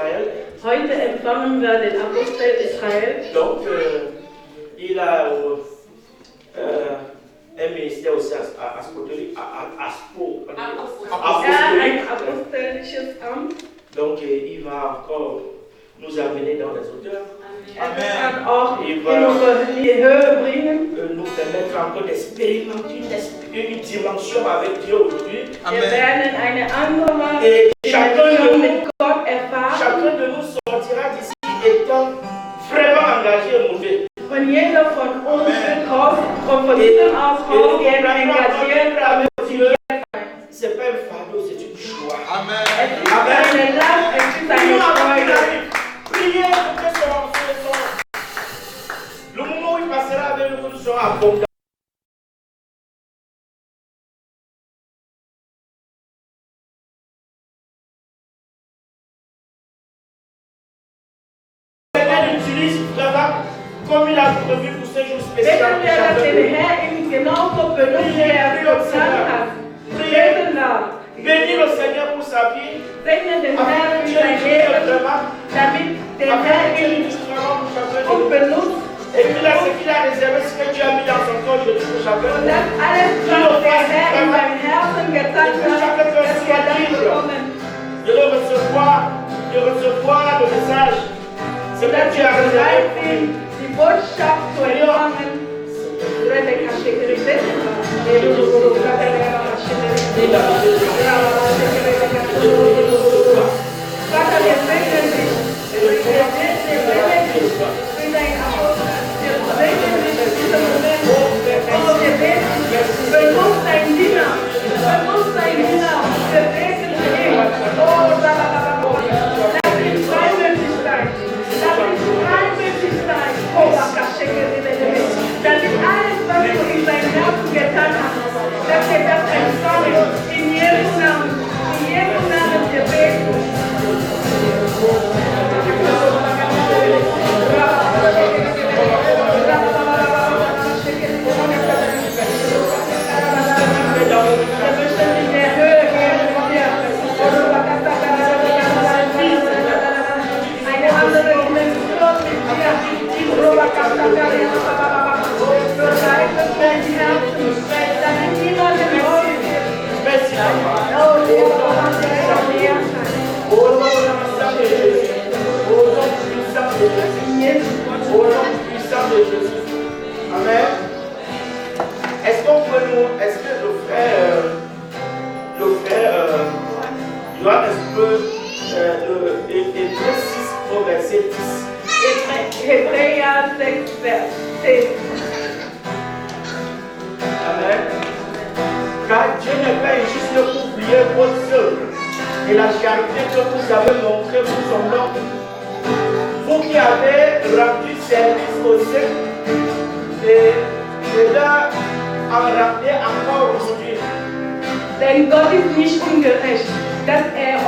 Israël. Heute empfangen wir den Apostel Israel. Donc, il a un ministère aussi apostolique. Ein apostolisches Amt. Donc, il va encore nous amener dans les hauteurs. Amen. Auch in die Höhe bringen. Nous permettre encore d'expérimenter une dimension avec Dieu aujourd'hui. Wir werden eine andere Et Dimension mit Gott erfahren. chacun de nous sortira d'ici étant vraiment engagé et mauvais. Und jeder von uns wird von diesem Ausdruck engagiert, aber Dieu, c'est pas un fardeau, c'est une joie. Amen. Es ist eine Last, es ist eine Freude. Priez pour que le moment où il passera avec nous soit abondant. Seigneur utilise vraiment comme il a prévu pour ce jour spécial. Wissen wir, dass der Herr ihn genauso benutzt, wie er es geplant hat. Beten wir. Bénis le Seigneur pour sa vie. Segne den Herrn für sein Leben, damit der Herr ihn gut benutzt. Et puis là, ce qu'il a réservé, ce que Dieu a mis dans son cœur aujourd'hui pour chacun. Und das alles, was der Herr in seinem Herzen getan hat, dass wir das bekommen. De recevoir le message. C'est que Dass Dieu wir a réservé bereit pour sind, nous. die Botschaft zu empfangen. Vater, wir segnen dich. Wir segnen dich für dein Apostel. Wir segnen dich für diesen Moment. Oh, wir beten, benutzt dein Diener. Benutzt dein Diener. Wir beten für ihn. Oh, lass ihn freimütig sein. Lass ihn freimütig sein. Oh, damit alles, was du in deinem Herzen getan hast, dass wir das empfangen. In Jesu Namen. In Jesu Namen wir beten. Amen. Est-ce qu'on peut nous, est-ce que le frère Johannes peut Hébreux 6 au verset 10. Hebräer 6, Vers 10. Amen. Car Dieu n'est pas injuste pour oublier votre œuvre et la charité que vous avez montrée pour son nom. Vous qui avez rendu service aux saints et leur en rappeler encore aujourd'hui. Denn Gott ist nicht ungerecht, dass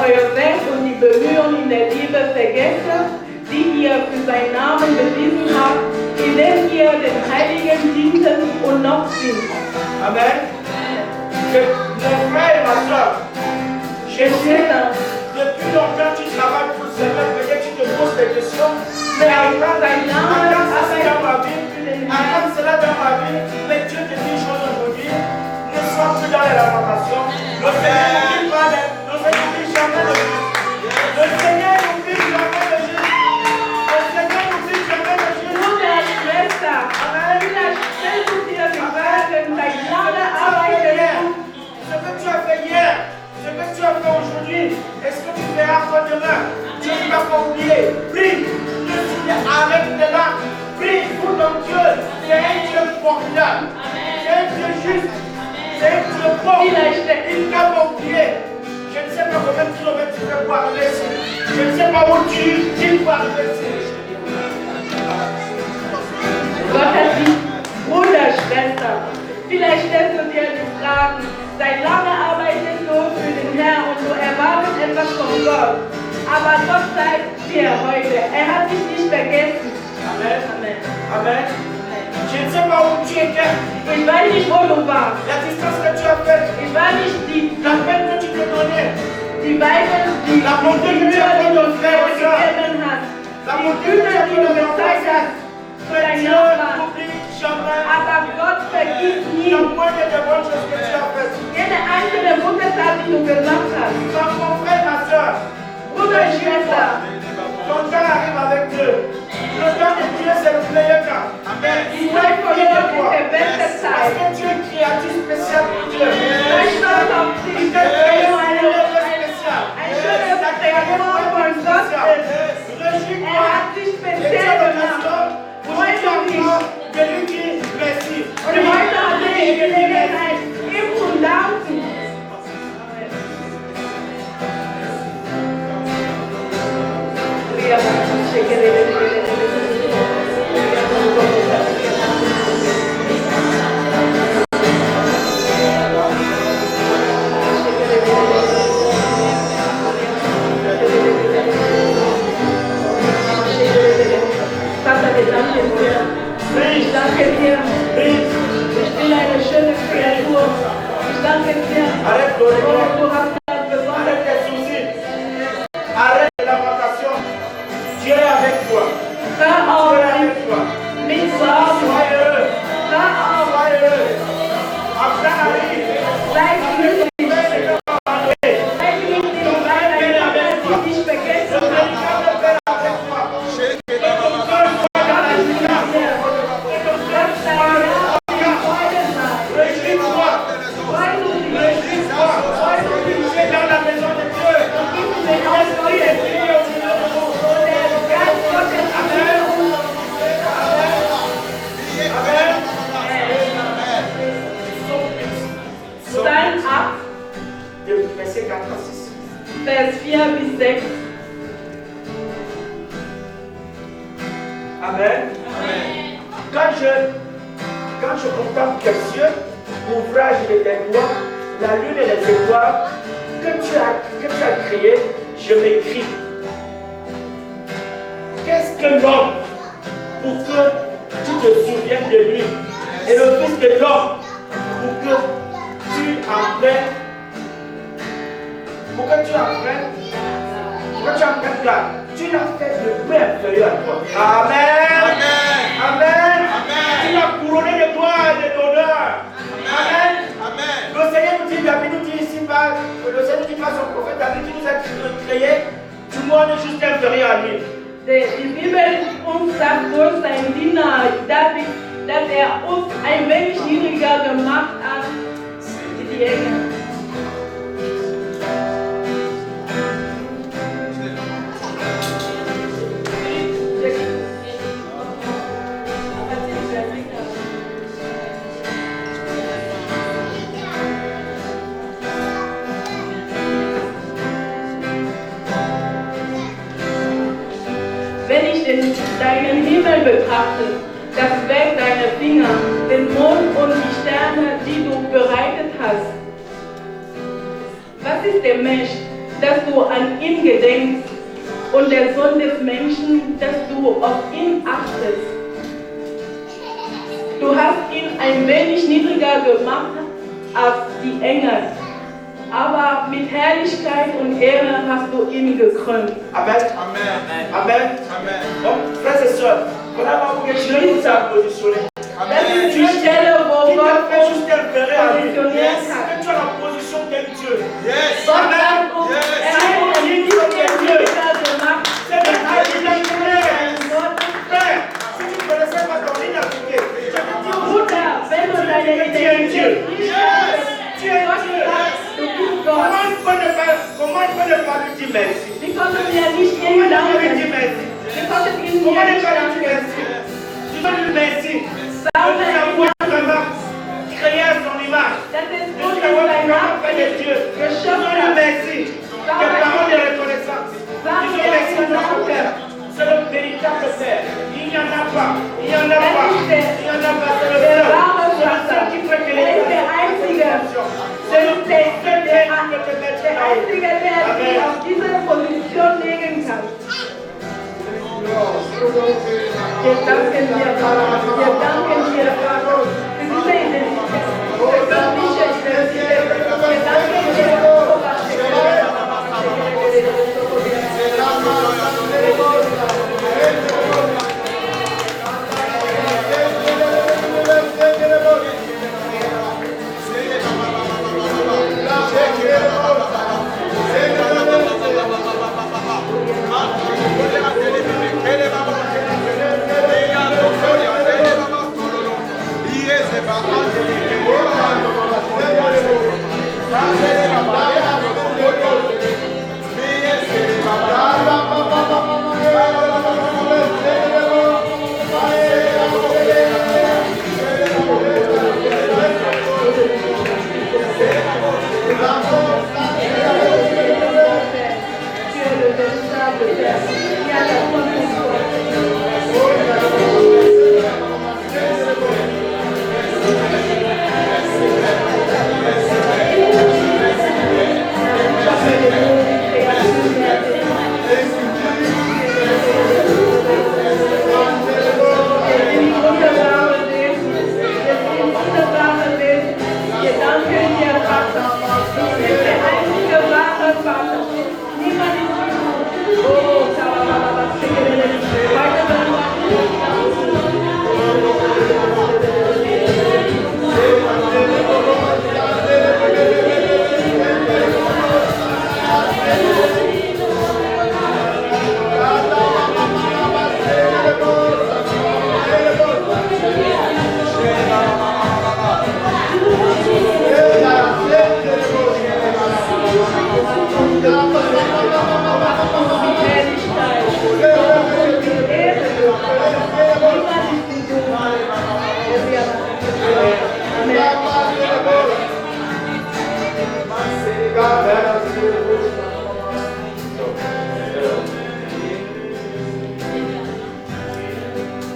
euer Werk und die Bemühungen in der Liebe vergesse, die ihr für seinen Namen bewiesen habt, indem ihr den Heiligen dienten und noch dient. Amen. Mon frère et ma soeur, je sais, depuis longtemps tu travailles pour le Seigneur, peut-être tu te poses des questions, mais attends cela dans ma vie, mais Dieu te dit une chose aujourd'hui, ne sois plus dans les lamentations. Le Seigneur n'oublie pas, le Seigneur n'oublie jamais le Jésus. Le Seigneur n'oublie jamais le Jésus. Le Seigneur n'oublie jamais le Jésus. Bruder, Schwester, vielleicht stellst du dir die Frage, dein lange Arbeit ce que tu as fait hier, ce que tu as fait aujourd'hui, est-ce que tu feras encore demain? Dieu ne va pas oublier. Prie, ne souviens, arrête de là. Prie pour ton Dieu. C'est un Dieu formidable. C'est un Dieu juste. C'est un Dieu bon. Il ne t'a pas oublié. Je ne sais pas combien de kilomètres tu fais pour arriver ici. Je ne sais pas où tu dis pour arriver ici. Gott hat dich, Bruder, Schwester. Vielleicht stellst du dir die Fragen, seit lange arbeitest du für den Herrn und du erwartest etwas von Gott. Aber Gott zeigt dir heute, er hat dich nicht vergessen. Amen. Amen. Amen. Je ne sais pas où tu étais. Ich weiß nicht, wo du warst. La distance que tu as faite. Ich weiß nicht, La peine que tu te donnais. die Weite, die La bonté que tu as fait de frère et soeur. bonne chose que tu as faite. Jede einzelne gute Tat, die du gemacht hast. Mon frère, ma soeur, Bruder, Schwester, ton temps arrive avec Dieu. Le temps de Dieu, c'est le meilleur temps. die Zeit von Gott ist der beste Parce Zeit. que tu es une créature spéciale pour Dieu. Sei stolz auf dich, Tu es dass créé du pour eine spécial. schöne Kreation von Gott ist. Er hat dich speziell gemacht. Freu dich. Und heute hat er die Gelegenheit, ihm zu danken. Vater, wir danken dir. Ich danke dir. Ich bin eine schöne Kreatur. Ich danke dir. Oh, du hast das besonders. Arrête tes soucis. Arrête la tentation. Dieu est avec toi. Hör Dieu auf est avec toi. mit Sorgen. Sois heureux. Hör auf. Sois heureux. Après arrive. Sei glücklich. Sei glücklich, weil dein Vater dich vergessen Le hat. véritable Père est avec toi. Gott ist mit dir. Gott sei dir Freude macht. Réjouis-toi. Freu du dich. Réjouis-toi. Tu es dans la maison de Dieu. Gib mir Haus Gottes. Und der Geist Gottes ist in uns. Psalm 8, De verset 4 à 6. Vers 4 bis 6. Amen. Quand je contemple les cieux, l'ouvrage de tes doigts, la lune et les étoiles que tu as créés, je m'écris. Qu'est-ce que l'homme pour que tu te souviennes de lui? Et le Fils de l'homme pour que tu apprennes. Pour que tu apprennes. Pour que tu apprennes là. Tu l'as fait de peu inférieur à toi. Amen. Amen. Tu l'as couronné de gloire et d'honneur. Amen. Le Seigneur nous dit, David nous dit ici, le Seigneur nous dit par son prophète David qui nous a créé, du monde est juste inférieur à lui. Die Bibel uns sagt durch seinen Diener David, dass uns ein wenig niedriger gemacht hat wie die Engel. Wenn ich deinen Himmel betrachte, das Werk deiner Finger, den Mond und die Sterne, die du bereitet hast. Was ist der Mensch, dass du an ihn gedenkst, und der Sohn des Menschen, dass du auf ihn achtest? Du hast ihn ein wenig niedriger gemacht als die Engel, aber mit Herrlichkeit und Ehre hast du ihn gekrönt. Amen. Amen. Donc, frères et sœurs, voilà pourquoi Dieu nous a positionnés. Das ist die Stelle, wo Il t'a Gott fait uns juste inférieur à lui. positioniert Que hat. tu as la position d'un Dieu. Gott hat uns ein niedriger gemacht. C'est le Dieu qui t'a créé. Frère, si tu ne connaissais pas ton identité, je te dis Bruder, wenn du deine Identität nicht hast, tu es Gott Dieu. sagt, du bist Gott. Comment il peut ne pas lui dire merci? Wir konnten ja nicht Comment ihm il peut lui danken. dire merci? Wir konnten ihm Comment il nicht peut lui dire danken. merci? Tu dois lui merci. Sauber Tu as vraiment créé à son image. Das ist Tu gut, as dass vraiment dein fait de Dieu. Tu dois geschöpft lui hat. merci. Tes paroles de reconnaissance. Tu dois merci de ton Père. C'est le véritable Père. Il n'y en a pas. Il n'y en a pas. Il n'y en a pas. C'est le Der seul. wahre C'est le seul Vater. qui peut Er ist der Einzige. C'est le seul qui peut te mettre Der là-haut. Einzige, der sich auf diese Position legen kann. Wir danken dir, Vater. Wir danken dir, Vater, für diese Identität, für göttliche Identität. Wir danken dir,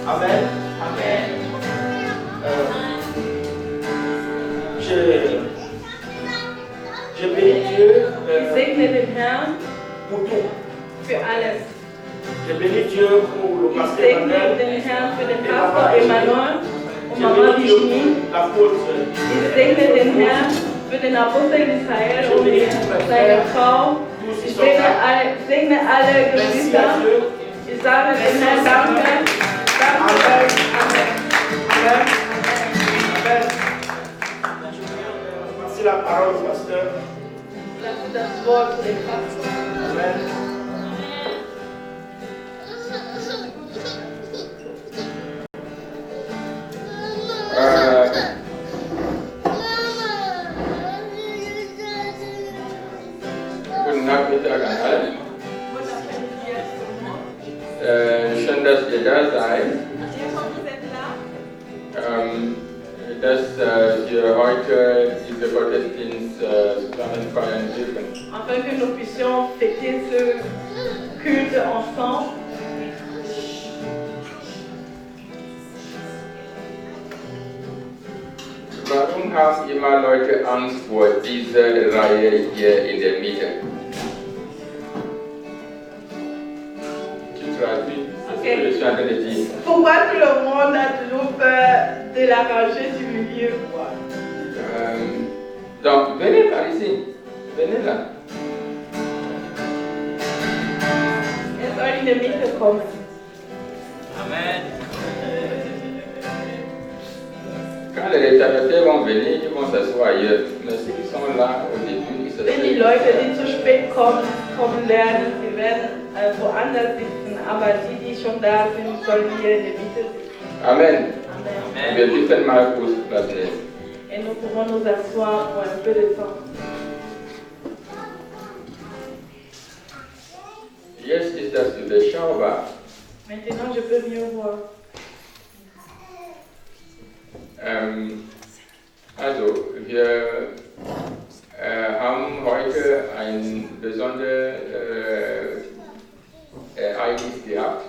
Amen. Amen. Je bénis Dieu Ich segne den Herrn pour tout. für alles. Je bénis Dieu pour le Ich pasteur segne Emmanuel. den Herrn für den Pastor Emmanuel und Je Mama bénis Dieu Virginie. pour l'apôtre. Ich segne den Herrn für den Apostel Israel und seine Frau. Ich segne alle Geschwister. Ich sage den Herrn Danke. Danke. Amen. Amen. Amen. Merci la parole, pasteur. Lasse das Wort zu dem Pastor. Amen. Guten Nachmittag an alle. Schön, dass ihr da seid. Dass wir heute diese Gottesdienst zusammen feiern dürfen. Afin que nous puissions fêter ce culte ensemble. Warum haben immer Leute Angst vor dieser Reihe hier in der Mitte? Tu traduis ce que je suis en train de dire. Pourquoi tout le monde a toujours peur de la rangée du milieu? Donc, venez par ici. Venez là. Er soll in die Mitte kommen. Amen. Quand les retardataires vont venir, ils vont s'asseoir ailleurs. Mais ceux qui sont là au début, ils se Wenn die Leute, die zu spät kommen werden, sie werden woanders sitzen, aber die schon da sind, sollen hier in der Mitte sitzen. Amen. Amen. Wir dürfen mal kurz Platz nehmen. Et nous pouvons nous asseoir pour un peu de temps. Jetzt ist das überschaubar. Maintenant, je peux mieux voir. Also, wir haben heute ein besonderes Ereignis gehabt.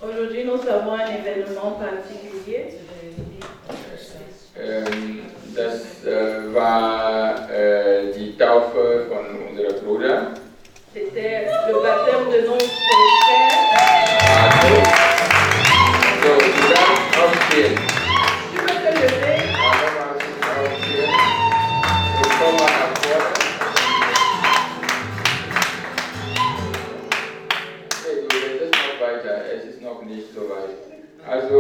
Aujourd'hui, nous avons un événement particulier. Das war die Taufe von unserem Bruder. C'était le baptême de notre frère. So, du darfst aufstehen. Tu peux te lever. Aufstehen. Und komm mal nach vorne. Okay, du redest noch weiter. Es ist noch nicht so weit. Also,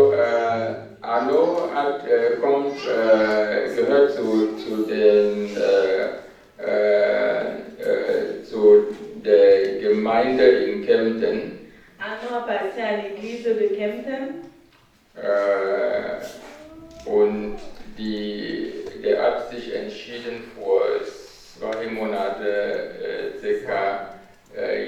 Arno gehört zu der Gemeinde in Kempten. Arno appartient à l'église de Kempten. Und der hat sich entschieden, vor 2 Monaten circa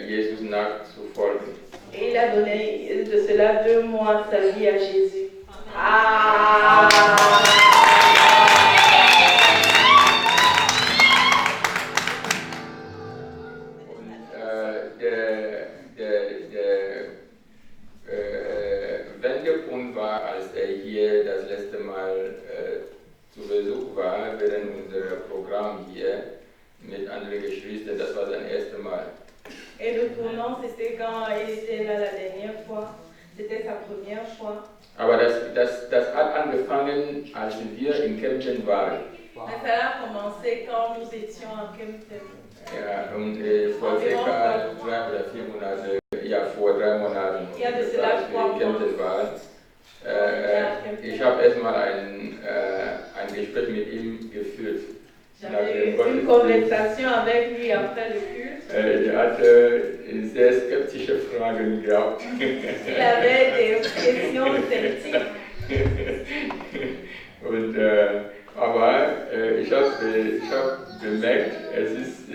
Jesus nachzufolgen. Et il a donné de cela 2 mois sa vie à Jésus. Ah! Wendepunkt war, als hier das letzte Mal zu Besuch war, während unser Programm hier mit anderen Geschwistern. Das war sein erstes Mal. Et le tournant, c'était quand il était là la dernière fois. C'était sa première fois. Aber das hat angefangen, als wir in Kempten waren. Mais ça a commencé quand nous étions à Kempten. Ja, und vor circa 3 oder 4 Monaten, ja, vor 3 Monaten, als wir in Kempten waren. Ich habe erstmal ein Gespräch mit ihm geführt. J'avais une conversation avec lui après le culte. Er hatte sehr skeptische Fragen gehabt. Il avait des questions sceptiques. Und, aber ich habe bemerkt, es ist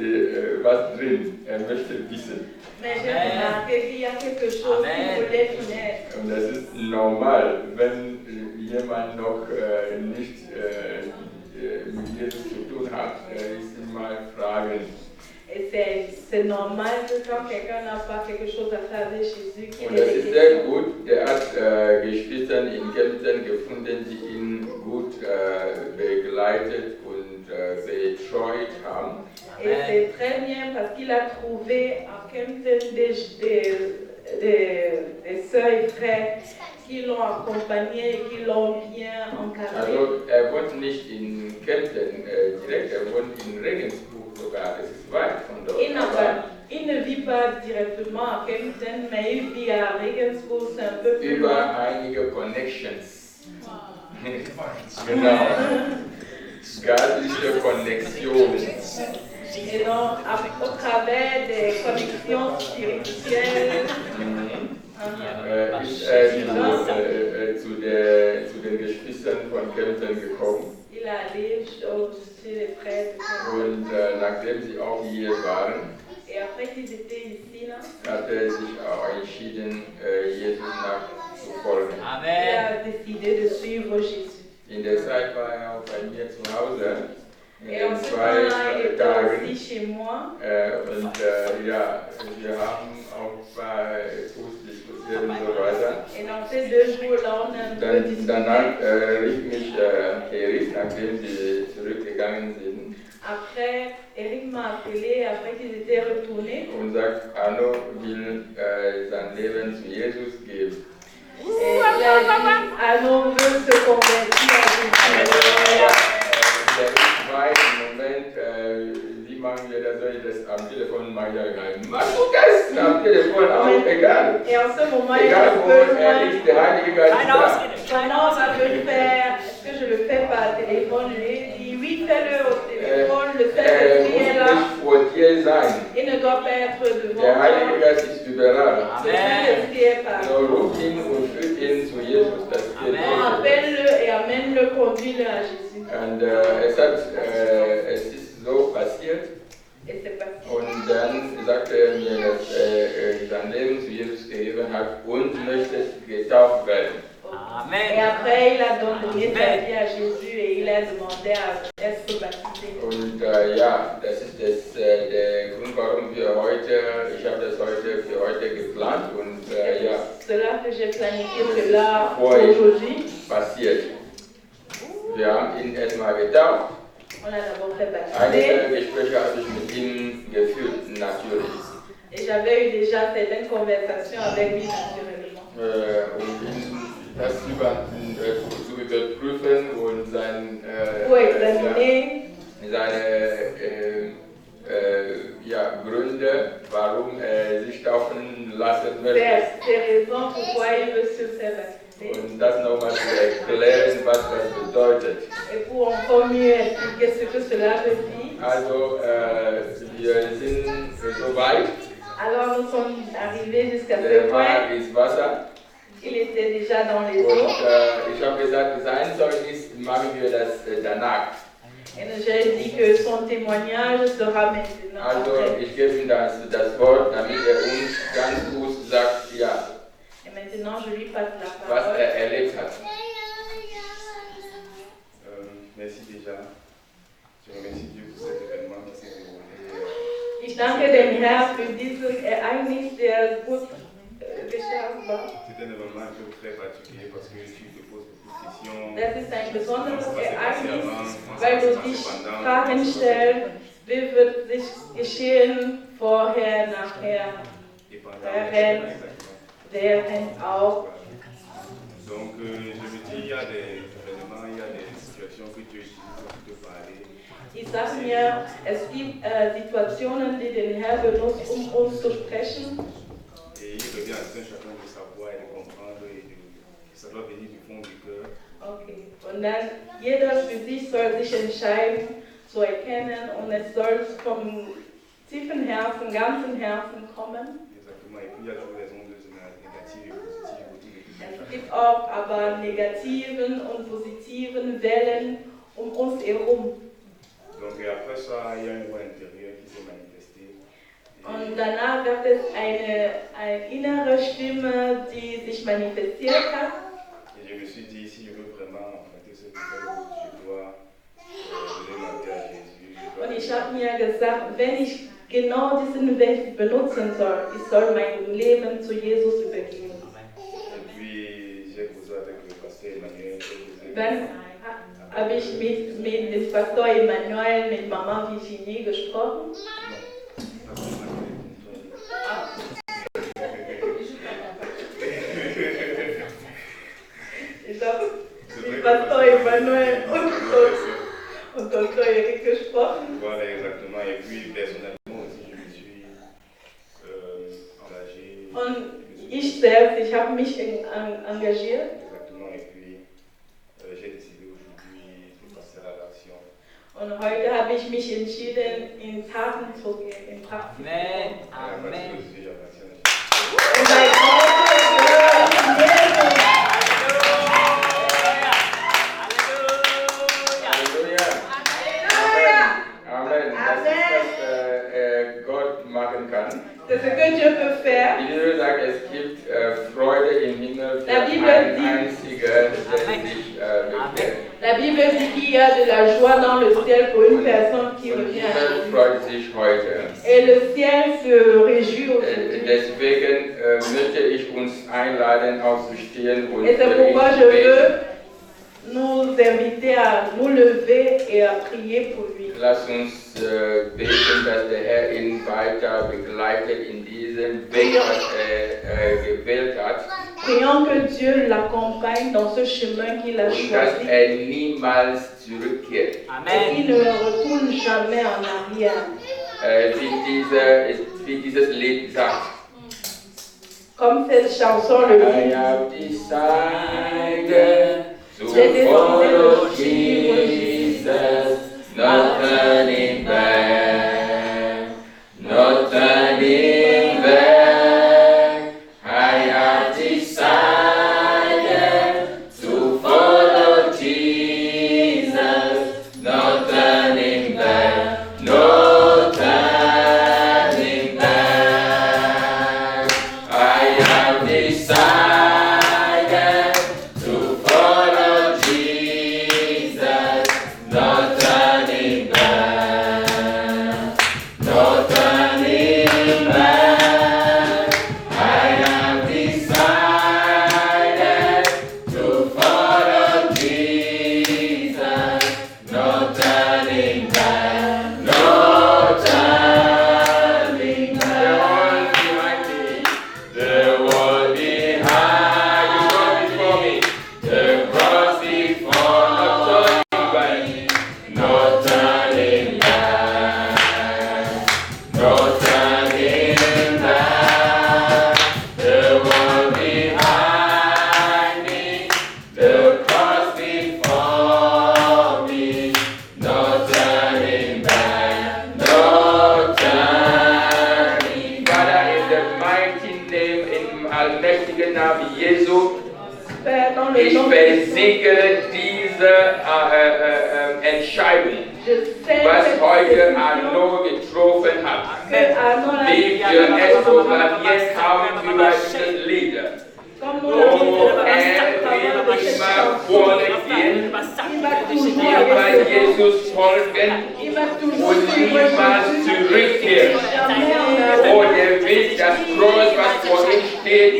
was drin. Er möchte wissen. Mais j'ai remarqué qu'il y a quelque chose qu'il voulait connaître. Und das ist normal, wenn jemand noch nicht mit Jesus zu tun hat, ist mal fragen. Et c'est normal que quand quelqu'un n'a pas quelque chose à faire avec Jésus, qu'il Und das ait ist des sehr questions. gut. Der hat Geschwister in Kempten gefunden, die ihn gut begleitet und betreut haben. Et c'est très bien parce qu'il a trouvé à Kempten des sœurs et frères qui l'ont accompagné et qui l'ont bien encadré. Also wohnt nicht in Kempten direkt, wohnt in Regensburg sogar. Das ist weit von dort. Il ne vit pas directement à Kempten, mais il vit à Regensburg, c'est un peu plus Über loin. einige Connections. Genau. Geistliche Connections. Et donc, au travers des connexions spirituelles, Ist zu den Geschwistern von Kempten gekommen. il est allé chez les prêtres. Und nachdem sie auch hier waren, Et après qu'ils étaient ici, là, hat sich auch entschieden, Jesus nachzufolgen. il a décidé de suivre Jésus. In der Zeit war er auch bei mir zu Hause. In Et en den ce 2 temps-là, il était Tagen. aussi chez moi. Und ja, wir haben auch ein paar Tools diskutiert und so weiter. Et dans ces 2 jours-là, on a un peu discuté. Danach rief mich Erich, nachdem sie zurückgegangen sind. Après, Eric m'a appelé, après qu'ils étaient retournés. Und sagt, Arno will sein Leben zu Jesus geben. Et il a dit, Arno veut se convertir à Jésus. Der weiß im Moment, wie machen wir das? Soll ich das am Telefon machen? Machst du das am Telefon auch? Egal. Et en ce moment, il Egal, a wo besoin. ist der Heilige Geist da. Comment je vais le faire? Est-ce que je le fais par téléphone? Je lui ai dit, oui, fais-le au téléphone. Le Saint-Esprit est là. Muss nicht vor dir sein. Il ne doit pas être devant Der Heilige toi. Geist ist überall. Le Saint-Esprit est So partout. ruf ihn und führt ihn zu Jesus. Das geht Appelle-le et amène-le, conduis-le à Jésus. Und es ist so passiert. Et c'est parti. Und dann sagte er mir, dass er sein Leben zu Jesus gegeben hat und möchte getauft werden. Et après, il a donné sa vie à Jésus et il a demandé à être baptisé. Und ja, das ist der Grund, warum ich habe das heute für heute geplant und ja, C'est là que j'ai planifié cela Oui. aujourd'hui. passiert. Wir haben ihn erstmal getauft. On l'a d'abord fait Einige baptiser. Gespräche habe ich mit ihm geführt, natürlich. Et j'avais eu déjà certaines conversations avec lui naturellement. Um ihn das zu überprüfen und Pour examiner seine Gründe, warum er sich taufen lassen möchte. ces raisons pourquoi il veut se faire baptiser. Und das nochmal zu erklären, was das bedeutet. Et pour encore mieux expliquer ce que cela veut dire. Also, wir sind soweit. Alors nous sommes arrivés jusqu'à ce Der point. Mann ist Wasser. Il était déjà dans les Und eaux. ich habe gesagt, sein Zeugnis machen wir das danach. Et j'ai dit que son témoignage sera maintenant. Also, Après. ich gebe ihm das Wort, damit er uns ganz gut sagt, ja, Et maintenant, je lui passe la was parole. er erlebt hat. Merci déjà. Je remercie Dieu pour cet événement qui s'est déroulé. Ich danke dem Herrn für dieses Ereignis, der gut geschehen war. C'est un événement un peu très particulier parce que tu te poses beaucoup de questions. Das ist ein besonderes Ereignis, weil du dich Fragen stellst, wie wird sich geschehen, vorher, nachher, Et pendant während, exactement. während auch. Donc je me dis, il y a des événements, il y a des situations que Dieu utilise pour te parler. Ich sage mir, es gibt Situationen, die den Herr benutzt, um uns zu sprechen. Et il revient à tout un chacun de savoir et de comprendre que ça doit venir du fond du cœur. Okay. Und dann jeder für sich soll sich entscheiden, zu erkennen und es soll vom tiefen Herzen, ganzen Herzen kommen. Exactement. Et puis il y a toujours les ondes négatives et positives autour de tout Es chacun. gibt auch aber negativen und positiven Wellen um uns herum. Donc et après ça, il y a une voix intérieure qui s'est manifestée. Und danach gab es eine innere Stimme, die sich manifestiert hat. Et je me suis dit, si je veux vraiment emprunter ce nouvelle route, je dois donner ma vie à Jésus. Je dois Und ich habe mir gesagt, wenn ich genau diesen Weg benutzen soll. Ich soll mein Leben zu Jesus übergeben. Et puis, j'ai causé avec le pasteur Emmanuel. Dann habe ich mit dem Pastor Emmanuel, mit Mama Virginie gesprochen. Ich habe mit Pastor Emmanuel und Dr. Eric gesprochen. Voilà, exactement. Et puis, personnellement aussi, je me suis engagé. Und ich selbst, ich habe mich engagiert. Exactement. Et puis, j'ai décidé aujourd'hui de passer à l'action. Und heute habe ich mich entschieden, in Taten zu gehen, in Praxis. Amen. Parce Amen. que je suis apprécié. Und bei Gott gehört Jesus. Amen. Das ist, was Gott machen kann. C'est ce que Dieu peut faire. Die Bibel sagt, es gibt Freude im Himmel für La Bible einen dit- einzigen, der sich bekehrt. La Bible dit qu'il y a de la joie dans le ciel pour une personne qui Und revient die à Welt Jésus. freut sich heute. Et le ciel se réjouit aujourd'hui. Deswegen möchte ich uns einladen, aufzustehen und Et c'est pourquoi je beten. veux nous inviter à nous lever et à prier pour lui. Lass uns beten, dass der Herr ihn weiter begleitet in diesem Weg, was er gewählt hat. Prions que Dieu l'accompagne dans ce chemin qu'il a Und dass choisi er niemals zurückkehrt. et qu'il ne retourne jamais en arrière. Wie dieses Lied sagt. Comme cette chanson le I dit. have decided to J'ai décidé follow de suivre Jesus, not turning back, not turning back. I have decided to follow Jesus, not turning back, no turning back. I have decided to follow Jesus, not turning back, no turning back. I have decided to follow Jesus, no turning back, no turning back. The wall behind me, the wall before me, the cross before, no turning back, no turning back. The wall behind me, the cross before me, no turning back, no turning back. Father, in the mighty name, im allmächtigen Namen Jesu, Père, dans le ich nom de versiegle diese Entscheidung, je sais was cette heute décision Arno getroffen hat. que Arnaud a Wie wir es proklamiert haben über dieses Lied. comme nous l'avons Oh, fait er will immer vorne gehen, il va immer toujours aller Jesus folgen il va toujours und suivre niemals Jésus. zurückkehren. Jamais en Oh, arrière. der will das Kreuz, was vor ihm steht,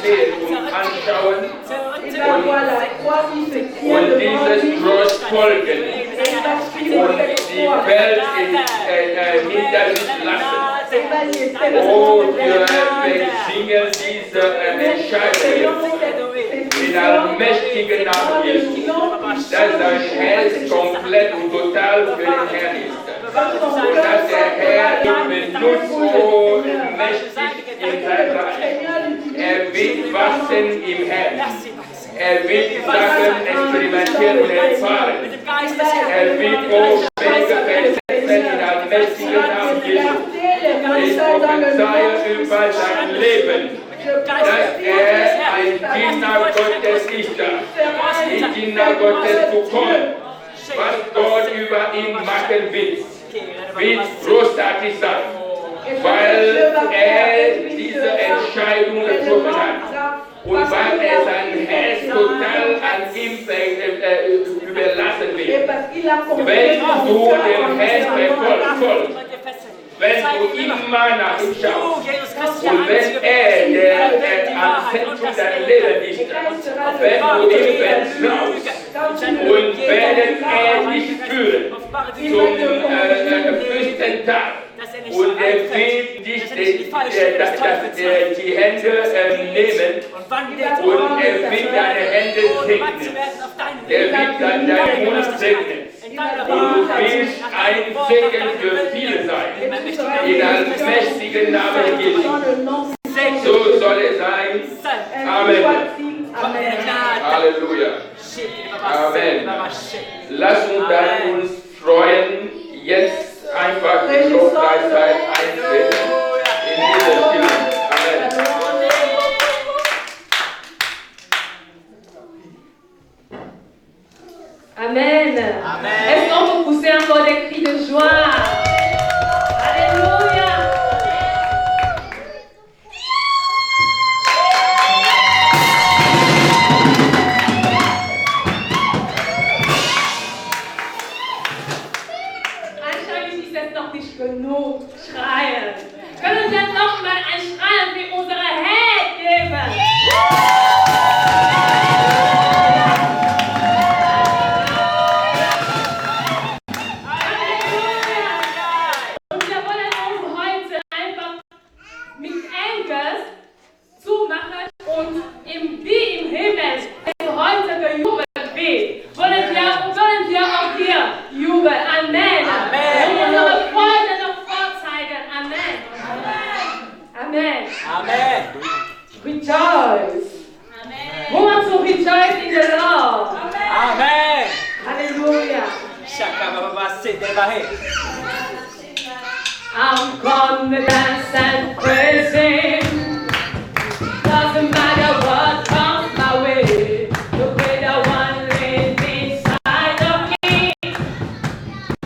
sehen und anschauen Il va voir la croix qui se tient und devant lui. dieses Kreuz folgen Et il va suivre und cette die croix. Welt hinter sich lassen. Il va laisser le Oh, monde wir besingen diese Entscheidung in allmächtigen Namen Jesu, dass sein Herz komplett und total für den Herrn ist. Dass der Herr ihn benutzt, so mächtig in sein Reich. Er wird wachsen im Herrn. Er wird die Sachen experimentieren und erfahren. Er wird Wege versetzen in allmächtigen Namen Jesu. Ich prophezeie über sein Leben, dass er ein Diener Gottes ist, ein Diener Gottes zu kommen. Was Gott über ihn machen will großartig sein, weil er diese Entscheidung getroffen hat und weil er sein Herz total an ihm überlassen will. Wenn du dem Herrn folgst, wenn du immer nach ihm schaust und wenn der am Zentrum dein Leben ist, wenn du ihm vertraust und werdet dich führen zum Fürstentag und er wird dich die Hände nehmen und er wird deine Hände segnen. Er wird dann deinen Mund segnen. Und du wirst ein Segen für viele sein. In einem mächtigen Namen Jesu. So soll es sein. Amen. Halleluja. Amen. Lass uns dann uns freuen, jetzt einfach die Lobpreiszeit eintreten in dieser Stille. Amen. Amen. Est-ce qu'on peut pousser encore des cris de joie? Alléluia. Anscheinend ist es noch nicht genug. Schreien. Können wir noch mal ein Schreien für unsere Held geben? I'm gonna dance and praise Him. Doesn't matter what comes my way. The greater one lives inside of me.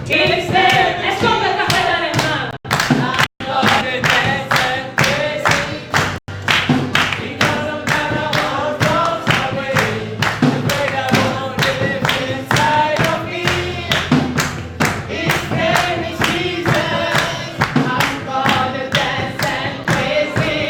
It's there. Let's go back to heaven and man. I'm gonna dance and praise Him. It doesn't matter what comes my way. The greater one lives inside of me. His name is Jesus. I'm gonna dance and praise Him.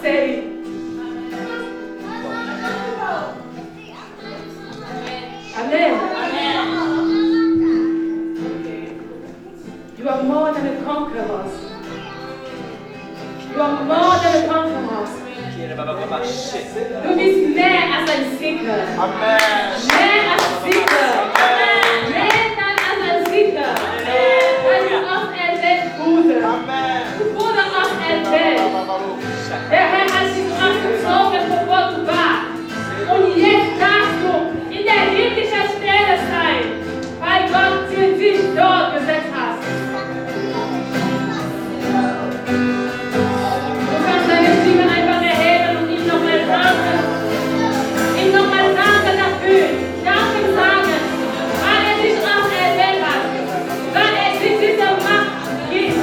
steady. Amen. You are more than a conqueror. You are more than a conqueror. Du bist mehr als ein Sieger. Mehr als Sieger. Mehr als ein Sieger. Weil du aus erwählt wurde. Du wurde aus erwählt. Der Herr hat dich ausgezogen, bevor du warst. Und jetzt darfst du in der himmlischen Stelle sein, weil Gott für dich dort gesetzt hat. Du kannst deine Stimme einfach erheben und ihm nochmal danken. Ihm nochmal danken dafür. Danke sagen, weil er dich auch erwählt hat. Weil er dich diese Macht gibt.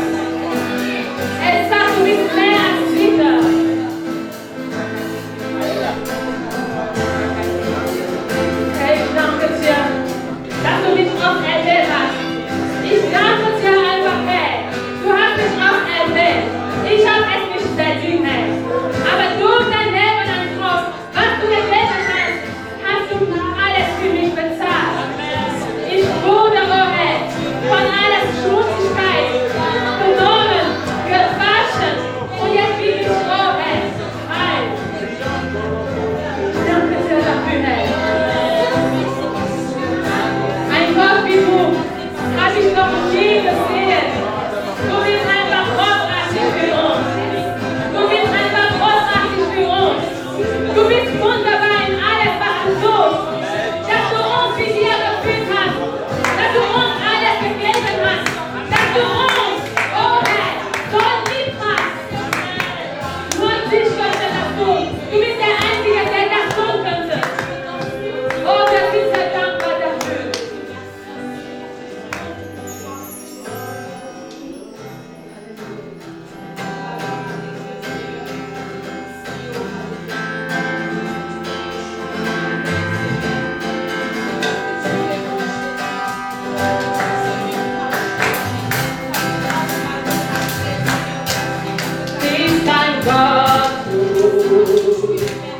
Er sagt, du bist mehr als Sieger. Herr, ich danke dir, dass du mich auch erwählt hast. Ich danke dir einfach, Herr. Du hast mich auch erwählt. Ich habe es nicht verdient, Herr. Aber durch dein Leben am Kreuz, was du erwählt hast, hast du alles für mich bezahlt. Ich wurde, oh Herr, von aller Schmutzigkeit genommen, gewaschen. Und jetzt bin ich, oh Herr, frei. Danke dir dafür, Herr. Ein Gott wie du habe ich noch nie gesehen. Du bist einfach großartig für uns. Du bist einfach großartig für uns. Du bist wunderbar in alles, was du tust. Dass du uns mit dir geführt hast. Dass du uns alles gegeben hast. Dass du uns, oh Herr, so lieb hast. Nur dich könnte das tun. Du bist der Einzige, der das tun könnte. Oh, wir sind sehr dankbar dafür. Ist ein Gott gut.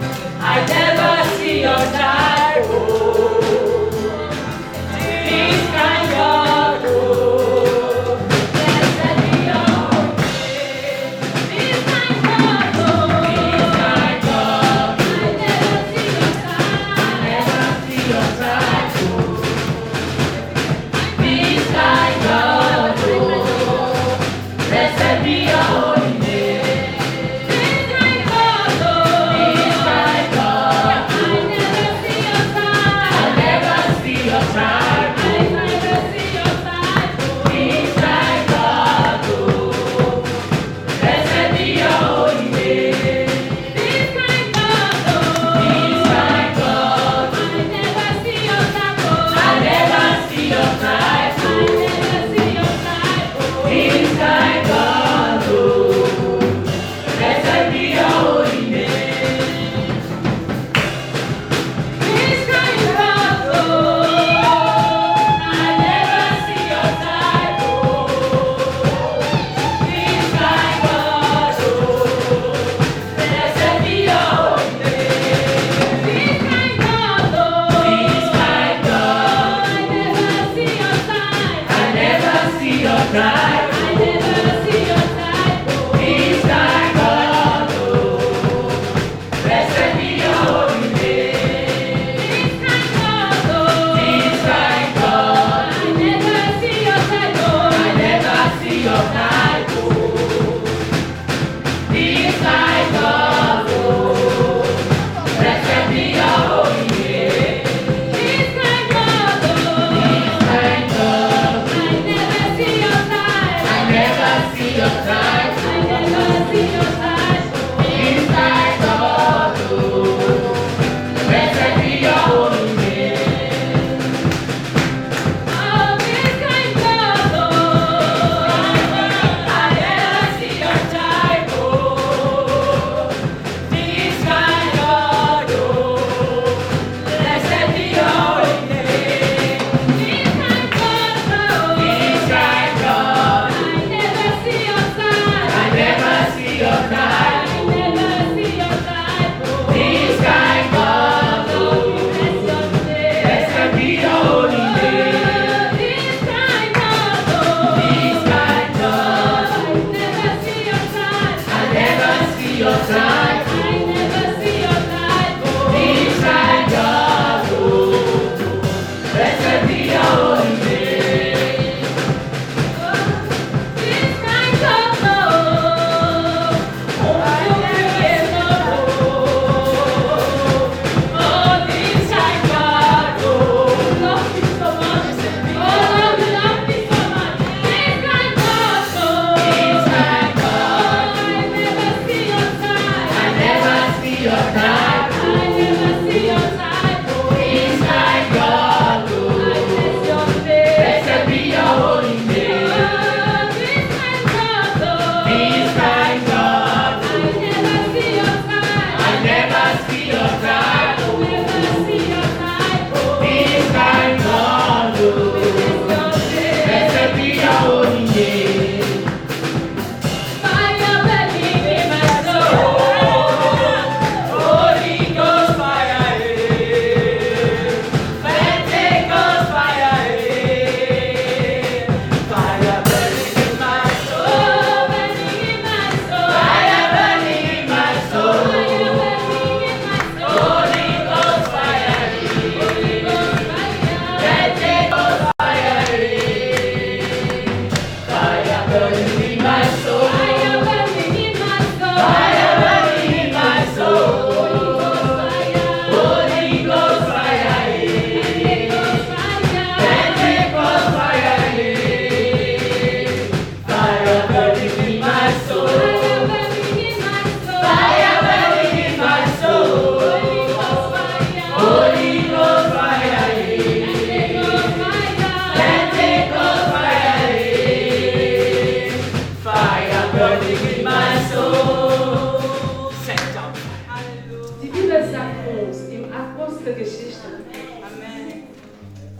diese Geschichte.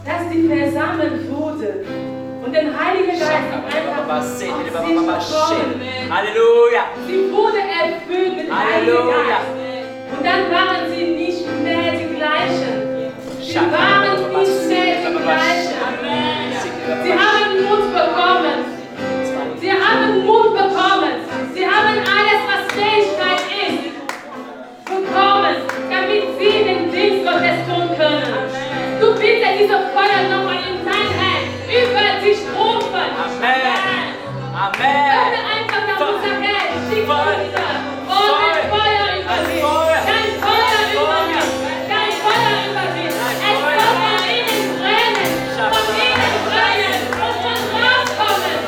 Dass die versammelt wurde und den Heiligen Geist einfach auf sich gekommen. Halleluja. Sie wurde erfüllt mit Heiligen Geist. Und dann waren sie nicht mehr die gleichen. Sie waren nicht mehr die gleichen. Sie haben Mut bekommen. Sie haben Mut bekommen. Sie haben alles, was Fähigkeit ist, bekommen, damit sie den Dienst Gottes tun können. Du bitte diese Feuer nochmal in dein Herz über dich rufen. Amen. Amen. Öffne einfach nach unser Herz. Schick uns oh, ein Feuer über dich. Dein Feuer über dich. Dein Feuer über dich. Es soll von innen brennen. Von innen brennen. Und von rauskommen.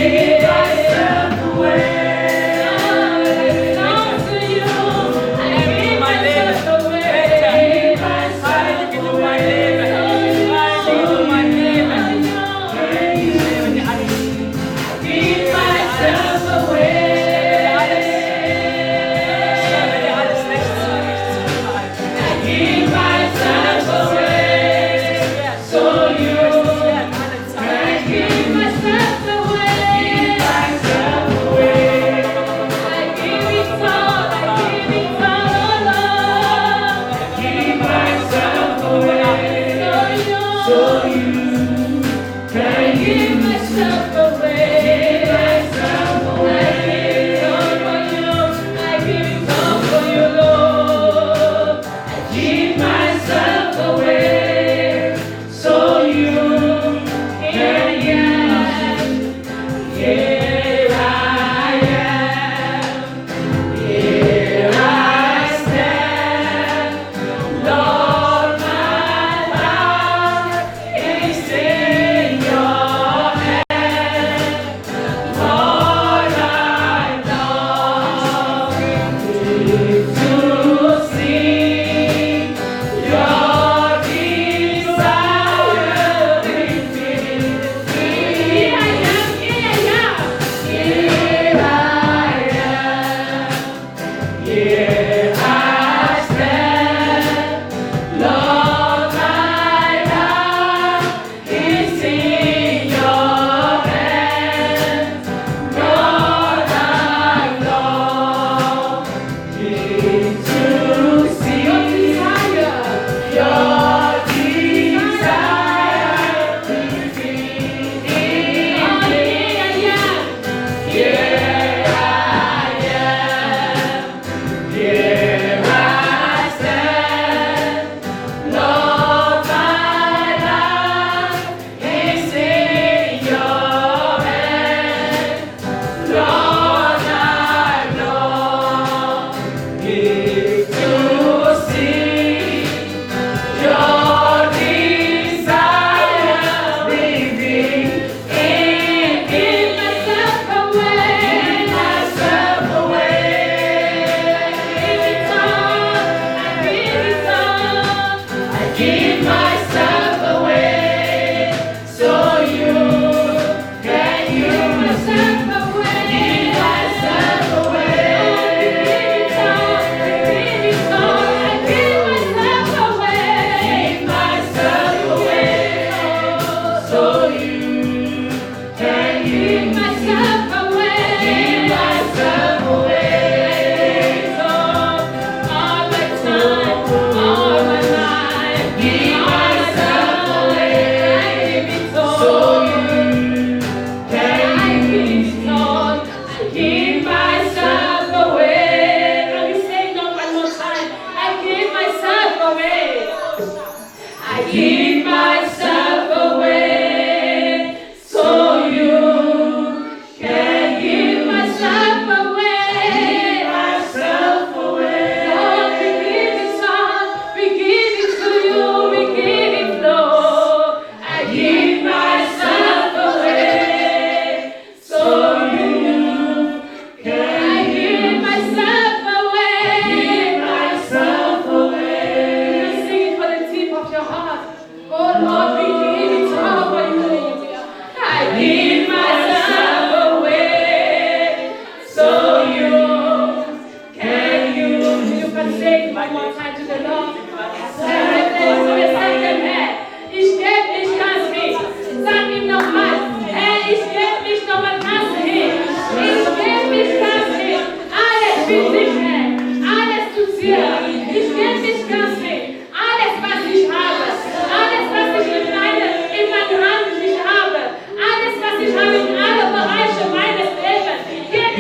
Give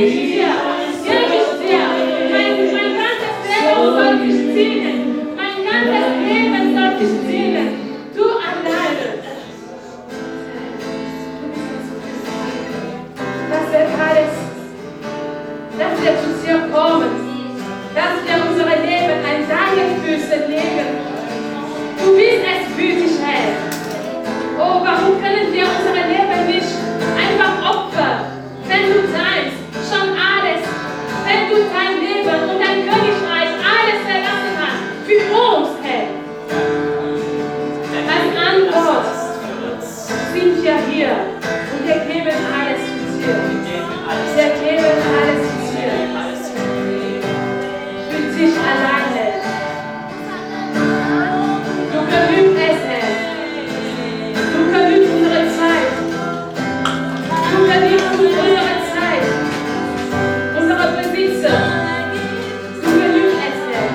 ich dir. Gebe ich dir. Mein ganzes Leben soll dich dienen. Mein ganzes Leben soll dich dienen. Du alleine. Das wird alles, dass wir zu dir kommen, dass wir unsere Leben an deine Füße legen. Du bist es für dich, Herr. Oh, warum können wir unsere Leben nicht einfach opfern, wenn du deins, schon alles, wenn du dein Leben und dein Königreich alles verlassen hast, für uns, Herr. Als Antwort sind wir hier und wir geben alles zu dir. Wir geben alles zu dir. Für dich alleine. Du genügst es, Herr. Du genügst unsere Zeit. Du genügst unsere Zeit. Unsere Besitzer. Du genügst es, Herr.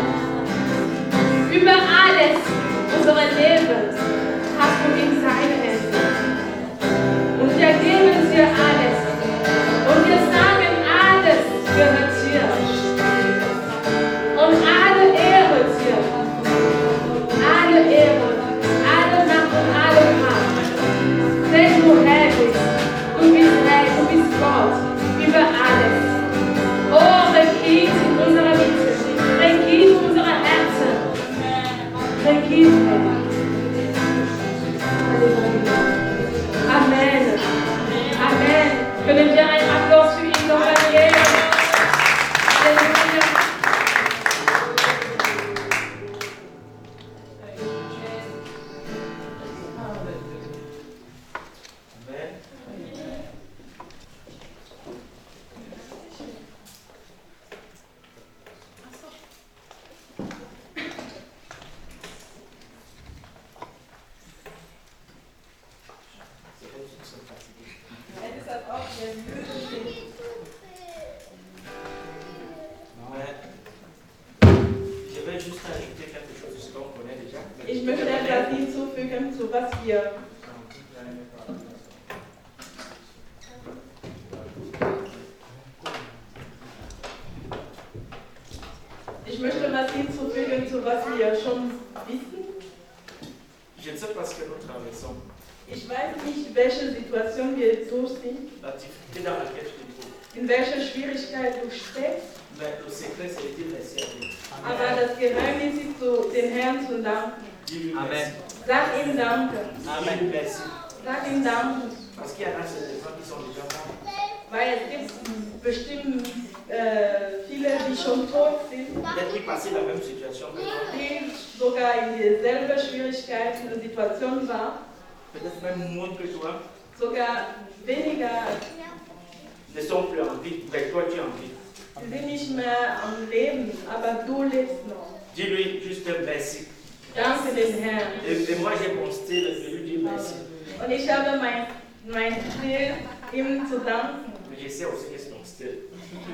Über alles, unser Leben, hast du in seinen Händen. Und wir geben dir alles. Und wir sagen, alles gehört dir. Und alle Ehre dir. Alle Ehre, alle Macht und alle Kraft. Denn du Herr bist. Du bist Herr, du bist Gott. Über alles. Oh, regiert in unserer Mitte. Regiert in unserer Herzen. Regiert, Herr. Halleluja. Amen. Amen. Können wir einen Applaus für ihn noch geben? Halleluja. Ich möchte etwas hinzufügen, zu was wir schon wissen. Ich weiß nicht, welche Situation wir durch sind, in welcher Schwierigkeit du steckst. Aber das Geheimnis ist, den Herrn zu danken. Amen. Sag ihm Danke. Amen. Sag ihm Danke. Weil es gibt bestimmt viele, die schon tot sind, die sogar in derselben Schwierigkeiten und Situation waren, sogar weniger. Sie sind nicht mehr am Leben, aber du lebst noch. Dis-lui juste merci. Danke dem Herrn. Et moi j'ai mon style de lui dire merci. Und ich habe mein Stil, ihm zu danken. Mais je sais aussi que c'est ton style.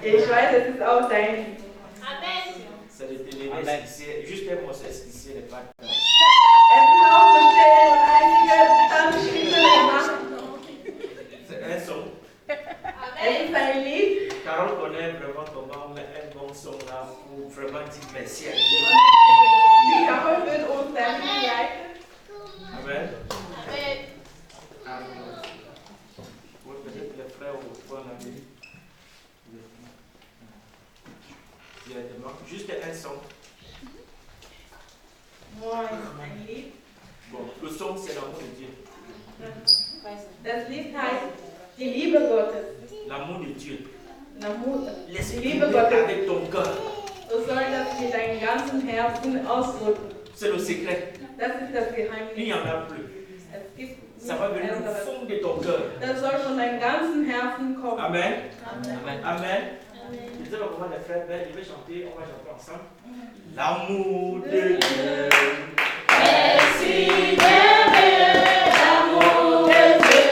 Ich weiß, es ist auch dein. Amen. C'est de te lever, esquisser. Juste un mot, c'est esquisser les pas. Es ist aufzustehen und einige Tanzschritte machen. C'est un son. Es ist ein Lied. Carole connaît vraiment comment mettre un bon son là pour vraiment dire merci à Dieu. Die Carole wird uns dann leiten. Amen. Amen. Amen. Oui, peut-être les frères ou frères l'ami. Directement. Juste un son. Moi, ein Lied. Bon, le son c'est l'amour de Dieu. Das Lied heißt die Liebe Gottes. L'amour de Dieu. Die Laisse-le Liebe Gottes. avec ton cœur. Du sollst das mit deinem ganzen Herzen ausdrücken. C'est le secret. Das ist das Il Geheimnis. n'y en a plus. Es gibt Ça va venir du anderes. fond de ton cœur. Das soll von deinem ganzen Herzen kommen. Amen. Amen. Amen. Je sais pas comment les frères, mais je vais chanter, on va chanter ensemble. L'amour de Dieu. Merci merveilleux, l'amour de Dieu.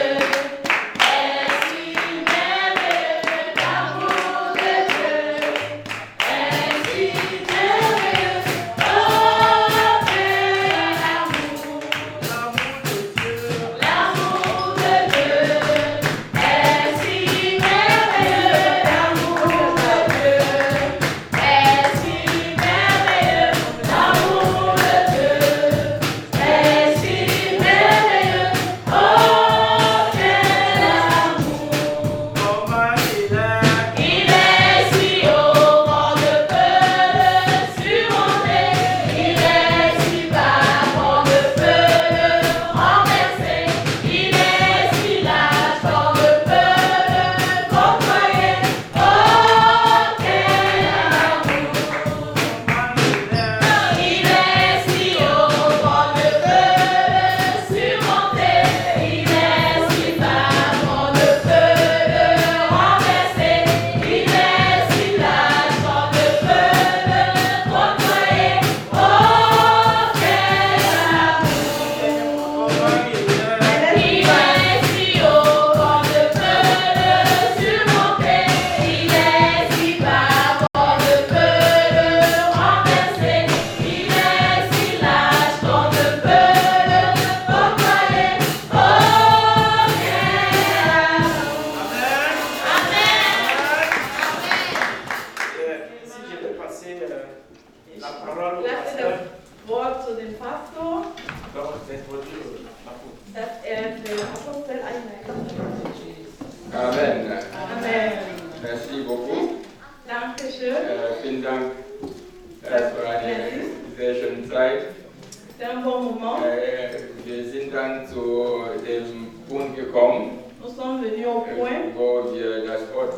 Merci merveilleux, l'amour de Dieu. Merci merveilleux, oh Père, l'amour de Dieu. L'amour de Dieu. Merci merveilleux, l'amour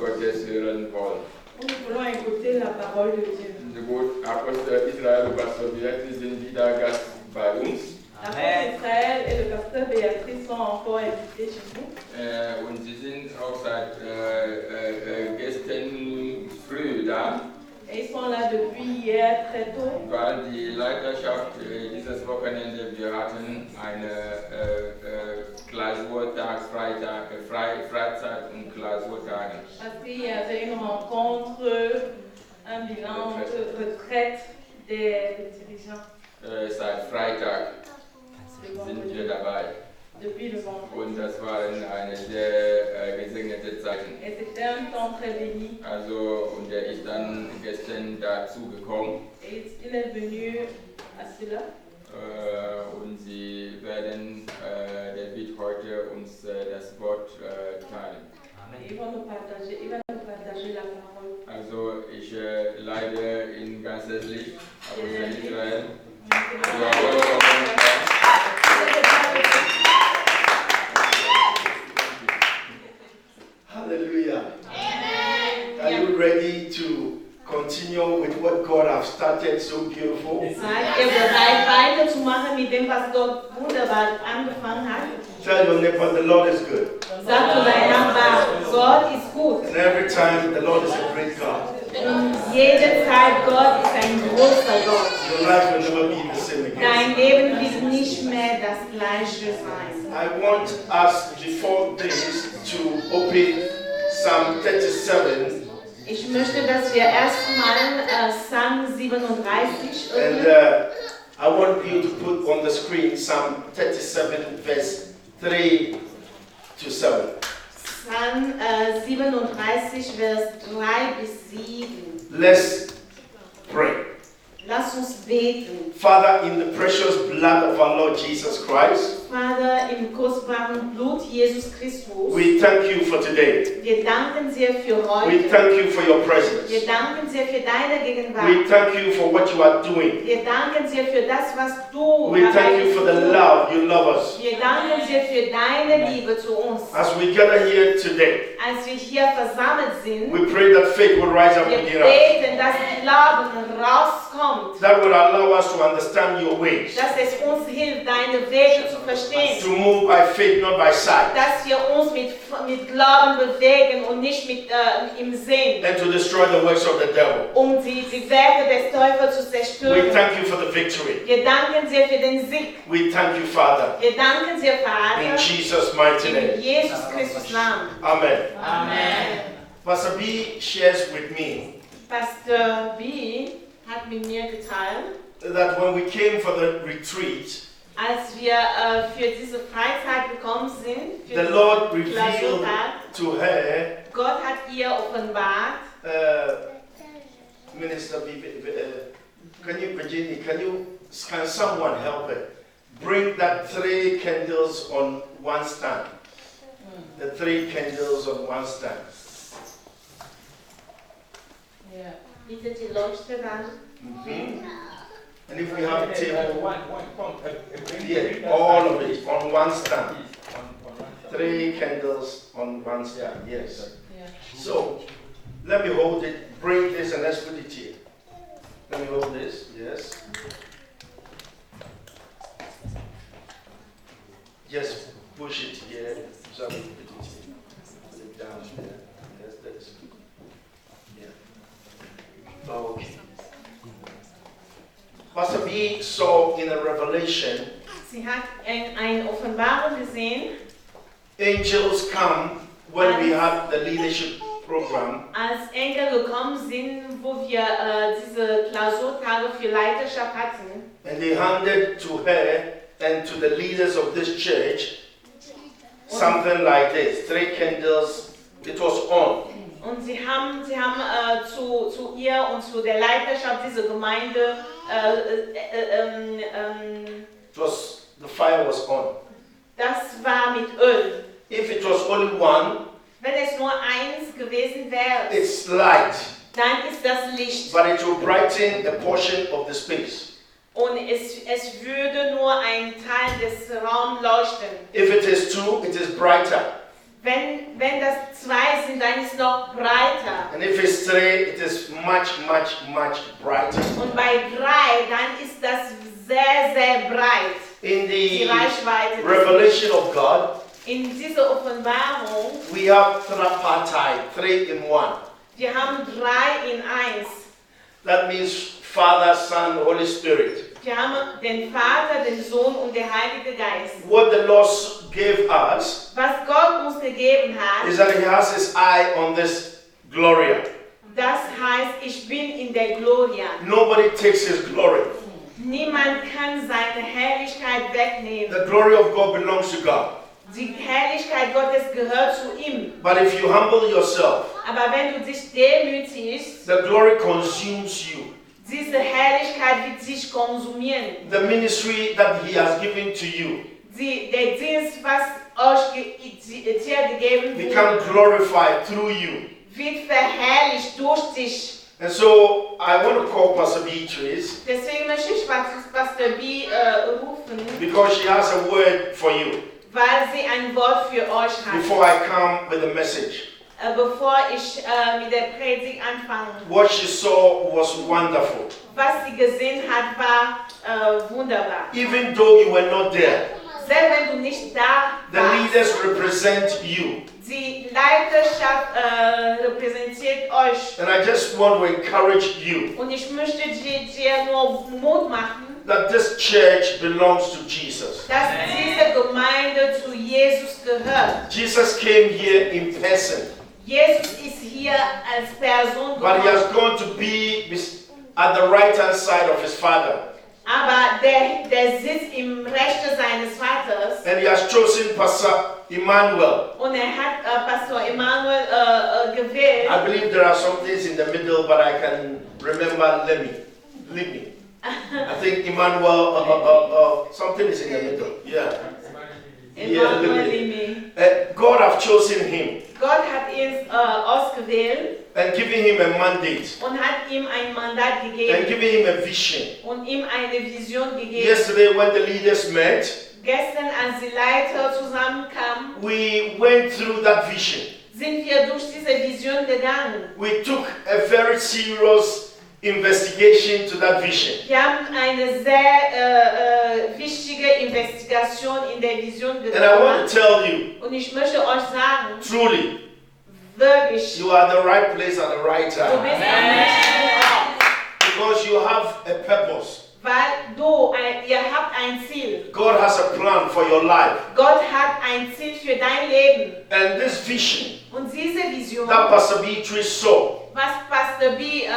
Gottes hören wollen. Nous voulons écouter la parole de Dieu. Gut, Apostel Israel und Pastor Beatrice sind wieder Gast bei uns. L'apôtre Israël et le pasteur Béatrice sont encore invités chez nous. Und sie sind auch seit gestern früh da, Et ils sont là depuis hier très tôt. weil die Leiterschaft dieses Wochenende, wir hatten eine Klausurtag, Freizeit und Klausurtage. Parce qu'il y avait une rencontre, un bilan de retraite des dirigeants Seit Freitag sind wir dabei. depuis le vendredi. Und das waren eine sehr gesegnete Zeiten. Et c'était un temps très béni. Also, und er ist dann gestern dazu gekommen. Et il est venu à cela. Und sie werden, der wird heute uns das Wort teilen. Il va nous partager la parole. Also, ich leide ihn ganz herzlich, Apostel Israel. Hallelujah. Are you ready to continue with what God has started so beautiful? Seid ihr bereit, weiterzumachen mit dem, was Gott wunderbar angefangen hat? Tell your neighbor the Lord is good. Sag zu deinem Nachbar, Gott ist gut. And every time the Lord is a great God. Und jede Zeit, Gott ist ein großer Gott. Your life will never be the same again. Dein Leben wird nicht mehr das gleiche sein. I want us before this to open Psalm 37 Ich möchte, dass wir erstmal Psalm 37 and öffnen. I want you to put on the screen Psalm 37 verse 3 to 7. Psalm 37, Vers 3 bis 7. Let's pray. Lass uns beten. Father, in the precious blood of our Lord Jesus Christ, Vater, im kostbaren Blut Jesus Christus, we thank you for today. wir danken dir für We heute. thank you for your presence. Wir danken dir für deine We Gegenwart. thank you for what you are doing. Wir danken dir für das, was du We thank you for the love you love us. Wir danken dir für deine Liebe zu uns. As we gather here today, Als wir hier versammelt sind, we pray that faith will rise up wir within us. beten, dass Glauben rauskommt, That will allow us to understand your ways. dass es uns hilft, deine Wege zu To verstehen, move by faith, not by sight. dass wir uns mit Glauben bewegen und nicht im Sehen, And to destroy the works of the devil. die Werke des Teufels zu We zerstören. thank you for the victory. Wir danken dir für den Sieg. We thank you, Father. Wir danken dir, In Vater, Jesus' mighty in name. Jesus Christus Namen. Amen. Amen. Pastor B shares with me Pastor B hat mit mir geteilt, that when we came for the retreat, als wir für diese Freizeit gekommen sind, für the diesen Lord revealed Klausurtag, to her, Gott hat ihr offenbart, Minister B, can someone help her? Bring that 3 candles on one stand. The 3 candles on one stand. bitte die Leuchte an. And if we have a table, yeah, all of it on one stand. 3 candles on one stand, yes. So, let me hold it, bring this and let's put it here. Let me hold this, yes. Just push it here, so we put it here. Put it down there, yes, that's good. Yeah. Okay. Pastor B saw in a revelation, Sie hat eine Offenbarung gesehen, angels come when we have the leadership program. als Engel gekommen sind, wo wir diese Klausurtage für Leiterschaft hatten. And they handed to her and to the leaders of this church something like this, 3 candles, it was on. Und sie haben zu ihr und zu der Leiterschaft dieser Gemeinde The fire was on. das war mit Öl. If it was only one, Wenn es nur eins gewesen wäre, it's light, dann ist das Licht. but it will brighten a portion of the space. Und es würde nur ein Teil des Raums leuchten. If it is 2, it is brighter. Wenn das 2 sind, dann ist noch breiter. And if it's 3, it is much, much, much brighter. Und bei 3, dann ist das sehr, sehr breit. In Die the Reichweite des revelation of God, In dieser Offenbarung, we have tripartite, 3 in 1. wir haben 3 in 1. That means Father, Son, Holy Spirit. Wir haben den Vater, den Sohn und den Heiligen Geist. What the Lord gave us Was Gott uns gegeben hat, is that He has His eye on this Gloria. das heißt, ich bin in der Gloria. Nobody takes His glory. Niemand kann seine Herrlichkeit wegnehmen. The glory of God belongs to God. Die Herrlichkeit Gottes gehört zu ihm. But if you humble yourself, Aber wenn du dich demütigst, the glory consumes you. diese Herrlichkeit wird sich konsumieren. The ministry that He has given to you Der Dienst, was euch dir gegeben become wurde, glorified through you. wird verherrlicht durch dich. And so I want to call Pastor Beatrice Deswegen möchte ich Pastor B rufen, because she has a word for you weil sie ein Wort für euch hat. before I come with a message. Bevor ich mit der Predigt anfange. What she saw was wonderful. Was sie gesehen hat, war wunderbar. Even though you were not there, Selbst wenn du nicht da the warst, leaders represent you. die Leiterschaft repräsentiert euch. And I just want to encourage you Und ich möchte dir nur Mut machen, that this church belongs to Jesus. dass diese Gemeinde zu Jesus gehört. Jesus came here in person, Jesus ist hier als Person but He has gekommen. gone to be at the right-hand side of His Father. Aber der sitzt im Rechte seines Vaters. And He has chosen Pastor Emmanuel. Und hat Pastor Emmanuel gewählt. I believe there are some things in the middle, but I can remember Lemmy. I think Emmanuel, something is in the middle. Yeah. Emmanuel Lemmy. God have chosen him Gott hat ihn ausgewählt and given him a mandate und hat ihm ein Mandat and gegeben given him a vision. und ihm eine Vision gegeben. Yesterday when the leaders met, Gestern, als die Leiter zusammenkamen, we went through that vision. sind wir durch diese Vision gegangen. We took a very serious investigation to that vision. Wir haben eine sehr wichtige Investigation in der Vision And I want to gemacht. tell you, Und ich möchte euch sagen, truly, wirklich, you are at the right place at the right du time. bist am richtigen Ort, Because you have a purpose. weil ihr habt ein Ziel. God has a plan for your life. Gott hat ein Ziel für dein Leben. And this vision Und diese Vision, that Pastor Beatrice saw, was Pastor B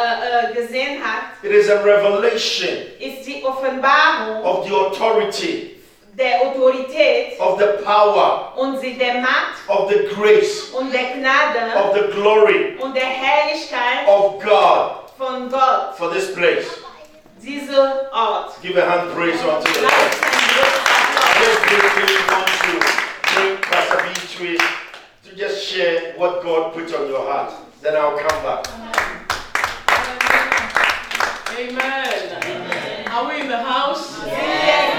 gesehen hat, it is a revelation ist die Offenbarung of the authority, der Autorität of the power, und der Macht of the grace, und der Gnade of the glory und der Herrlichkeit of God von Gott, for this place. dieser Ort. Give a hand praise unto the Lord. Lasst ein großes I Applaus. just briefly want to bring Pastor Beatrice to just share what God put on your heart. Then I'll come back. Amen. Are we in the house? Yes.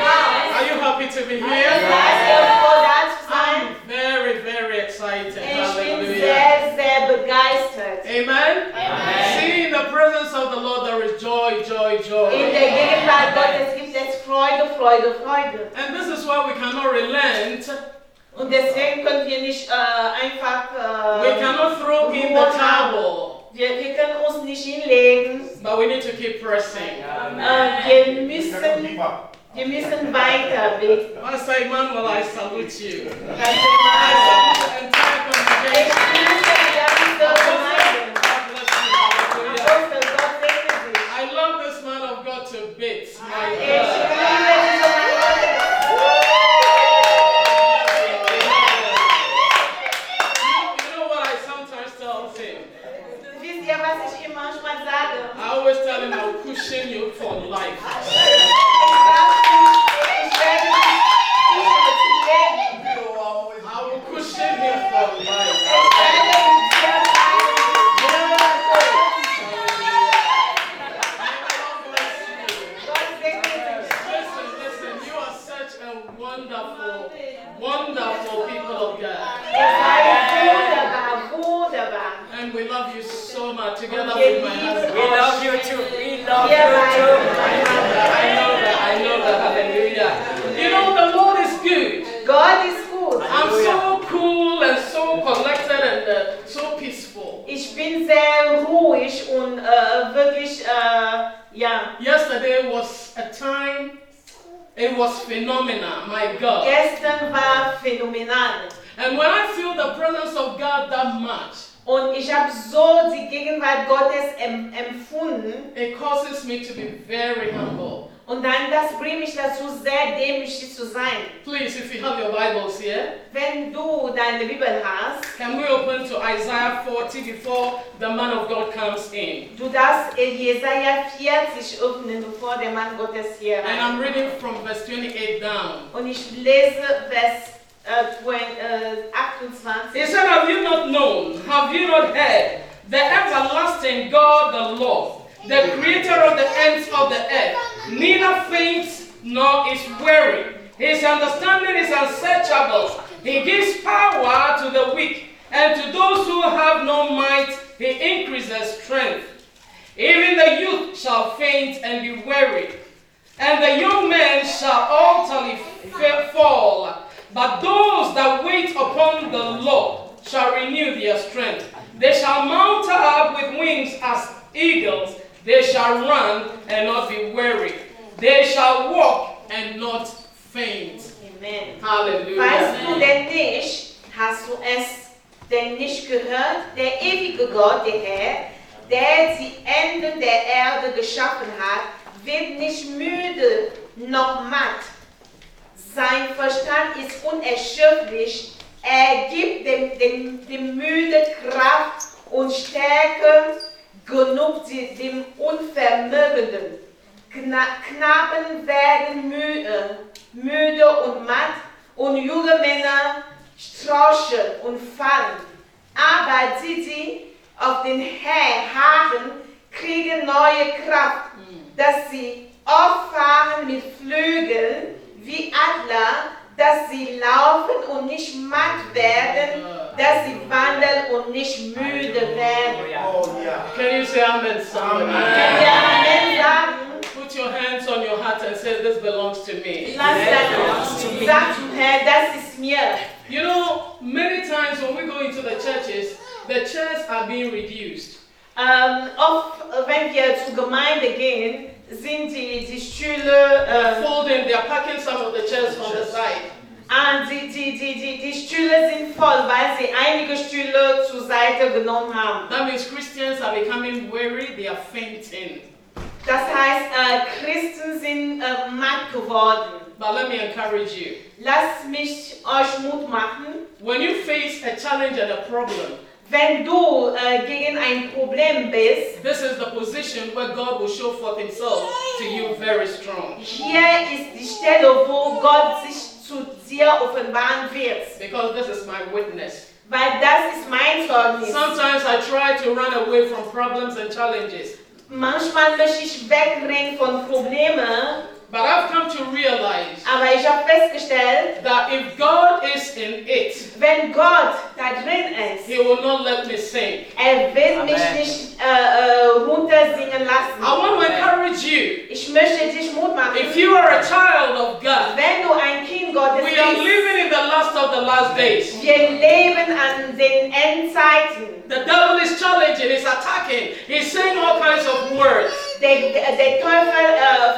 Are you happy to be Seid here? ihr froh, da zu sein? I'm very, very excited. Ich bin Hallelujah. sehr, sehr begeistert. Amen. See, in the presence of the Lord there is joy, joy, In joy. der Gegenwart Gottes gibt es Freude, Freude, Freude. And this is why we cannot relent. Und deswegen können wir nicht einfach We cannot throw in the towel. Wir können uns nicht hinlegen. But we need to keep pressing. Wir müssen weiter beten. Pastor Emmanuel, I salute you. Das ist I immer- salute the entire Ich congregation. grüße die ganze Gemeinde. God bless you. Hallelujah. Apostel, Gott segne dich. I love this man of God to bits. My Ich God. liebe diesen Mann Gottes. You know what I sometimes tell him? Wisst ihr, was ich ihm manchmal sage? I always tell him I'll cushion you for life. Ich werde dich zum Leben. I will cushion him for life. Ich werde mit dir Gott segne dich. Listen, you are such a wonderful, wonderful people of God. Ihr seid together Wir with my lieben husband. euch. you too. We love Wir beide. I know that, hallelujah. You know, the Lord is good. Gott ist gut. I'm so cool and so collected and so peaceful. Ich bin sehr ruhig und wirklich, ja. Yesterday was a time, it was phenomenal, my God. Gestern war phänomenal. And when I feel the presence of God that much, Und ich habe so die Gegenwart Gottes empfunden. it causes me to be very humble. Und dann, das bringt mich dazu, sehr demütig zu sein. Please, if you have your Bibles here, Wenn du deine Bibel hast, can we open to Isaiah 40 before the man of God comes in? du darfst Jesaja 40 öffnen, bevor der Mann Gottes hier And I'm rein. reading from verse 28 down. Und ich lese Vers 28. He said, have you not known, have you not heard, the everlasting God, the Lord, the creator of the ends of the earth, neither faints nor is weary. His understanding is unsearchable. He gives power to the weak, and to those who have no might, he increases strength. Even the youth shall faint and be weary, and the young men shall utterly fall. But those that wait upon the Lord shall renew their strength. They shall mount up with wings as eagles. They shall run and not be weary. They shall walk and not faint. Amen. Hallelujah. Weißt du denn nicht, hast du es denn nicht gehört? Der ewige Gott, der Herr, der die Enden der Erde geschaffen hat, wird nicht müde noch matt. Sein Verstand ist unerschöpflich. Er gibt dem Müde Kraft und Stärke genug dem Unvermögenden. Knaben werden müde und matt, und junge Männer straucheln und fallen. Aber die auf den Herrn harren, kriegen neue Kraft, dass sie auffahren mit Flügeln wie Adler, dass sie laufen und nicht matt werden, dass sie wandeln und nicht müde werden. Can you say amen, somebody? Können wir Amen sagen? Put your hands on your heart and say, this belongs to me. Sag zum Herrn, das ist mir. You know, many times when we go into the churches are being reduced. Oft, wenn wir zur Gemeinde gehen, sind die Stühle Folding, they are packing some of the chairs on the side. die Stühle sind voll, weil sie einige Stühle zur Seite genommen haben. That means Christians are becoming weary, they are fainting. Das heißt, Christen sind matt geworden. But let me encourage you. Lasst mich euch Mut machen. When you face a challenge and a problem, Wenn du gegen ein Problem bist, this is the position where God will show forth himself to you very strong. hier ist die Stelle, wo Gott sich zu dir offenbaren wird. Because this is my witness. Weil das ist mein Zeugnis. Sometimes I try to run away from problems and challenges. Manchmal möchte ich wegrennen von Problemen, But I've come to realize aber ich habe festgestellt, that if God is in it, wenn Gott da drin ist, he will not let me sink. will mich nicht runtersingen lassen. I want to encourage you. Ich möchte dich Mut machen. If you are a child of God, Wenn du ein Kind Gottes we are bist, living in the last days. wir leben an den Endzeiten. The devil is challenging, he's attacking, he's saying all kinds of words. Der Teufel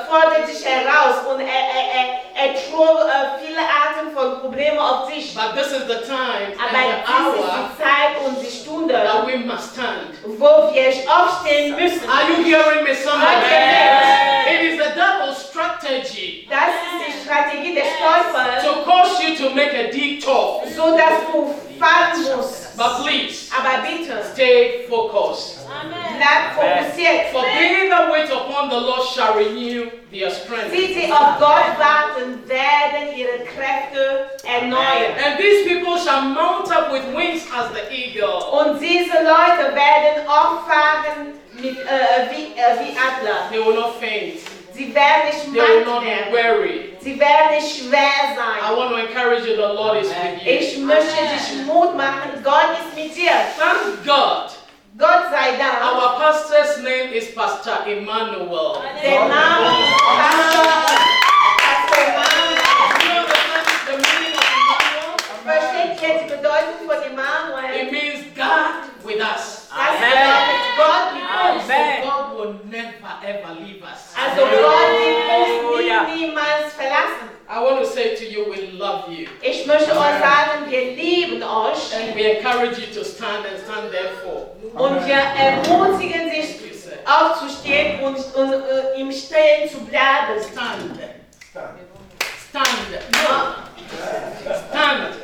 fordert dich heraus und er trug viele Arten von Problemen auf dich. But this is the time and Aber the dies ist hour die Zeit und die Stunde, that we must stand. wo wir aufstehen müssen. Are you hearing me, somebody? Amen. It is the devil's strategy Das ist die Strategie des Teufels, to cause you to make a detour. so dass du fallen musst. But please, Aber bitte, stay focused. bleib fokussiert. For they that wait upon the Lord shall renew their strength. Die, die auf Gott warten, werden ihre Kräfte erneuern. And these people shall mount up with wings as the eagle. Und diese Leute werden auffahren wie Adler. They will not faint. Sie werden nicht They will matt not be werden. weary. Sie werden nicht schwer I sein. want to encourage you, the Lord is with you. Ich möchte dich Mut machen. Gott ist mit dir. Thank God Gott sei Dank. Our pastor's name is Pastor Emmanuel. Der Name Pastor Emmanuel. Do you understand the meaning of Emmanuel? Versteht ihr die Bedeutung von Emmanuel? It means God with us. Das bedeutet Gott mit uns. So God will never ever leave us. Also Gott wird uns niemals verlassen. I want to say to you, we love you. Ich möchte euch sagen, wir lieben euch And we encourage you to stand and stand therefore. und wir ermutigen dich You say, aufzustehen und im Stehen zu bleiben. stand. Stand. Stand.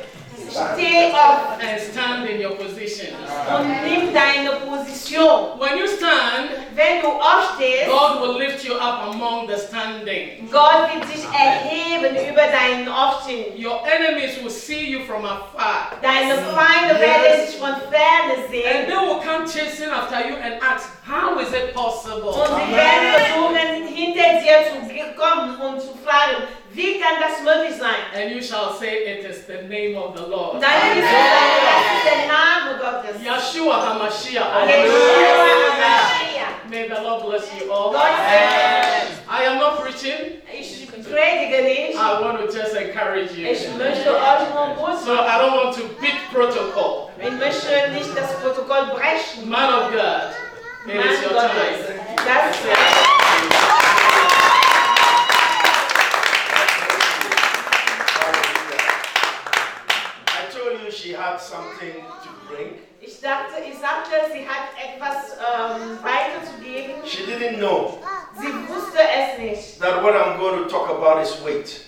Steh auf And stand in your position. und nimm deine Position. When you stand, Wenn du aufstehst, God will lift you up among the standing. Gott wird dich erheben über deinen Aufstehen. Your enemies will see you from afar. Deine Feinde werden sich von ferne And sehen they will come chasing after you and ask, how is it possible? und sie werden versuchen, hinter dir zu kommen und zu fragen, wie kann das möglich sein? And you shall say, it is the name of the Lord. Dann wirst du sagen, das ist der Name Gottes. Yeshua HaMashiach. Yeshua HaMashiach. May the Lord bless you all. Gott sei I am not preaching. Ich predige nicht. I want to just encourage you. Ich möchte euch nur gut So I don't want to beat protocol. Ich möchte nicht das Protokoll brechen. Man of God, it is your Mann time. Gottes. Das ist I told you she had something to bring. Ich sagte, sie hat etwas weiterzugeben. She didn't know Sie wusste es nicht. that what I'm going to talk about is weight.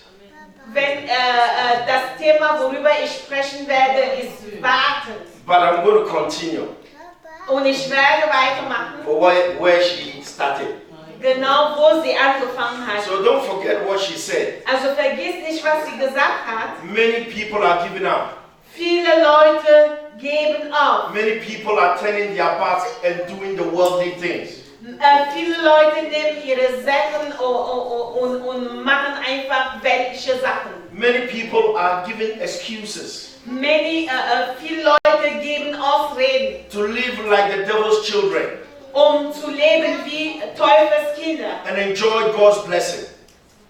Wenn das Thema, worüber ich sprechen werde, ist Warten. But I'm going to continue Und ich werde weitermachen, for where she started. genau wo sie angefangen hat. So don't forget what she said. Also vergiss nicht, was sie gesagt hat. Many people are giving up. Viele Leute geben auf. Many people are turning their backs and doing the worldly things. Viele Leute nehmen ihre Sachen und machen einfach weltliche Sachen. Many people are giving excuses Viele Leute geben Ausreden, to live like the devil's children zu leben wie Teufelskinder, and enjoy God's blessing.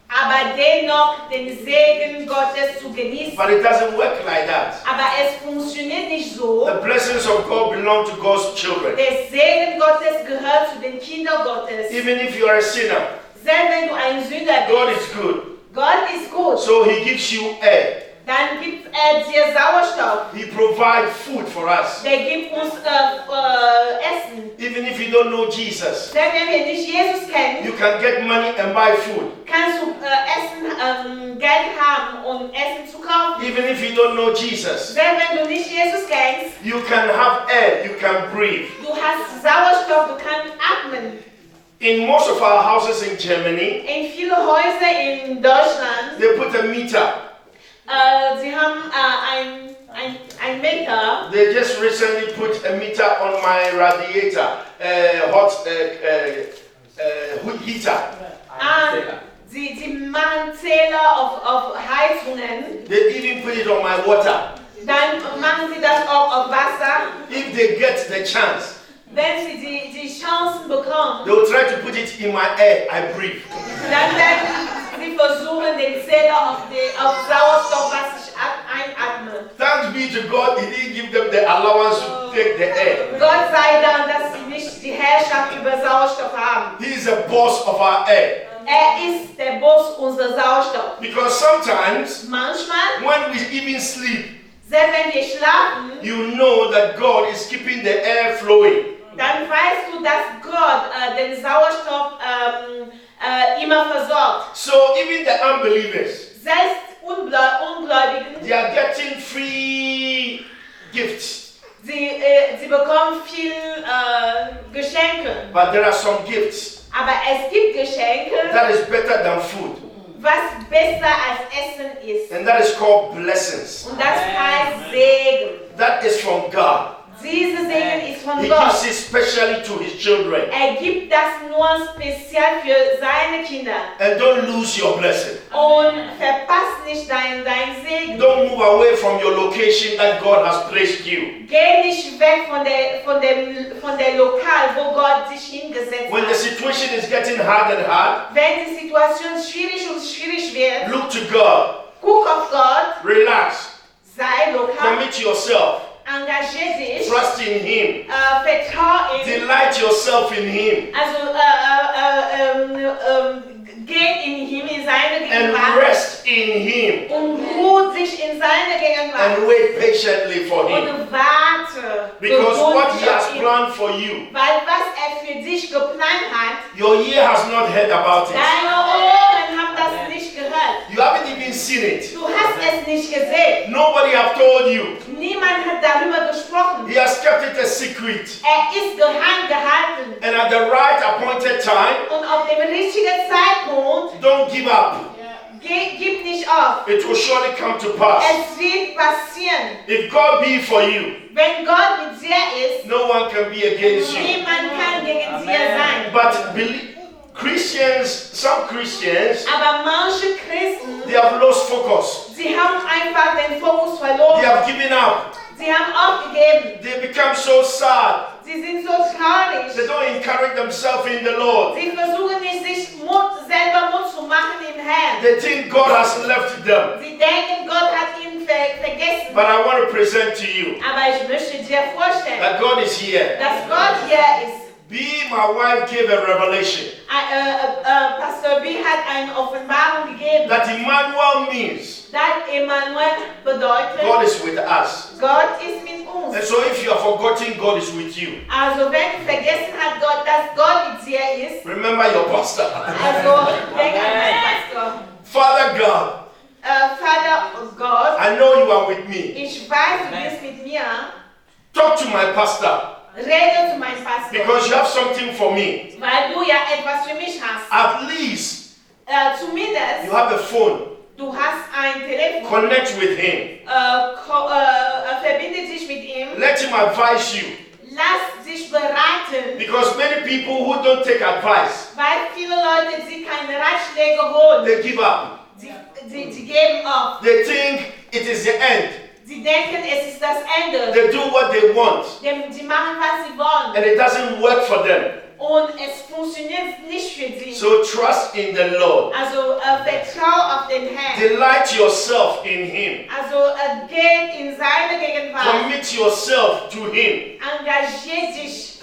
aber dennoch den Segen Gottes zu genießen. But it doesn't work like that. Aber es funktioniert nicht so. The blessings of God belong to God's children. Der Segen Gottes gehört zu den Kindern Gottes. Even if you are a sinner, Selbst wenn du ein Sünder God bist, is good. Gott ist gut. So He gives you air. Dann gibt dir Sauerstoff. He provides food for us. Der gibt uns Essen. Even if you don't know Jesus, Selbst wenn wir nicht Jesus kennen, you can get money and buy food. kannst du Geld haben, um Essen zu kaufen. Even if you don't know Jesus, Selbst wenn du nicht Jesus kennst, you can have air, you can breathe. du hast Sauerstoff, du kannst atmen. In most of our houses in Germany, In viele Häuser in Deutschland, they put a meter. sie haben ein Meter. They just recently put a meter on my radiator, heater. Sie machen Zähler auf Heizungen. They even put it on my water. Dann machen sie das auch auf Wasser. If they get the chance, Wenn sie die Chancen bekommen, they will try to put it in my air. I breathe. dann werden sie versuchen, den Zähler auf Sauerstoff, was ich einatme. Thanks be to God, He didn't give them the allowance to take the air. Gott sei Dank, dass sie nicht die Herrschaft über Sauerstoff haben. He is the boss of our air. Ist der Boss unserer Sauerstoff. Because sometimes, Manchmal, when we even sleep, selbst wenn wir schlafen, you know that God is keeping the air flowing. dann weißt du, dass Gott den Sauerstoff immer versorgt. So even the unbelievers, Selbst Ungläubigen, they are getting free gifts. sie bekommen viel Geschenke. But there are some gifts Aber es gibt Geschenke, that is better than food. was besser als Essen ist. And that is called blessings. Und das heißt Segen. That is from God. Diese Segen ist von He Gott. gives it specially to His children. Gibt das nur speziell für seine Kinder. And don't lose your blessing. Und verpass nicht dein Segen. Don't move away from your location that God has placed you. Geh nicht weg von der von der Lokal, wo Gott sich hingesetzt When the hat. situation is getting hard and hard, Wenn die Situation schwierig und schwierig wird, look to God. guck auf Gott, Relax. sei lokal, Commit yourself. engagier dich, Trust in Him. vertrau ihm, Delight yourself in Him. also geht in ihm, in seine And Gegenwart rest in Him. und ruht sich in seine Gegenwart And wait patiently for Him. und warte Because what He geduldig has auf ihn. planned for you, Weil was für dich geplant hat, your ear has not heard about it. deine Ohren haben das nicht gehört. You haven't even seen it. Du hast es nicht gesehen. Nobody have told you. Niemand hat darüber gesprochen. He has kept it a secret. Ist geheim gehalten. And at the right appointed time, Und auf dem richtigen Zeitpunkt, don't give up. gib nicht auf. It will surely come to pass. Es wird passieren. If God be for you, Wenn Gott mit dir ist, no one can be against you. niemand kann gegen dir sein. But some Christians, Aber manche Christen, they have lost focus. sie haben einfach den Fokus They verloren. have given up. Sie haben aufgegeben. They become so sad. Sie sind so traurig. They don't encourage themselves in the Lord. Sie versuchen nicht, sich selber Mut zu machen im Herrn. They think God has left them. Sie denken, Gott hat ihn vergessen. But I want to present to you Aber ich möchte dir vorstellen, that God is here. dass Gott hier ist. My wife gave a revelation Pastor B hat eine Offenbarung gegeben, that Emmanuel means dass Emmanuel bedeutet, God is with us. Gott ist mit uns. And so if you are forgotten, God is with you. Also wenn du vergessen hast, dass Gott mit dir ist, Remember your pastor. also denk an meinen Pastor. Father God, Vater Gott, I know you are with me. ich weiß, du bist mit mir. Talk to my pastor Rede zu meinem Pastor, because you have something for me. weil du ja etwas für mich hast. At least Zumindest, you have a phone. du hast ein Telefon. Connect with him. Verbinde dich mit ihm. Let him advise you. Lass dich beraten. Because many people who don't take advice, Weil viele Leute, die keine Ratschläge holen, they give up. sie geben auf. They think it is the end. Sie denken, es ist das Ende. They do what they want. Sie machen, was sie wollen. And it doesn't work for them. Und es funktioniert nicht für sie. So trust in the Lord. Also vertrau auf den Herrn. Delight yourself in Him. Also geht in seine Gegenwart. Commit yourself to Him. Engagier dich.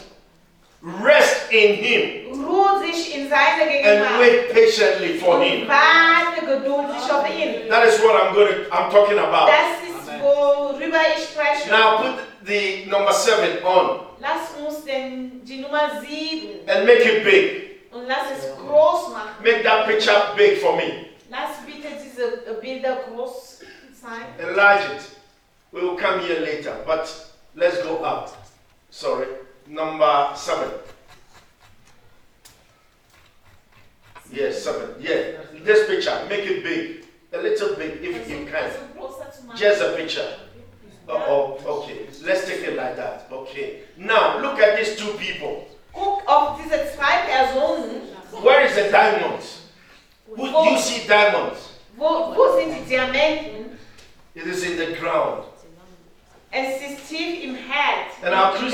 Rest in Him. Ruhe sich in seine And Gegenwart. wait patiently for Und Him. warte geduldig auf ihn. That is what I'm talking about. Das ist, worüber ich spreche. Now put the number 7 on Lass uns die Nummer 7 and make it big. und lass es groß machen. Make that picture big for me. Lass bitte diese Bilder groß sein. Enlarge it. We will come here later, but let's go up. Sorry. Number 7. Yes, 7. Yeah. This picture, make it big. A little big if you can. Also größer zu machen. Just a picture. Oh, okay. Let's take it like that. Okay. Now, look at these two people. Guck auf diese zwei Personen. Where is the diamonds? Who, do you see diamonds? Wo sind die Diamanten? It is in the ground. Es ist tief im Herz. And our in der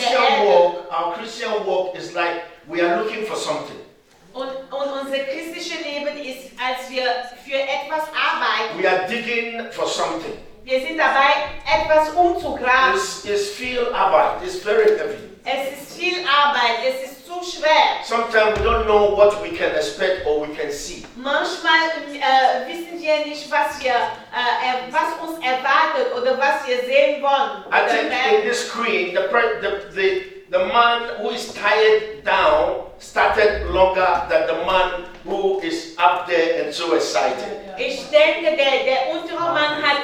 Christian Erde. walk is like we are looking for something. Und unser christliches Leben ist, als wir für etwas arbeiten. We are digging for something. Wir sind dabei, etwas umzugraben. It's viel Arbeit. It's very heavy. Es ist viel Arbeit, es ist zu schwer. Sometimes we don't know what we can expect or we can see. Manchmal wissen wir nicht, was uns erwartet oder was wir sehen wollen. I think in this screen, the man who is tied down started longer than the man who is up there and so excited. Ich denke, der untere Mann hat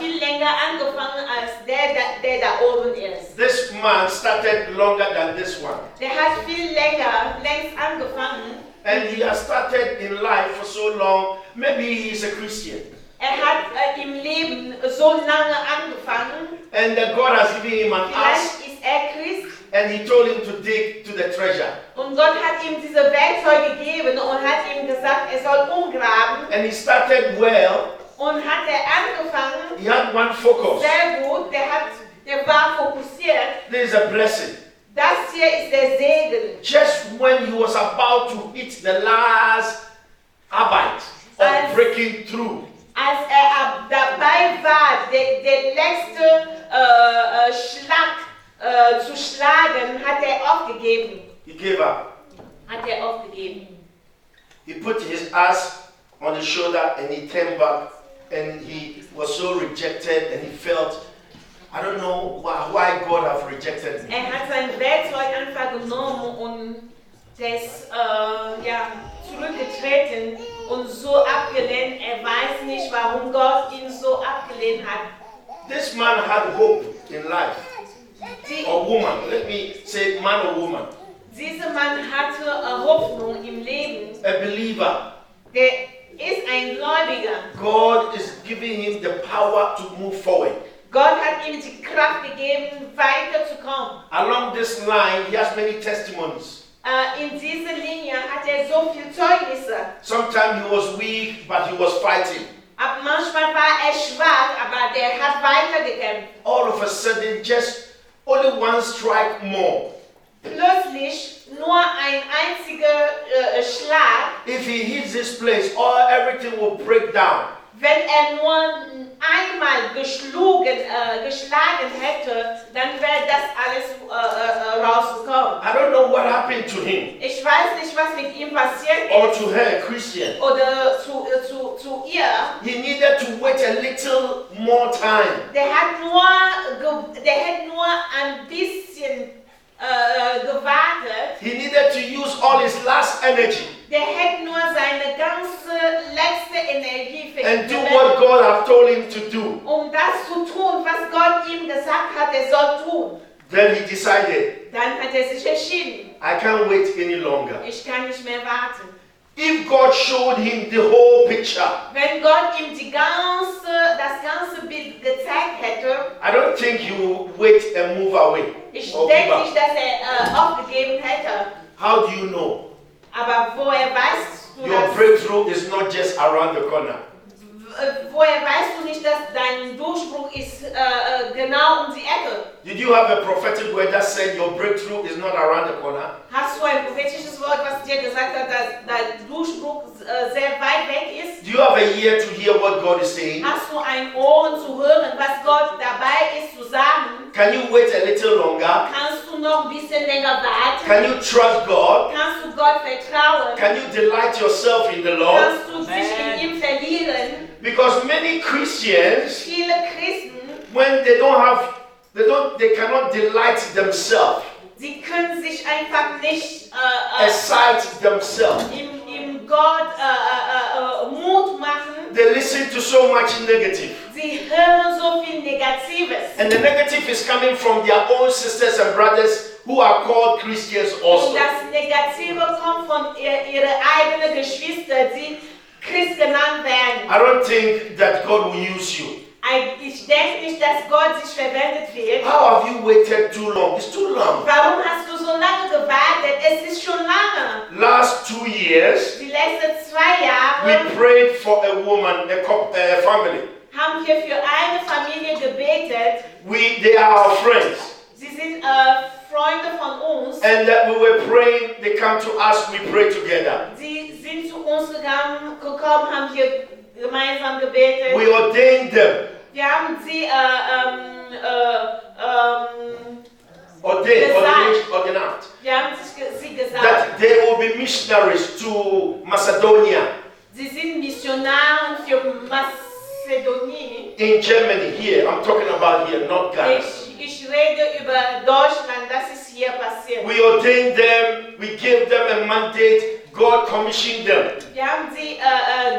viel länger angefangen als der da oben ist. This man started longer than this one. Der hat viel längst angefangen. And he has started in life for so long. Maybe he is a Christian. Hat im Leben so lange angefangen. And God has given him an axe. Vielleicht ist Christ. And he told him to dig to the treasure. Und Gott hat ihm diese Werkzeuge gegeben und hat ihm gesagt, er soll umgraben. And he started well. Und hat angefangen. He had one focus. Sehr gut, der war fokussiert. There is a blessing. Das hier ist der Segen. Just when he was about to hit the last Arbeit of breaking through, Als dabei war, der letzte Schlag zu schlagen, hat aufgegeben. he gave up. Aufgegeben. He put his ass on his shoulder and he turned back, and he was so rejected, and he felt, I don't know why God have rejected me. Hat sein Werkzeug einfach genommen und ist zurückgetreten und so abgelehnt. Weiß nicht, warum Gott ihn so abgelehnt hat. This man had hope in life. Or woman, let me say man or woman. Dieser Mann hatte Hoffnung im Leben. A believer. Der ist ein Gläubiger. God is giving him the power to move forward. Gott hat ihm die Kraft gegeben, weiterzukommen. Along this line, he has many testimonies. In dieser Linie hat so viel Zeugnisse. Sometimes he was weak, but he was fighting. Aber manchmal war schwach, aber der hat weitergekämpft. All of a sudden, just only one strike more. Plötzlich nur ein einziger Schlag. If he hits this place, everything will break down. Wenn nur einmal geschlagen hätte, dann wäre das alles rausgekommen. I don't know what happened to him. Ich weiß nicht, was mit ihm passiert Or ist. to her, Christian. Oder zu ihr. He needed to wait a little more time. Der hat nur ein bisschen gewartet. He needed to use all his last energy Der hätte nur seine ganze letzte Energie and do what God have told him to do. das zu tun, was Gott ihm gesagt hat, soll tun. Then he decided, Dann hat sich entschieden, I can't wait any longer. ich kann nicht mehr warten. If God showed him the whole picture, Wenn Gott ihm das ganze Bild gezeigt hätte, I don't think he would wait and move away. ich Or give denke up. nicht, dass aufgegeben hätte. How do you know? Aber woher weißt du Your das? breakthrough is not just around the corner. Woher weißt du nicht, dass dein Durchbruch ist genau die Ecke? Did you have a prophetic word that said your breakthrough is not around the corner? Hast du ein prophetisches Wort, was dir gesagt hat, dass dein Durchbruch sehr weit weg ist? Do you have a ear to hear what God is saying? Hast du ein Ohr zu hören, was Gott dabei ist zu sagen? Can you wait a little longer? Kannst du noch ein bisschen länger warten? Can you trust God? Kannst du Gott vertrauen? Can you delight yourself in the Lord? Kannst du dich in ihm verlieren? Because many Christians, Viele Christen, when they cannot delight themselves, sie können sich einfach nicht excite themselves. im Gott Mut machen. They listen to so much negative. Sie hören so viel Negatives. And the negative is coming from their own sisters and brothers who are called Christians also. Und das Negative kommt von ihren eigenen Geschwistern, die Christ genannt werden. I don't think that God will use you. Ich denke nicht, dass Gott sich verwendet wird. How have you waited too long? It's too long. Warum hast du so lange gewartet? Es ist schon lange. Last 2 years, Die letzten 2 Jahre we prayed for a woman, a family. haben wir für eine Familie gebetet. They are our friends. Sie sind Freunde von uns. And we were praying, they come to us, we pray together. Sie sind zu uns gekommen, haben hier gemeinsam gebetet. We ordained them. Wir haben sie Ordinate. wir haben sie gesagt, That they will be missionaries to Macedonia, sie sind Missionare für Mazedonien. in Germany, here. I'm talking about here, not Ghana. Ich rede über Deutschland, das ist hier passiert. We ordained them, we gave them a mandate, God commissioned them. Wir haben sie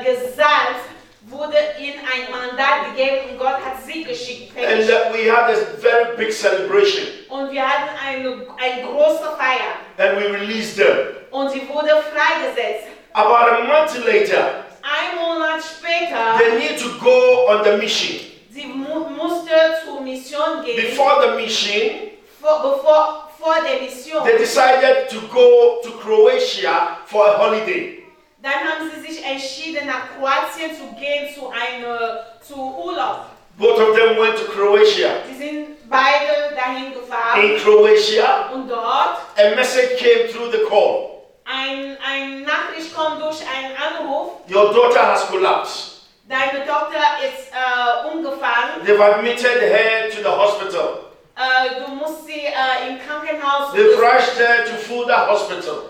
gesalbt, wurde ihnen ein Mandat gegeben und Gott hat sie geschickt. And we had a very big celebration. Und wir hatten eine große Feier. And we released them. Und sie wurde freigesetzt. About a month later, Ein Monat später, they need to go on the mission. sie musste zur Mission gehen. Before the mission, Vor der Mission. they decided to go to Croatia for a holiday. Dann haben sie sich entschieden, nach Kroatien zu gehen, zu Urlaub. Both of them went to Croatia. Sie sind beide dahin gefahren. In Croatia, Und dort a message came through the call. ein Nachricht kommt durch einen Anruf. Your daughter has collapsed. Deine Tochter ist umgefallen. They've admitted her to the hospital. Du musst sie im Krankenhaus They've rushed her to Fulda Hospital.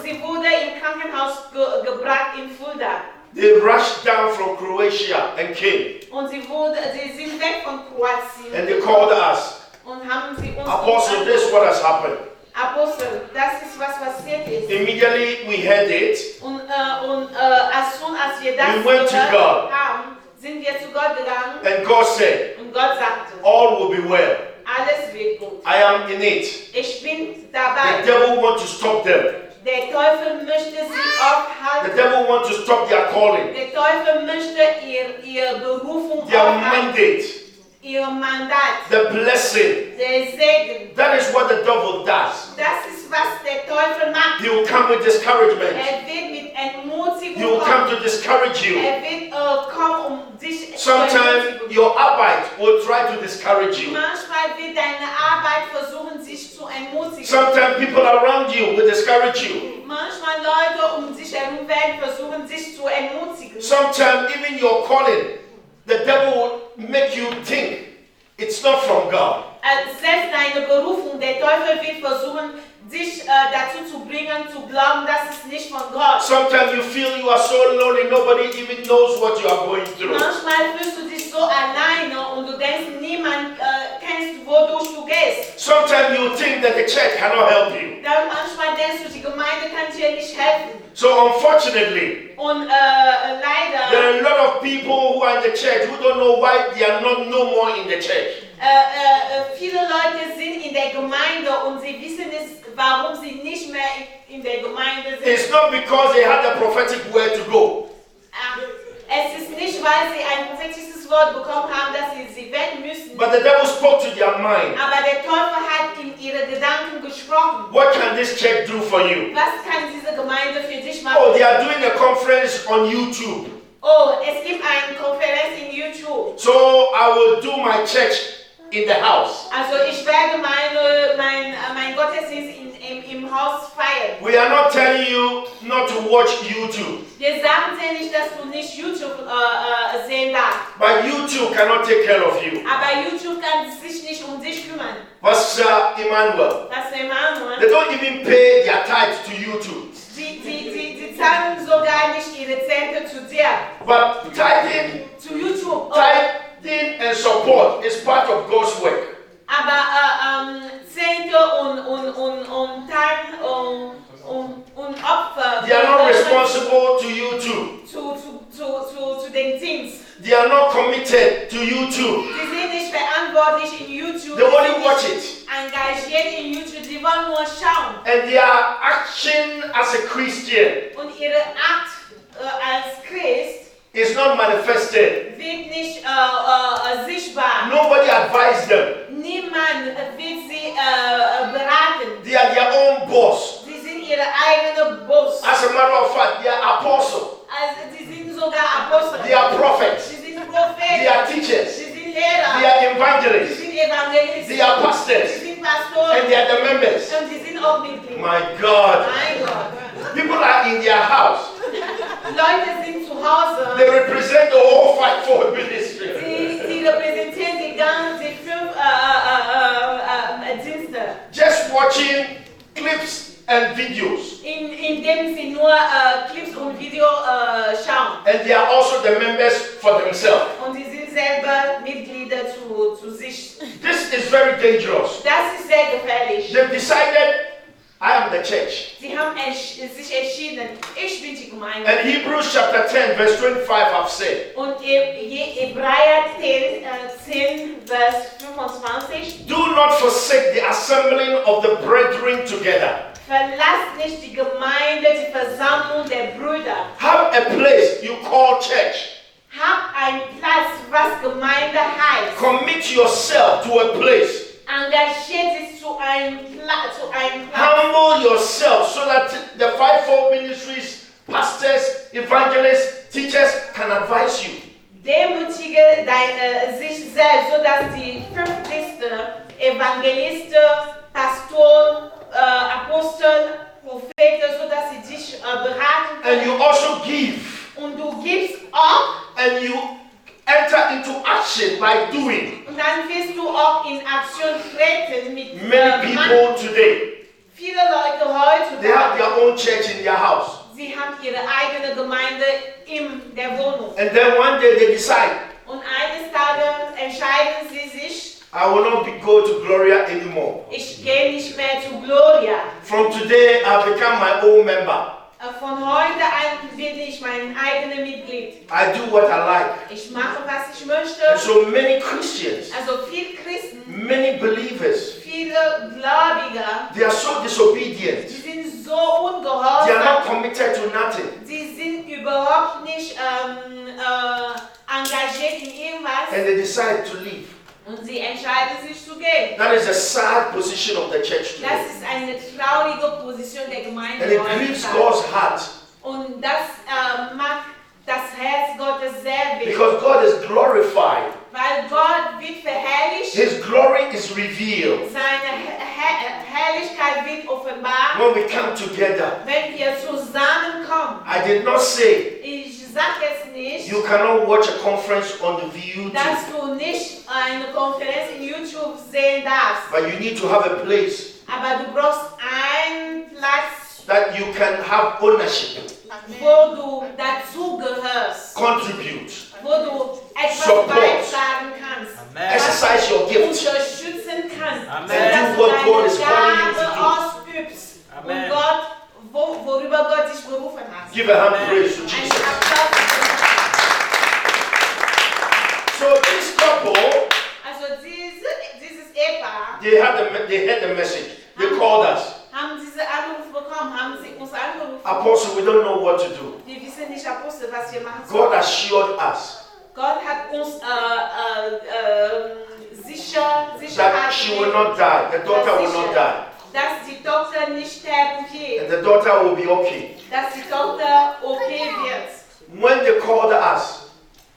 Sie wurde im Krankenhaus gebracht in Fulda. They rushed down from Croatia and came. Und sie sind weg von Kroatien. And they called us. Und haben sie uns Apostle, this is what has happened. Apostel, das ist was passiert ist. Immediately we heard it. Und als wir das We went to gehört God. haben, sind wir zu Gott gegangen. And God said, Und Gott sagte, all will be well. alles wird gut. I am in it. Ich bin The dabei. devil wants to stop them. Der Teufel möchte sie The aufhalten. devil wants to stop their calling, Der Teufel möchte ihr Berufung their aufhalten. mandate, Ihr Mandat. the blessing. Der Segen. That is what the devil does. Das ist, was der Teufel macht. He will come with discouragement. Wird mit Entmutigung He will come to kommen. discourage you. Wird kommen, dich zu Sometimes entmutigen. your Arbeit will try to discourage you. Manchmal wird deine Arbeit versuchen, sich zu entmutigen. Sometimes people around you will discourage you. Manchmal Leute dich herum werden versuchen, sich zu entmutigen. Sometimes even your calling, the devil will make you think it's not from God. Selbst deine Berufung, der Teufel wird versuchen, dich dazu zu bringen, zu glauben, dass es nicht von Gott. Sometimes you feel you are so lonely, nobody even knows what you are going through. Manchmal fühlst du dich so alleine und du denkst, niemand kennst, wodurch du gehst. Sometimes you think that the church cannot help you. Dann manchmal denkst du, die Gemeinde kann dir nicht helfen. So unfortunately, Und there leider, are a lot of people who are in the church who don't know why they are not no more in the church. viele Leute sind in der Gemeinde und sie wissen es, warum sie nicht mehr in der Gemeinde sind. It's not because they had the prophetic word to go. Es ist nicht, weil sie ein prophetisches Wort bekommen haben, dass sie weg müssen. But the devil spoke to their mind. Aber der Teufel hat in ihre Gedanken gesprochen. What can this church do for you? Was kann diese Gemeinde für dich machen? Oh, they are doing a conference on YouTube. Oh, es gibt eine Konferenz in YouTube. So I will do my church in the house. Also ich werde mein Gottesdienst im Haus feiern. We are not telling you not to watch YouTube. Wir sagen dir nicht, dass du nicht YouTube sehen darfst. But YouTube cannot take care of you. Aber YouTube kann sich nicht um dich kümmern. Pastor Emmanuel, Das ist Emmanuel. they don't even pay their tithe to YouTube. Sie zahlen sogar nicht ihre Zehnte zu dir. But tithing, Zu YouTube. tithing and support is part of God's work. Aber Zehnte und Teilen und Opfer. They are not responsible to YouTube. Zu den Dienst. They are not committed to YouTube. Sie sind nicht verantwortlich in YouTube. They only watch it. Engagiert in YouTube. Sie wollen nur schauen. And their action as a Christian Und ihre Akt als Christ is not manifested. wird nicht sichtbar. Nobody advised them. Niemand wird sie beraten. They are their own boss. Sie sind ihre eigene Boss. As a matter of fact, they are apostles. Also, sie sind sogar Apostel. They are prophets. Sie sind They Propheten. are teachers. Sie sind They Lehrer. are Sie evangelists. sind Evangelisten. They are Sie pastors. sind And Pastoren. they are the members. Und sie sind auch Mitglieder. My God. Mein Gott. People are in their house. Leute sind zu Hause. They represent the whole fivefold ministry. Sie repräsentieren die ganzen 5 Dienste. Just watching clips and videos. Indem sie nur Clips und Video schauen. And they are also the members for themselves. Und sie sind selber Mitglieder zu sich. This is very dangerous. Das ist sehr gefährlich. They've decided, I am the church. Sie haben sich entschieden, ich bin die Gemeinde. And Hebrews chapter 10 verse 25 have said, Und Hebräer 10, Vers 25. do not forsake the assembling of the brethren together. Verlasst nicht die Gemeinde, die Versammlung der Brüder. Have a place you call church. Hab einen Platz, was Gemeinde heißt. Commit yourself to a place. Engagiert sich zu einem Platz. Humble yourself so that the fivefold ministries, pastors, evangelists, teachers can advise you. Demütige sich selbst, sodass die 5 Dienste Älteste, Evangelisten, Pastor, Apostel, Propheten, sodass sie dich beraten können. And you also give. Und du gibst auch. And you enter into action by doing. Und dann wirst du auch in Aktion treten mit Many people today, viele Leute heute. they have their own church in their house. Sie haben ihre eigene Gemeinde in der Wohnung. And then one day they decide, Und eines Tages entscheiden sie sich, I will not go to Gloria anymore. ich gehe nicht mehr zu Gloria. From today, I've become my own member. Von heute an bin ich mein eigenes Mitglied. I do what I like. Ich mache, was ich möchte. And so many Christians, Also viele Christen, many believers, viele Gläubige, they are so disobedient. die sind so They are not ungehorsam. committed to nothing. Sie sind überhaupt nicht engagiert in irgendwas. And they decide to leave. Und sie entscheiden sich zu gehen. That is a sad position of the church Das today. ist eine traurige Position der Gemeinde And it grieves God's heart. Und das macht das Herz Gottes sehr weh. Because God is glorified. Weil Gott wird verherrlicht. His glory is revealed Seine Herrlichkeit wird offenbart. when we come together. Wenn wir zusammenkommen. I did not say Ich sage es nicht, you cannot watch a conference on the YouTube, dass du nicht eine Konferenz in YouTube sehen darfst. but you need to have a place Aber du brauchst einen Platz, that you can have ownership, wo du dazugehörst. contribute, Wo du etwas Support. beitragen kannst. exercise your gift. Unterstützen kannst. Amen. Sodass Do what du God is deine calling you to Gabe do. ausübst. Amen. Und Gott, worüber Gott dich berufen hat. Give a hand praise to Ein Jesus. Applaus für Gott. So this couple, Also dieses Ehepaar they had the message. They called us. haben diese Anruf bekommen, haben sie uns angerufen. Apostle, we don't know what to do. Wir wissen nicht, Apostel, was wir machen God sollen. assured us Gott hat uns that Sicherheit she will gegeben, not die. The daughter will not die. dass die Tochter nicht sterben wird, And the daughter will be okay. dass die Tochter okay wird. When they called us,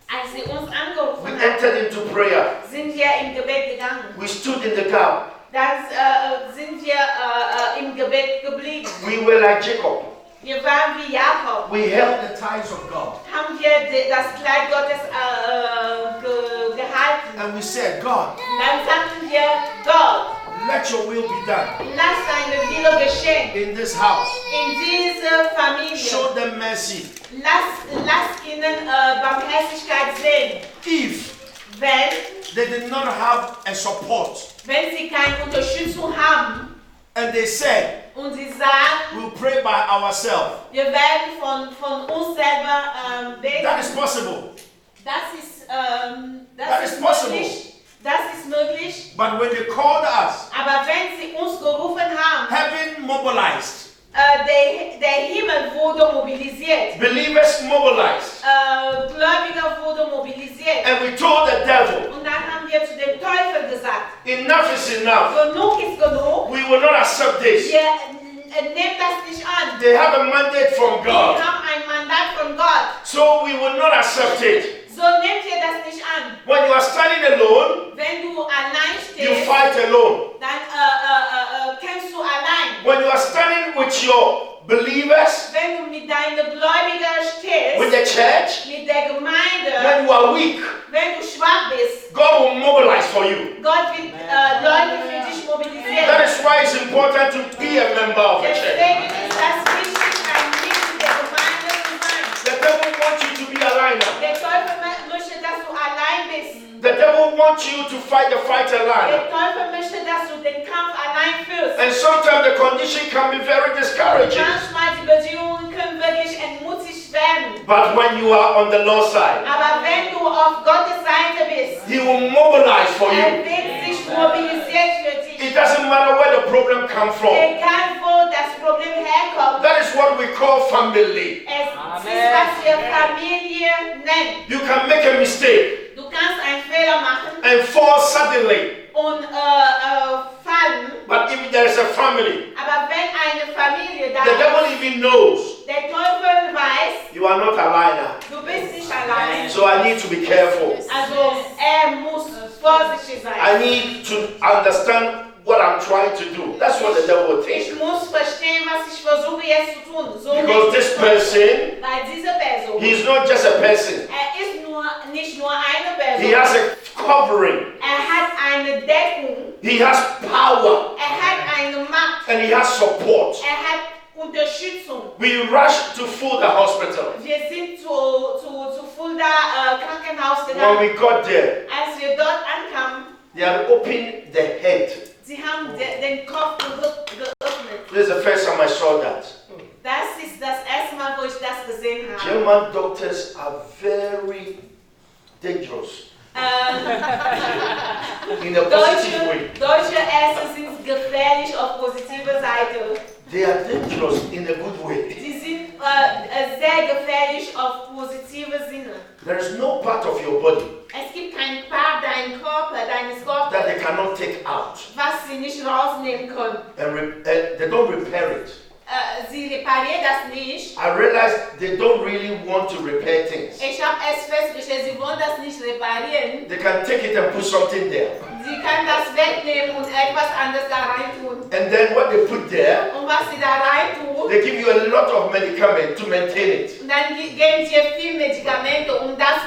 Als sie uns we angerufen haben, entered into prayer. sind wir im Gebet gegangen. We stood in the gap. Dann sind wir im Gebet geblieben. We were like Jacob. Wir waren wie Jakob. We held the ties of God. Haben wir das Kleid Gottes gehalten. And we said, God, Dann sagten wir, Gott, let your will be done lass deine Wille geschehen. in this house. In dieser Familie. Show them mercy. Lass ihnen Barmherzigkeit sehen. If Wenn they did not have a support sie keine Unterstützung haben and they said, und sie sagen, we'll pray by ourselves, wir werden von uns selber beten. that is possible. Das ist possible. möglich. Das ist möglich. But when they called us, Aber wenn sie uns gerufen haben, heaven mobilized, der Himmel wurde mobilisiert. believers mobilized, Gläubiger wurde mobilisiert. and we told the devil, Und dann haben wir zu dem Teufel gesagt, enough is enough. genug ist genug. We will not accept this. Wir nehmen das nicht an. They have a mandate from Wir God, haben ein Mandat von Gott. so we will not accept it. So nehmt ihr das nicht an. When you are standing alone, Wenn du allein you stehst, fight alone. dann kämpfst du allein. When you are standing with your believers, Wenn du mit deinen Gläubigen stehst, with the church, mit der Gemeinde, when you are weak, wenn du schwach bist, God will mobilize for you. Gott wird Leute für dich mobilisieren. That is why it's important to be a member of a church. Deswegen ist das wichtig, ein Mitglied der Gemeinde zu sein. The devil wants you to be a liner. Der Teufel möchte, dass du allein bist. The devil wants you to fight the fight alone. Der Teufel möchte, dass du den Kampf allein führst. And sometimes the condition can be very discouraging. Manchmal die Bedingungen können wirklich entmutigt werden. But when you are on the Lord's side, Aber wenn du auf Gottes Seite bist, He will mobilize for you. wird sich mobilisiert für dich. It doesn't matter where the problem comes from. Egal wo das Problem herkommt, That is what we call family. es ist, was wir Familie nennen. You can make a mistake Du kannst einen Fehler machen and fall suddenly. und fallen, But if there is a family, aber wenn eine Familie da the devil ist, even knows der Teufel weiß, you are not a liner. du bist nicht allein. So I need to be careful. Also muss vorsichtig sein. I need to understand what I'm trying to do. That's what the devil thinks. Ich muss verstehen, was ich versuche jetzt zu tun. So Because this person, weil diese Person, he's not just a person. ist nicht nur eine Person. He has a covering. Hat eine Deckung. He has power. Hat eine Macht. And he has support. Hat Unterstützung. We rushed to Fulda Hospital. Wir sind zu Fulda Krankenhaus When gegangen. we got there, Als wir dort ankamen, they had opened the head. sie haben den Kopf geöffnet. This is the first time I saw that. Das ist das erste Mal, wo ich das gesehen habe. German doctors are very dangerous in a positive way. Deutsche Ärzte sind gefährlich auf positive Seite. They are dangerous in a good way. Sie sind sehr gefährlich auf positive Sinne. There is no part of your body Es gibt kein Part deines that Körpers, they cannot take out. was sie nicht rausnehmen können. And they don't repair it. Sie reparieren das nicht. I realized they don't really want to repair things. Ich habe es festgestellt, sie wollen das nicht reparieren. They can take it and put something there. Sie können das wegnehmen und etwas anderes da rein tun. And then what they put there, Und was sie da rein tun, they give you a lot of medicament to maintain it. und dann geben sie viel Medikamente, um das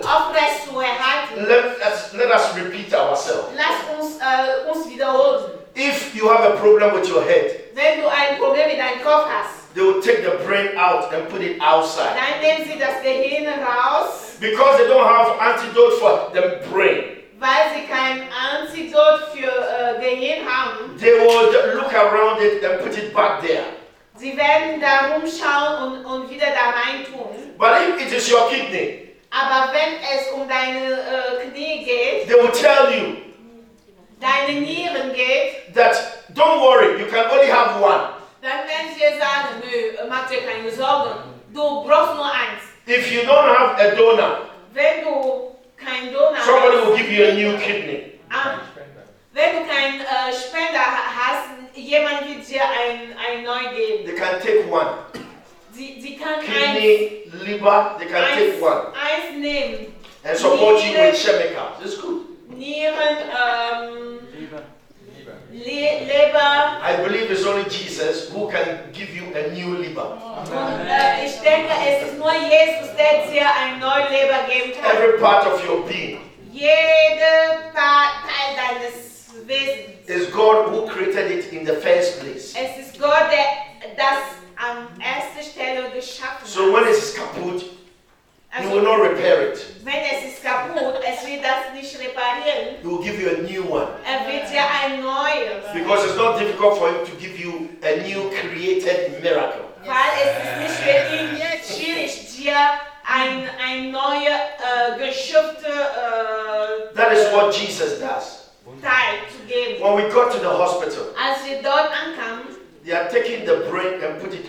aufrecht zu erhalten. Let us repeat ourselves. Lass uns wiederholen. If you have a problem with your head, Wenn du ein Problem mit deinem Kopf hast, they will take the brain out and put it outside. dann nehmen sie das Gehirn raus, Because they don't have antidote for the brain. weil sie kein Antidot für Gehirn haben. They will look around it and put it back there. Sie werden da rumschauen und wieder da rein tun. But if it is your kidney, Aber wenn es um deine Knie geht, they will tell you deine Nieren geht, that don't worry, you can only have one. dann werden sie dir sagen, nö, mach dir keine Sorgen, du brauchst nur eins. If you don't have a donor, Wenn du kein Donor somebody will hast, give you a new kidney. wenn du keinen Spender hast, jemand wird dir ein neu geben. They can take one. Sie kann Kidney, liver, they can take one. eins nehmen. And support you with chemicals. It's good. Nieren, Leber. I believe it's only Jesus who can give you a new liver. Und ich denke, es ist nur Jesus, der dir ein neues Leber geben kann. Every part of your being Jede Teil deines Wesens. is God who created it in the first place. Es ist Gott, der das an erster Stelle geschaffen So when hat. it is kaput, He Also, will not repair it. wenn es ist kaputt, es wird das nicht reparieren. He will give you a new one. Wird dir ein neues. Because it's not difficult for Him to give you a new created miracle. Weil es ist nicht für ihn schwierig, dir ein neues geschöpfte That is what Jesus does. Teil zu geben. When we got to the hospital, Als wir dort ankamen, they are taking the brain and put it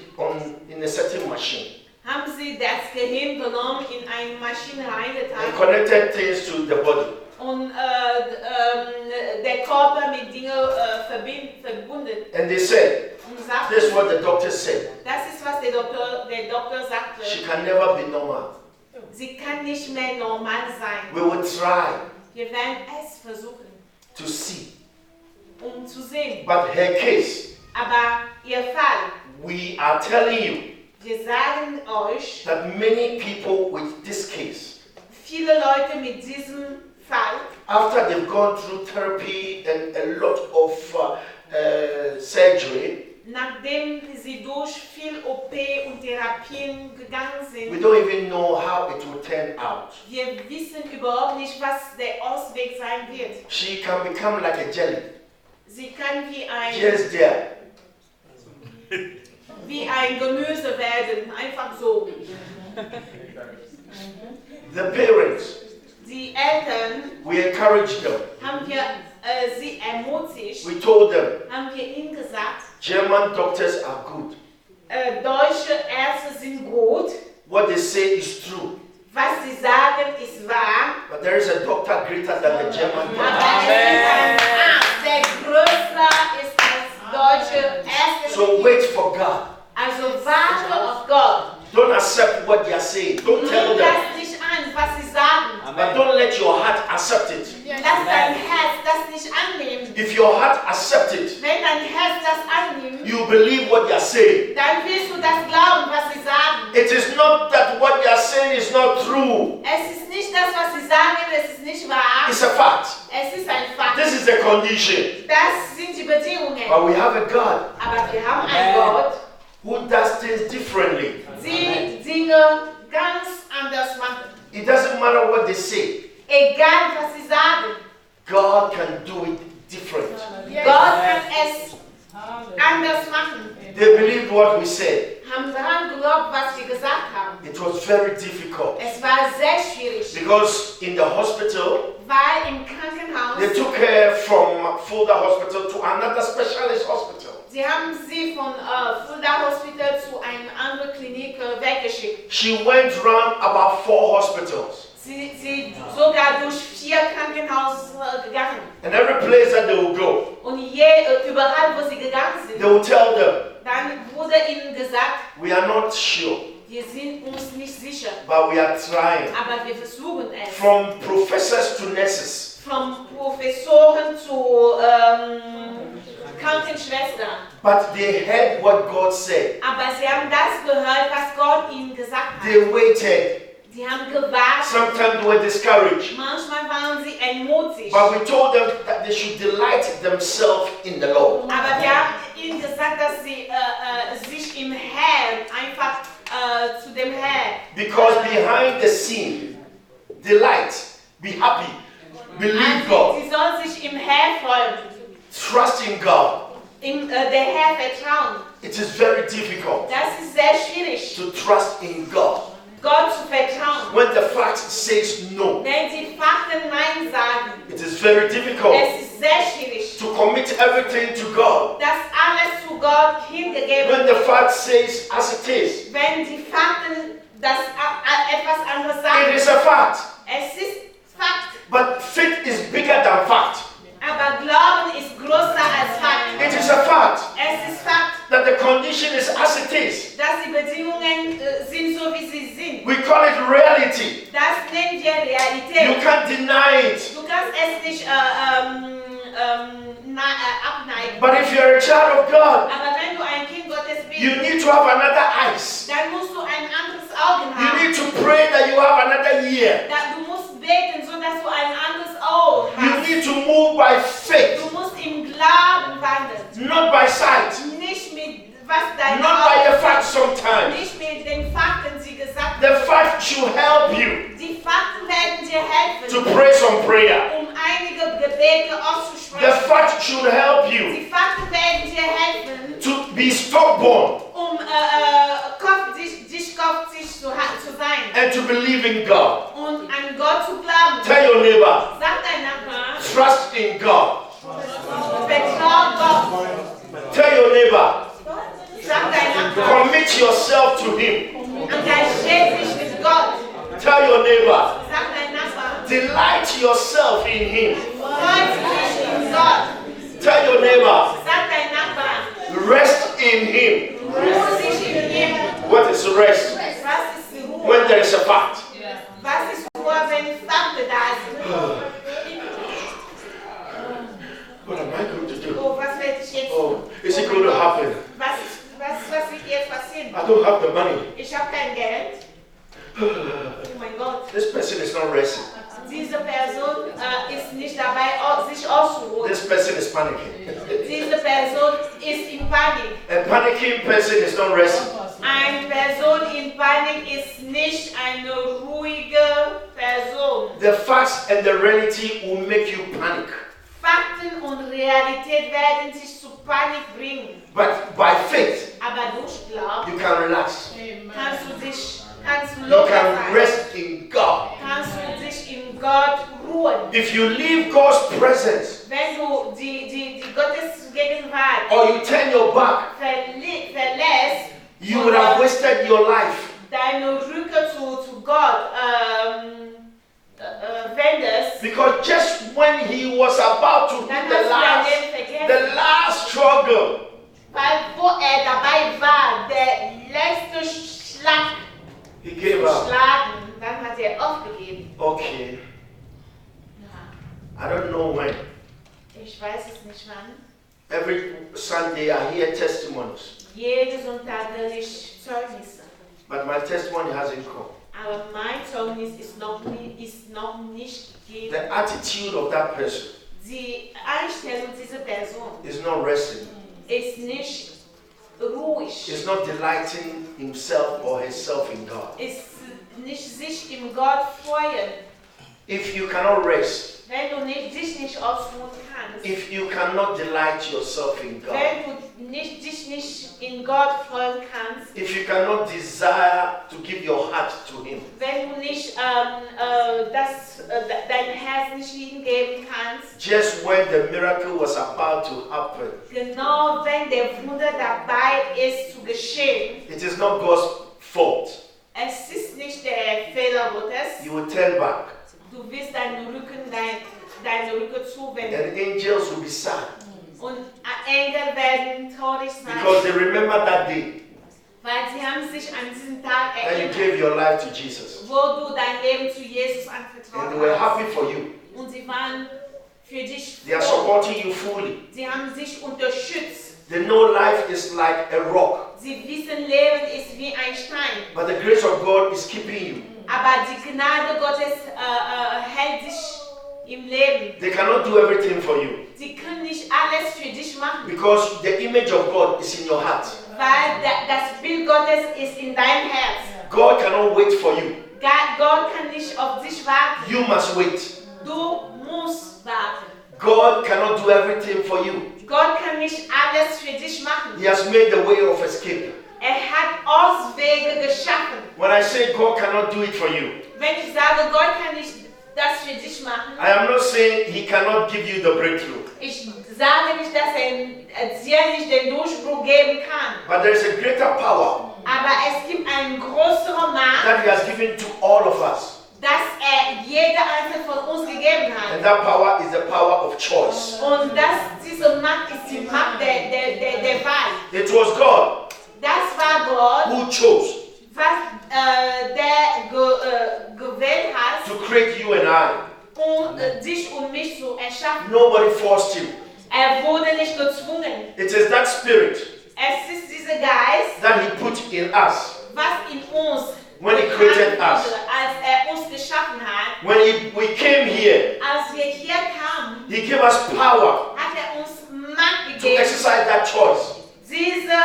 in a certain machine. haben sie das Gehirn genommen, in eine Maschine And reingetan connected things to the body. und der Körper mit Dingen verbunden. And they said, Und sagten, this is what the doctor said. das ist, was der Doktor sagte. She can never be normal. Sie kann nicht mehr normal sein. We will try Wir werden es versuchen, to see. um zu sehen. But her case, Aber ihr Fall, we are telling you wir sagen euch, that many people with this case, viele Leute mit diesem Fall, after they've gone through therapy and a lot of surgery, nachdem sie durch viel OP und Therapien gegangen we sind, don't even know how it will turn out. wir wissen überhaupt nicht, was der Ausweg sein wird. She can become like a jelly, Sie kann just there. wie ein Gemüse werden, einfach so. The parents, Die Eltern we encouraged them. haben wir sie ermutigt, We told them, haben wir ihnen gesagt, German doctors are good. deutsche Ärzte sind gut, What they say is true. was sie sagen ist wahr, But there is a doctor greater than the German aber doctor. es gibt einen Arzt, der größer ist als deutsche Ärzte. So wait for God. Also warte auf Gott. Don't accept what they are saying. Don't tell Nimm them. das nicht an, was sie sagen. But don't let your heart accept it. Lass dein Herz das nicht annehmen. If your heart accepts it, Wenn dein Herz das annimmt, you believe what they are saying. dann wirst du das glauben, was sie sagen. It is not that what they are saying is not true. Es ist nicht das, was sie sagen, es ist nicht wahr. It's a fact. Es ist ein Fakt. This is the condition. Das sind die Bedingungen. But we have a God Aber wir haben einen Gott, who does things differently. die Dinge ganz anders machen. It doesn't matter what they say. Egal, was sie sagen. God can do it different. Gott kann es anders machen. They believed what we said. Haben daran geglaubt, was wir gesagt haben. It was very difficult Es war sehr schwierig, because in the hospital, weil im Krankenhaus, they took her from Fulda hospital to another specialist hospital. sie haben sie von Fulda Hospital zu einer anderen Klinik weggeschickt. She went round about 4 hospitals. Sie sogar durch 4 Krankenhäuser gegangen. And every place that they would go, Und überall, wo sie gegangen they sind, would tell them, dann wurde ihnen gesagt, we are not sure, wir sind uns nicht sicher, but we are trying. aber wir versuchen es. From professors to nurses, Von Professoren zu Krankenschwestern. but they heard what God said. Aber sie haben das gehört, was Gott ihnen gesagt hat. They waited. Sie haben gewartet. Sometimes they were discouraged. Manchmal waren sie entmutigt. But we told them that they should delight themselves in the Lord. Aber wir haben ihnen gesagt, dass sie sich im Herrn einfach zu dem Herrn. Because behind the scene, delight, be happy, believe God, Sie sollen sich im Herrn freuen. trust in God. Der Herr vertrauen. It is very difficult Das ist sehr schwierig, to trust in God Gott zu vertrauen. when the fact says no. Wenn die Fakten Nein sagen, It is very difficult es ist sehr schwierig, to commit everything to God das alles zu Gott hingegeben when the wird. fact says as it is. Wenn die Fakten das etwas anderes It is sagen, a fact, es ist Fakt. but faith is bigger than fact. Aber Glauben ist größer als Fakt. It is a fact Es ist Fakt, that the condition is as it is. dass die Bedingungen sind so, wie sie sind. We call it reality. Das nennen wir You Realität. can't deny it. Du kannst es nicht abneigen. But if you're a child of God, Aber wenn du ein Kind Gottes you bist, need to have another eyes. dann musst du ein anderes Augen You haben. need to pray that you have another ear. Du musst beten, so dass du ein anderes Auge You hast. need to move by faith, Du musst im Glauben wandeln. not by sight, Nicht mit was deine not by the Augen facts sehen. sometimes. Nicht mit den Fakten, die gesagt The werden. fact should help you Die Fakten werden dir helfen, to pray some prayer. einige Gebete The auszusprechen. fact should help you Die Fakten werden dir helfen, to be stubborn kopfig zu sein and to believe in God. und an Gott zu glauben. Tell your neighbor, Sag dein Nachbar, trust in God. vertrau Gott. Tell your neighbor, Sag dein Nachbar, commit yourself to Him. engagier dich mit Gott. Tell your neighbor, Sag dein Nachbar, delight yourself in Him. freu dich in Gott. Tell your neighbor, Sag dein Nachbar, rest in Him. ruhe dich in ihm. What is rest? Was ist die Ruhe? When there is a fact. Was ist Ruhe, wenn Fakten da sind? What am I going to do? Oh, was werde ich jetzt Oh, tun? is it going to happen? Was wird jetzt passieren? I don't have the money. Ich habe kein Geld. Oh mein Gott. This person is not resting. Diese Person ist nicht dabei, sich auszuruhen. This person is panicking. Diese Person ist in Panik. A panicking person is not resting. Eine Person in Panik ist nicht eine ruhige Person. The facts and the reality will make you panic. Fakten und Realität werden dich zu Panik bringen. But by faith, Aber durch Glauben you can relax. kannst du You locker can sein. rest in God. Kannst du dich in Gott ruhen. If you leave God's presence Wenn du die Gottes Gegenwart or you turn your back, verlässt, you would have wasted your life. deine Rücke zu Gott wendest, Because just when he was about to dann do hast du dein Leben the vergessen. last struggle, Weil wo dabei war, der letzte Schlag he gave zu up. schlagen, dann hat aufgegeben. Okay. I don't know when. Ich weiß es nicht wann. Every Sunday I hear testimonies. Jeden Sonntag höre ich Zeugnisse. But my testimony hasn't come. Aber mein Zeugnis ist noch nicht gegeben. The attitude of that person Die Einstellung dieser Person is not resting. ist nicht ruhig. Is not delighting himself or herself in God. Ist nicht sich im Gott freuen. If you cannot rest, Wenn du dich nicht ausruhen kannst. if you cannot delight yourself in God, Wenn du dich nicht in Gott freuen kannst. if you cannot desire to give your heart to Him, Wenn du nicht dein Herz nicht hingeben kannst. just when the miracle was about to happen, Genau wenn der Wunder dabei ist zu geschehen. it is not God's fault. Es ist nicht der Fehler Gottes. You will turn back, Du wirst deinen Rücken zuwenden. and angels will be sad Und Engel werden traurig because sein. they remember that day Weil sie haben sich an diesen Tag that you erinnert, gave your life to Jesus, wo du dein Leben zu Jesus and anvertraut they were hast. happy for you. Und sie waren für dich They are froh. supporting you fully. Sie haben sich unterstützt. They know life is like a rock, Sie wissen, Leben ist wie ein Stein. but the grace of God is keeping you. Aber die Gnade Gottes hält dich im Leben. They cannot do everything for you Sie können nicht alles für dich machen, because the image of God is in your heart. weil das Bild Gottes ist in deinem Herz. God cannot wait for you. Gott kann nicht auf dich warten. You must wait. Du musst warten. God cannot do everything for you. Gott kann nicht alles für dich machen. He has made the way of escape. Hat Auswege geschaffen. When I say God cannot do it for you, Wenn ich sage, Gott kann nicht das für dich machen, I am not saying He cannot give you the breakthrough. ich sage nicht, dass dir nicht den Durchbruch geben kann. But there is a greater power Aber es gibt eine größere Macht, that He has given to all of us. dass jeder einzelne von uns gegeben hat. And that power is the power of choice. Und diese Macht ist die Macht der Wahl. It was God Das war Gott, who chose der gewählt hat, to create you and I. um dich und mich zu erschaffen. Nobody forced Him. Wurde nicht gezwungen. It is that spirit Es ist dieser Geist, that He put in us was in uns when He created getan us. wurde, als uns geschaffen hat. When we came here, Als wir hier kamen, He gave us power hat uns Macht to gegeben, exercise that choice. diese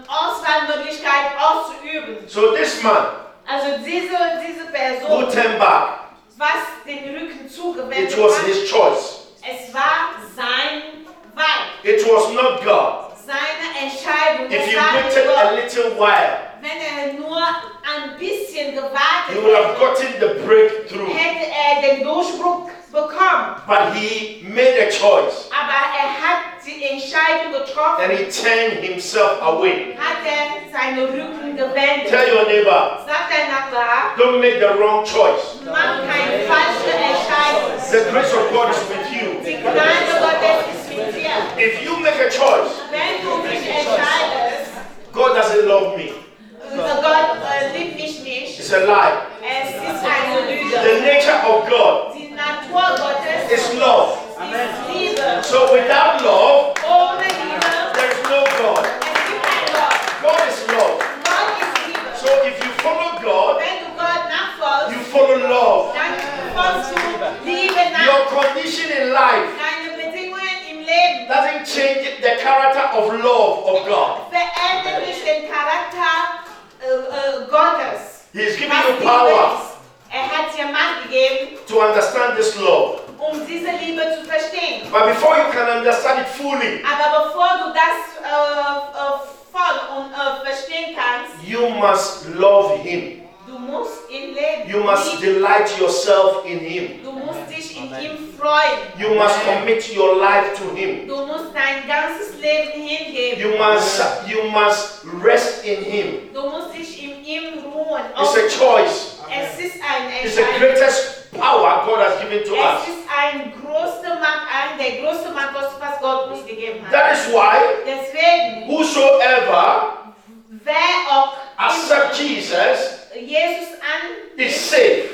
Auswahlmöglichkeit auszuüben. So this man Also diese who Person, turned back, was den Rücken zugewendet it was hat, his choice. es war sein Wahl, It was not God. seine Entscheidung. If Es he war waited Gott. a little while, Wenn nur ein bisschen gewartet he would have hätte, gotten the breakthrough. hätte den Durchbruch bekommen. But he made a choice Aber hat die Entscheidung getroffen, and he turned himself away. hat seine Rücken gewendet. Tell your neighbor, Sagt der Nachbar, don't make the wrong choice. mach keine falsche Entscheidung. The grace of God is with you. Die Gnade Gottes ist mit dir. If you make a choice, Wenn du dich entscheidest, God doesn't love me. Gott liebt mich nicht, It's a lie. es ist eine The Lüge. nature of God Die Natur Gottes is love. ist Liebe. So without love, Ohne Liebe, there is no God. es gibt kein Gott. God is love. Gott ist Liebe. So if you follow God, Wenn du Gott nachfolgst, you follow love. dann folgst du Liebe Your nach. condition in life Deine Bedingungen im Leben doesn't change the character of love of God. verändern nicht den Charakter Gottes. He is giving Was you Liebe power ist. Hat dir Macht gegeben, to understand this love. diese Liebe zu verstehen. But before you can understand it fully, Aber bevor du das voll und verstehen kannst, you must love Him. du musst ihn leben. You must delight yourself in Him. Du musst dich in ihm freuen. You must commit your life to Him. Du musst dein ganzes Leben hingeben. You must rest in Him. Du musst dich in ihm ruhen. It's a choice. Es ist eine It's the Entscheidung. greatest power God has given to Es us. ist der größte Macht, was Gott uns gegeben hat. That is why Deswegen, whosoever wer auch accepts Jesus Jesus is safe.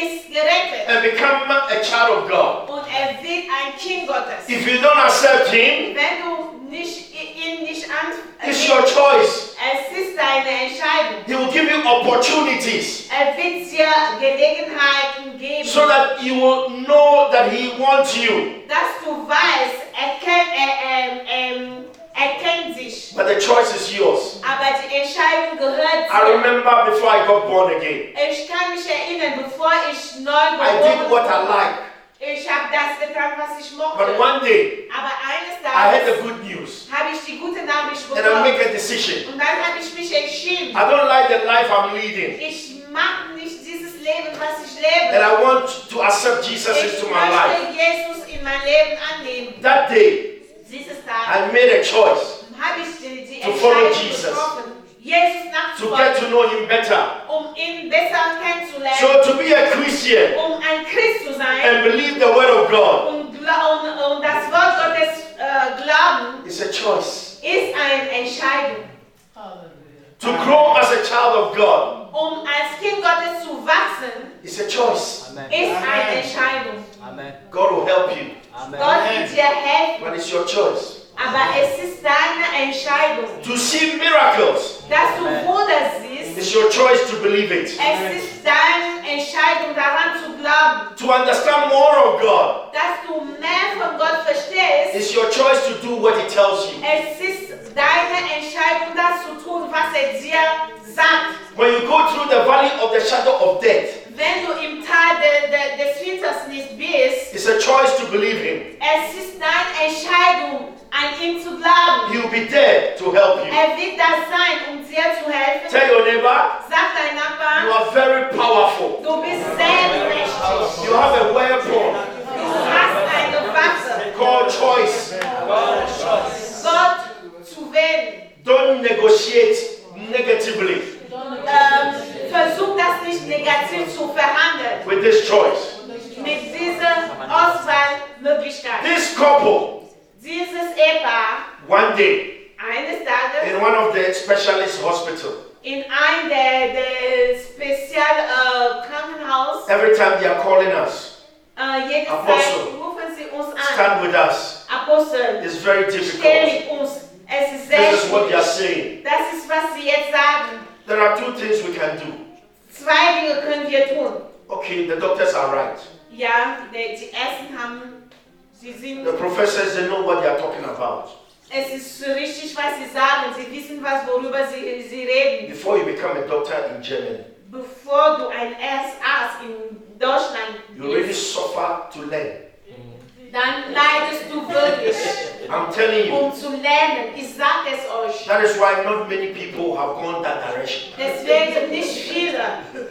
ist gerettet. and become a child of God. Und wird ein Kind Gottes. If you don't accept him, Wenn du ihn nicht it's your choice. es ist deine Entscheidung. He will give you opportunities Wird dir Gelegenheiten geben, so that you will know that he wants you. dass du weißt, er kennt sich. But the choice is yours. Aber die Entscheidung gehört I dir. remember before I got born again, Ich kann mich erinnern, bevor ich neu I did what I geboren like. ich habe das getan, was ich mochte. But one day, Aber eines I had the Tages good news. habe ich die gute Nachricht And I bekommen. make a decision. Und dann habe ich mich entschieden. I don't like the life I'm leading. Ich mache nicht dieses Leben, was ich And lebe. I want to accept Jesus Ich into my life. möchte Jesus in mein Leben annehmen. That day, Dieses Tag I made a choice habe ich die to follow Entscheidung Jesus. getroffen, Jesus to get to nachzufolgen, know him better. ihn besser kennenzulernen, So to be a Christian ein Christ zu sein and believe the word of God und das Wort Gottes glauben, is a choice. ist eine Entscheidung. To grow as a child of God Als Kind Gottes zu wachsen, is a choice. ist eine Entscheidung. God will help you, Gott wird dir helfen, but it's your choice. aber es ist deine Entscheidung. To see miracles, Dass du Wunder siehst, it's your choice to believe it. es ist deine Entscheidung daran zu glauben. To understand more of God, Dass du mehr von Gott verstehst, it's your choice to do what he tells you. es ist deine Entscheidung, das zu tun, was dir sagt. When you go through the valley of the shadow of death, Wenn du im Tal des Finsternis bist, it's a choice to believe him. es ist deine Entscheidung, an ihn zu glauben. He will be there to help you. Wird das sein, dir zu helfen. Tell your neighbor, Sag dein you Nachbar, are very powerful. du bist sehr mächtig. You have a weapon Du hast eine Waffe, called choice. Gott zu wählen. Don't negotiate negatively Versuch das nicht negativ zu verhandeln with this choice. mit dieser Auswahlmöglichkeit. This couple, Dieses Ehepaar one day, eines Tages in one of the specialist hospitals, in ein der Krankenhaus, every time they are calling us, jede Apostel, Zeit rufen sie uns an. stand with us. Apostel, It's very steh difficult. mit uns. Es ist sehr This is what they are schwierig. saying. Das ist, was sie jetzt sagen. There are two things we can do. Zwei Dinge können wir tun. Okay, the doctors are right. Ja, die Ärzte sie sind, The professors, they know what they are talking about. es ist richtig, was sie sagen. Sie wissen, worüber sie reden. Before you become a doctor in Germany, Bevor du ein Arzt in Deutschland you really bist, suffer to learn. dann leidest du wirklich, I'm telling you. zu lernen. Ich sage es euch. That is why not many people have gone that direction. Deswegen nicht viele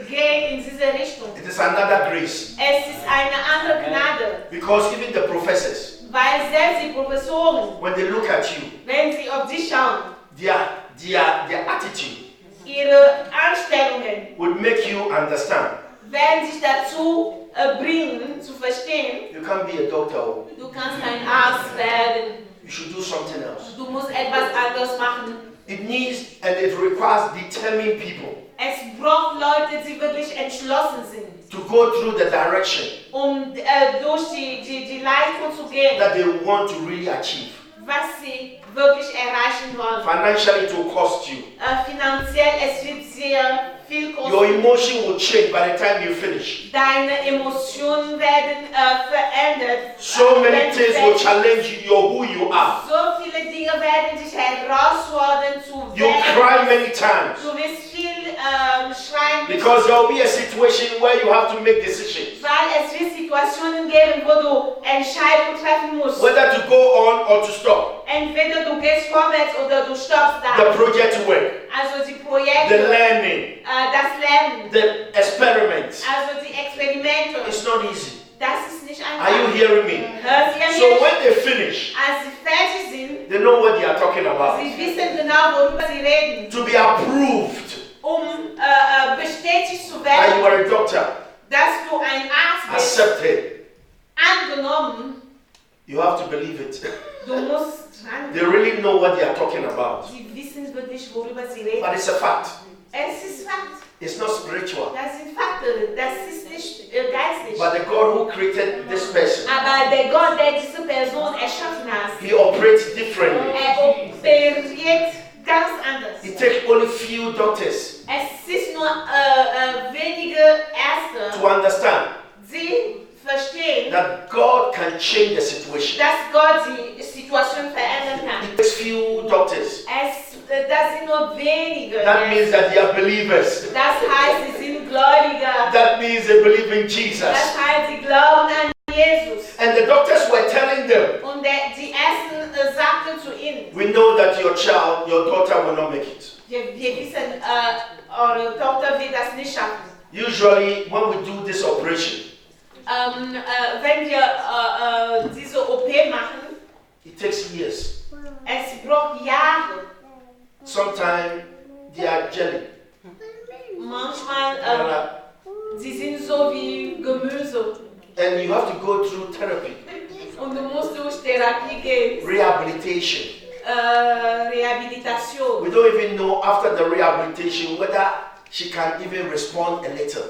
gehen in diese Richtung. It is another grace. Es ist eine andere Gnade, Because even the professors, weil selbst die Professoren, when they look at you, wenn sie auf dich schauen, their attitude ihre Einstellungen would make you understand. werden sich dazu bringen, zu verstehen, You can't be a doctor. du kannst kein Arzt werden, You should do something else. du musst etwas anderes machen. It needs and it requires determined people Es braucht Leute, die wirklich entschlossen sind, to go through the direction durch die Leitung zu gehen, that they want to really achieve. was sie wirklich erreichen wollen. Financially, it will cost you. Finanziell, es wird sehr viel Your kosten. emotion will change by the time you finish. Deine Emotionen werden verändert. So many wenn du things will fertig challenge you, who you are. So viele Dinge werden dich herausfordern zu You cry many times Du wirst viel schreien, because there will be a situation where you have to make decisions weil es wird Situationen geben, wo du Entscheidungen treffen musst. whether to go on or to stop. Entweder du gehst vorwärts oder du stoppst The da. project work, Also die the Projekte, learning, das Lernen, the experiments. also die Experimente. It's not easy. Das ist nicht Are you einfach. hearing me? Hört ihr So mich? when they finish, Als sie fertig sind, they know what they are talking about. sie wissen genau, worüber sie reden. To be approved Bestätigt zu that you werden, are a doctor, dass du ein Arzt bist, accepted, angenommen, you have to believe it. du musst dran. They really know what they are talking about. Sie wissen wirklich, worüber sie reden. But it's a fact. Es ist Fakt. It's not spiritual. Das sind Fakten, das ist nicht geistlich. But the God who created this person, Aber der Gott, der diese Person erschaffen hat, he operates differently. operiert ganz anders. It takes only few doctors Es ist nur wenige Ärzte, to understand sie verstehen, that God can change the situation. dass Gott die Situation verändern kann. It takes few doctors. Das sind nur wenige. That means that they are believers. Das heißt, sie sind Gläubiger. That means they believe in Jesus. Das heißt, sie glauben an Jesus. And the doctors were telling them, Und die Ärzte sagten zu ihnen, we know that your daughter will not make it. wir wissen, eure Tochter wird das nicht schaffen. Usually when we do this operation, Wenn wir diese OP machen, it takes years. es braucht Jahre. Sometimes they are jelly. Manchmal, sie sind so wie Gemüse. And you have to go through therapy, Und du musst durch Therapie gehen. rehabilitation. Rehabilitation. We don't even know after the rehabilitation whether she can even respond a little.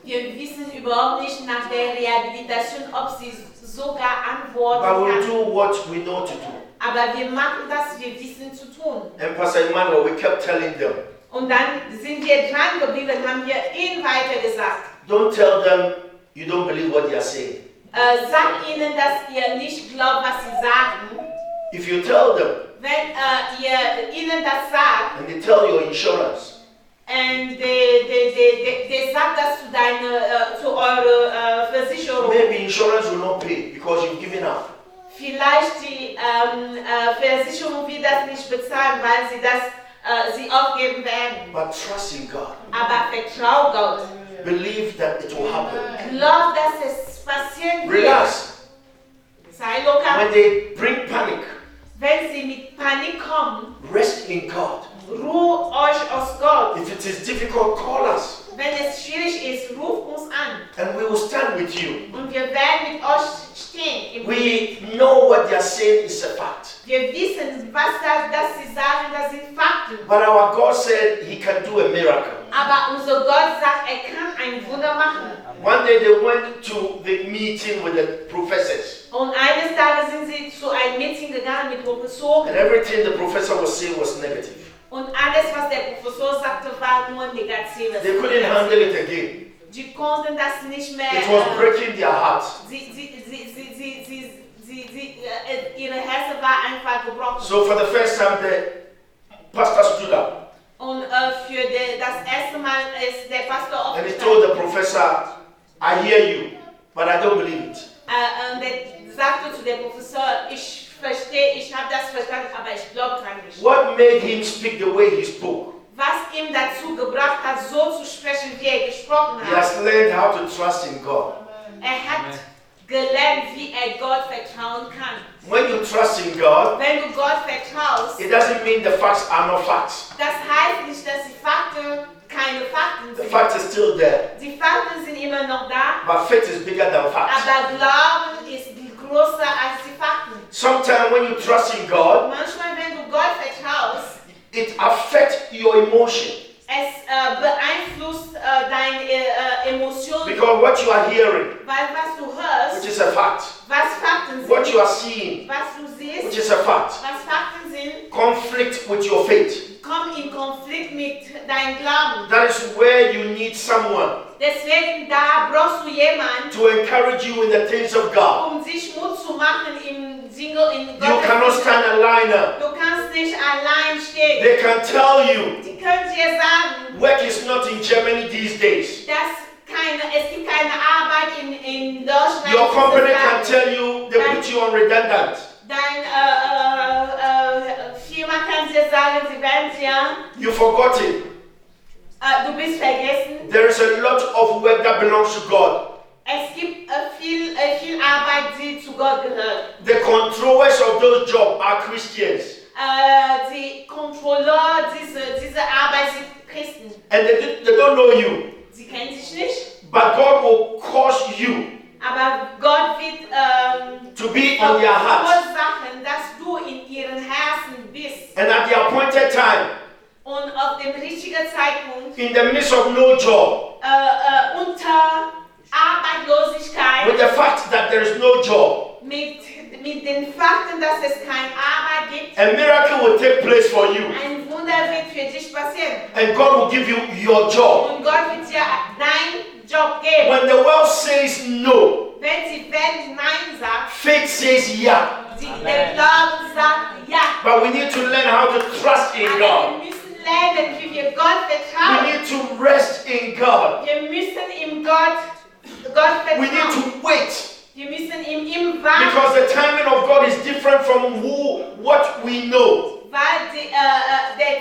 Wir wissen überhaupt nicht nach der Rehabilitation, ob sie sogar But antworten we'll kann. do what we know to do. Aber wir machen das, wir wissen zu tun. And Pastor Emmanuel, we kept telling them, Und dann sind wir dran geblieben, haben wir ihnen weiter gesagt. don't tell them you don't believe what they are saying. Sagt ihnen, dass ihr nicht glaubt, was sie sagen. If you tell them Wenn ihr ihnen das sagt, and they tell your insurance, und der sagt das zu eurer Versicherung. maybe insurance will not pay because you've given up. Vielleicht die Versicherung wird das nicht bezahlen, weil sie aufgeben werden. But trust in God. Aber vertrau Gott. Believe that it will happen. Glaub, dass es passieren wird. Relax. Sei locker. When they bring panic, Wenn sie mit Panik kommen, rest in God. ruht euch aus Gott. If it is difficult, call us Wenn es schwierig ist, ruft uns an. and we will stand with you. Und wir werden mit euch stehen. Im We know what they are saying is a fact. Wir wissen, dass sie sagen, das sind Fakten. But our God said he can do a miracle. Aber unser Gott sagt, kann ein Wunder machen. One day they went to the meeting with the professors. Und eines Tages sind sie zu einem Meeting gegangen mit Professoren. And everything the professor was saying was negative. Und alles, was der Professor sagte, war nur Negatives. They couldn't handle it again. Sie konnten das nicht mehr. It was breaking their hearts. Ihre Herzen war einfach gebrochen. So for the first time the pastor stood up Und für das erste Mal ist der Pastor and he told aufgestanden. the professor, I hear you, but I don't believe it. Und er sagte zu dem Professor, ich verstehe, ich habe das verstanden, aber ich glaube dran nicht. What made him speak the way he spoke? Was ihm dazu gebracht hat, so zu sprechen, wie er gesprochen He hat. has learned how to trust in God. Er hat gelernt, wie er Gott vertrauen kann. When you trust in God, Wenn du Gott vertraust, it doesn't mean the facts are not facts. das heißt nicht, dass die Fakten keine Fakten The sind. fact is still there. Die Fakten sind immer noch da, But faith is bigger than facts. aber Glauben ist größer als die Fakten. Sometimes when you trust in God, Manchmal, wenn du Gott vertraust, it affects your emotion. es beeinflusst deine Emotionen, Because what you are hearing, weil was du which hörst, is a fact, was Fakten what sind, you are seeing, was du which siehst, is a fact, was Fakten sind, conflict with your faith. kommt in Konflikt mit deinem Glauben. That is where you need someone Deswegen da brauchst du jemanden, to encourage you in the things of God. sich Mut zu machen im Single in You Gottes cannot Sinne. stand alone. Du kannst nicht allein stehen. They can tell you Die können dir sagen, work is not in Germany these days. dass es gibt keine Arbeit in Deutschland. Your company diese can Tage. tell you they put you on redundant. Dein Firma kann dir sagen, sie werden dir, You forgot it. du bist vergessen. There is a lot of work that belongs to God. Es gibt viel Arbeit, die zu Gott gehört. The controllers of those jobs are Christians. Die Kontrolleur dieser Arbeit sind Christen. And they don't know you. Sie kennen sich nicht, But God will cause you aber Gott wird to be on their heart. verursachen, dass du in ihren Herzen bist. And at the appointed time, Und auf dem richtigen Zeitpunkt, in the midst of no job, unter Arbeitslosigkeit, with the fact that there is no job, mit den Fakten, dass es keine Arbeit gibt, a miracle will take place for you. ein Wunder wird für dich passieren. And God will give you your job. Und Gott wird dir deinen Job geben. When the world says no, Wenn die Welt Nein sagt, faith says yeah. der Glauben sagt Ja. But we need to learn how to trust in Aber God. wir müssen lernen, wie wir Gott We vertrauen. need to rest in God. Wir müssen ihm Gott We need vertrauen. to wait. Wir müssen ihm warten. Because the timing of God is different from what we know. Weil die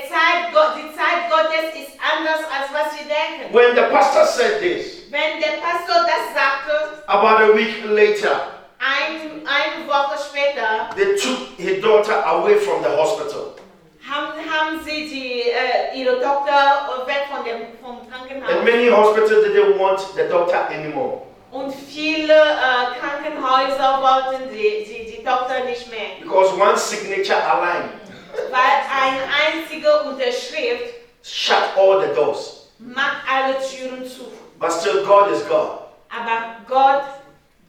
Zeit Gottes ist anders, als was wir denken. When the pastor said this, Wenn der Pastor das sagte, about a week later, eine Woche später, they took his daughter away from the hospital. haben sie ihre Tochter weg vom And Krankenhaus. many hospitals didn't want the doctor anymore. Und viele Krankenhäuser wollten die Tochter nicht mehr. Because one signature aligned Weil eine einzige Unterschrift shut all the doors. macht alle Türen zu. But still, God is God. Aber Gott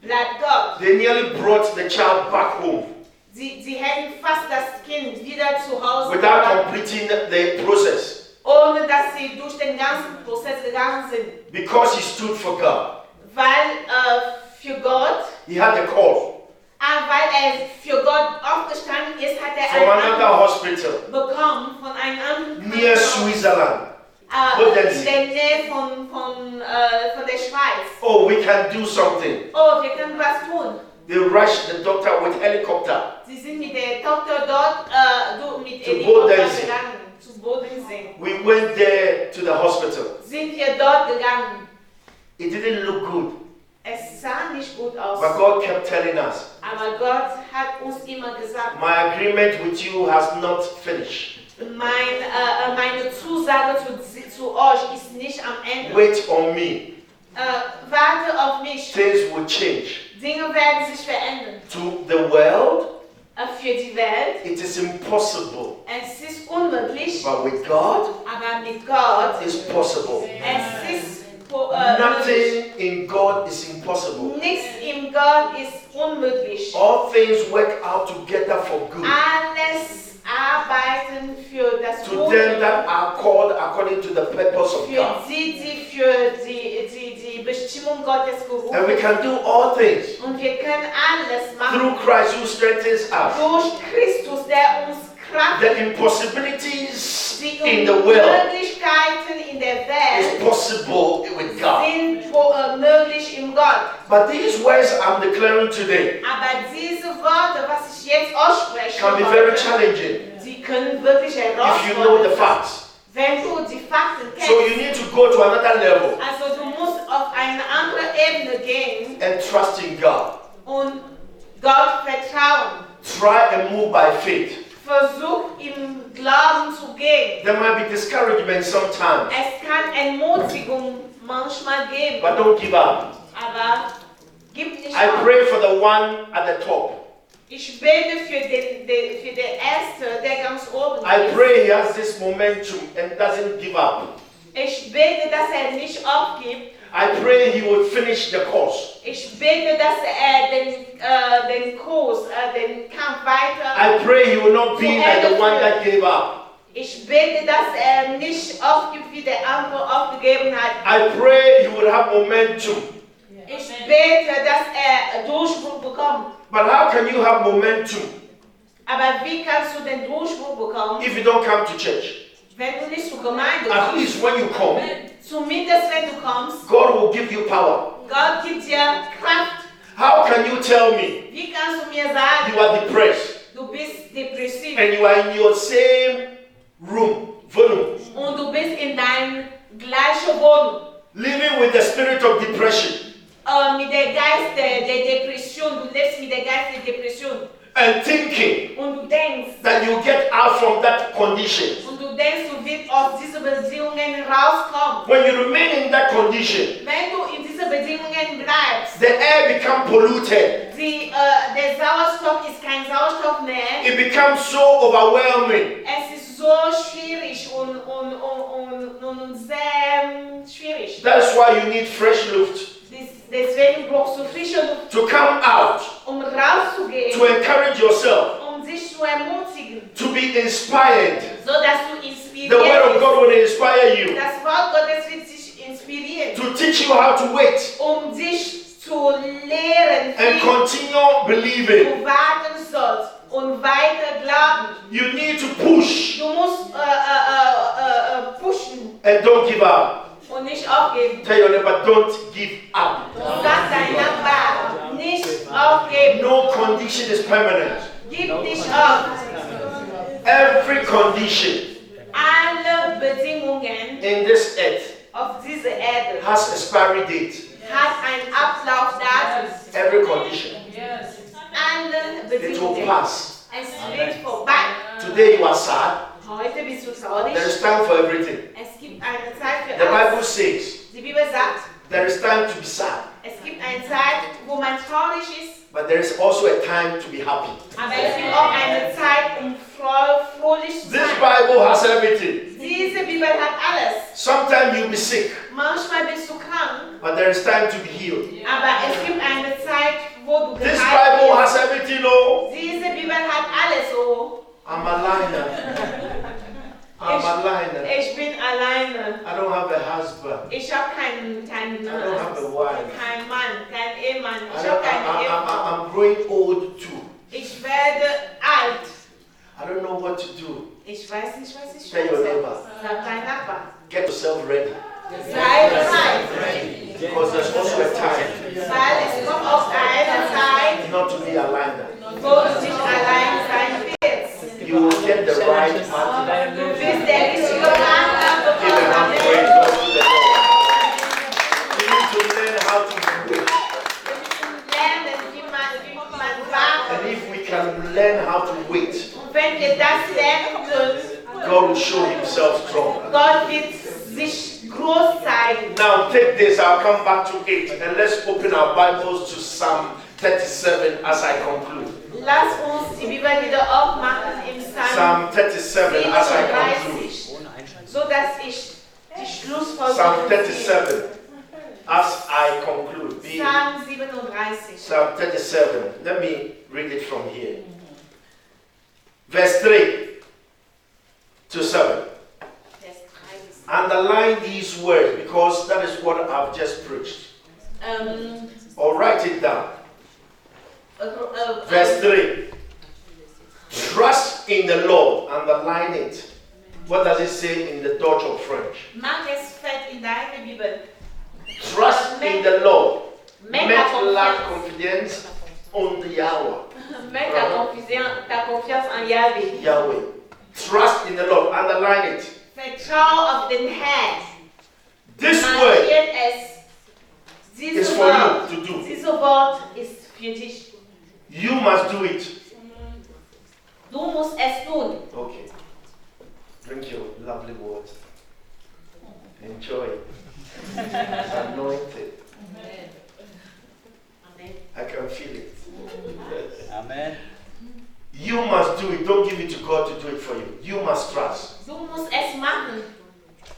bleibt Gott. They nearly brought the child back home Sie hätten fast das Kind wieder zu Hause without gebracht, completing the process. ohne dass sie durch den ganzen Prozess gegangen sind. Because he stood for God. Weil für Gott, He had a call weil er für Gott aufgestanden ist, hat er from einen another Anruf hospital bekommen von einem anderen near Krankenhaus, Switzerland. in der Nähe von der Schweiz. Oh, we can do something. Oh, wir können was tun. They rushed the doctor with helicopter. Sie sind mit der Tochter dort mit Zu Helikopter Bodensee. gegangen, zu Bodensee. We went there to the hospital. Sind wir dort gegangen. It didn't look good, Es sah nicht gut aus. but God kept telling us, Aber Gott hat uns immer gesagt, my agreement with you has not finished. meine Zusage zu euch ist nicht am Ende. Wait on me. Warte auf mich. Things will change. Dinge werden sich verändern. To the world, Für die Welt, it is impossible. es ist unmöglich, But with God, aber mit Gott, it's possible. es ist möglich. Nothing in God is impossible. Nichts in Gott ist unmöglich. All things work out together for good. Alles arbeiten für das To them Gute, that are called according to the purpose of für God. die für die Bestimmung Gottes And we gerufen. can do all things Und wir können alles machen through Christ who strengthens us. durch Christus, der uns Kraft The impossibilities die in the world Unmöglichkeiten in der is Welt possible with God. sind möglich in Gott. But these words I'm declaring today Aber diese Worte, was ich jetzt ausspreche, can be very challenging sie können wirklich if you know the herausfordernd sein, facts. wenn du die Fakten So you kennst. need to go to another level Also du musst auf eine andere Ebene gehen and trust in God. und Gott vertrauen. Try and move by faith. Versuch im Glauben zu gehen. There might be discouragement sometimes, Es kann Entmutigung manchmal geben, but don't give up. aber gib nicht I auf. pray for the one at the top. Ich bete für den Ersten, der ganz oben I ist. pray he has this momentum and doesn't give up. Ich bete, dass nicht aufgibt. I pray he will finish the course. Ich bete, dass den Kurs, den Kampf weiter. I pray he will not be like the one that gave up. Ich bete, dass nicht aufgibt, wie der andere aufgegeben hat. I pray he will have momentum. Ich bete, dass Durchbruch bekommt. But how can you have momentum Aber wie kannst du den Durchbruch bekommen, if you don't come to church? wenn du nicht zur Gemeinde At kommst? least when you come, Zumindest wenn du kommst, God will give you power. Gott gibt dir Kraft. How can you tell me Wie kannst du mir sagen, you are depressed du bist depressiv and you are in your same volume, und du bist in deiner gleichen Wohnung living with the spirit of depression mit der Geist der Depression, du lebst mit der Geist der Depression and thinking und du denkst, that you get out from that condition? du wirst aus diesen Beziehungen rauskommen. When you remain in that condition, Wenn du in diesen Bedingungen bleibst, the air becomes polluted. der Sauerstoff ist kein Sauerstoff mehr. It becomes so overwhelming. Es ist so schwierig und nun sehr schwierig. That's why you need fresh luft. Deswegen brauchst du frische Luft, To come out, rauszugehen, to encourage yourself, sich zu ermutigen, to be inspired. so dass du The inspiriert word of bist. God will inspire you. Das Wort Gottes wird dich inspirieren, To teach you how to wait dich zu lehren, and wie continue believing. du warten sollst und weiter glauben. You need to push Du musst pushen and don't give up. und nicht aufgeben. Tell your neighbor, don't give up. Sag dein Nachbar, nicht aufgeben. No condition is permanent. Gib dich auf. Every condition Alle Bedingungen in this earth auf dieser Erde has expiry date. hat ein Ablaufdatum. Every condition. Alle It will Bedingungen. pass. Es wird vorbei. Today you are sad. Heute bist du traurig. There is time for everything. Es gibt eine Zeit für The Bible alles. says Die Bibel sagt, there is time to be sad, es gibt eine Zeit, wo man traurig ist, but there is also a time to be happy. aber es gibt auch eine Zeit, um fröhlich zu This sein. Bible has everything. Diese Bibel hat alles. Sometimes you'll be sick, Manchmal bist du krank, but there is time to be healed. aber es gibt eine Zeit, wo du This geheilt Bible bist. has everything, oh. Diese Bibel hat alles so. I'm a liner. I'm a liner. Ich bin alleine. I don't have a husband. Ich habe keinen I don't have a wife. kein Mann, kein Ehemann. Ich habe keine Ehefrau. I'm growing old too. Ich werde alt. I don't know what to do. Ich weiß nicht, was ich Tell tun your soll. neighbor. Sag dein Nachbar. Get yourself ready. Sei bereit. Because there's also a time Weil es kommt auch eine Zeit, not to be a liner. wo du nicht allein sein willst. You will get the right partner. Du bist der richtige Partner Give a hand praise bekommen. God to the Lord. You need to learn how to wait. Lernen, wie man wartet. And if we can learn how to wait, Und wenn wir das lernen können, God will show himself strong. Gott wird sich groß zeigen. Now take this, I'll come back to it. And let's open our Bibles to Psalm 37 as I conclude. Lass uns die Bibel wieder aufmachen im Psalm 37 as I conclude. 37, so dass ich die Schlussfolgerung Psalm ziehe. 37 as I conclude. Psalm 37. Psalm 37. Let me read it from here. Verse 3 to 7. Vers 3. Underline these words because that is what I've just preached. Or write it down. Verse 3. Trust in the Lord. Underline it. What does it say in the Dutch or French? Mach es fett in deine Bibel. Trust in the Lord. Mets Met la ta confiance on the Yahweh. Mets ta confiance en Yahweh. Yahweh. Trust in the Lord. Underline it. Vertrau auf den Herrn. This word Markiert es. is Dieses for Wort, you to do. dieses Wort ist für dich. You must do it. Du musst es tun. Okay. Drink your lovely water. Enjoy it. It's anointed. I can feel it. Amen. You must do it. Don't give it to God to do it for you. You must trust. Du musst es machen.